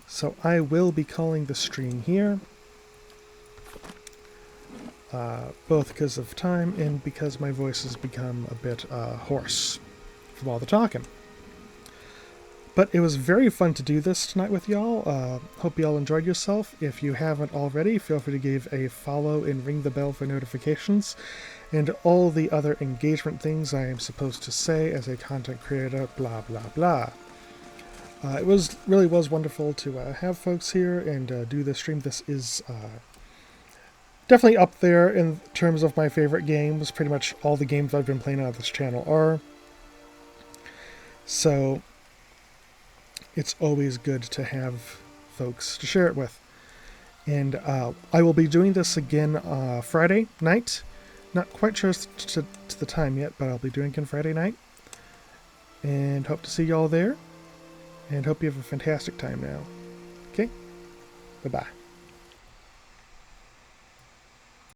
So I will be calling the stream here. Both because of time and because my voice has become a bit hoarse from all the talking. But it was very fun to do this tonight with y'all. Hope y'all enjoyed yourself. If you haven't already, feel free to give a follow and ring the bell for notifications and all the other engagement things I am supposed to say as a content creator, blah, blah, blah. It really was wonderful to have folks here and do this stream. This is definitely up there in terms of my favorite games. Pretty much all the games I've been playing on this channel are. So it's always good to have folks to share it with. And I will be doing this again Friday night. Not quite sure to the time yet, but I'll be doing it again Friday night. And hope to see y'all there. And hope you have a fantastic time now. Okay? Bye-bye.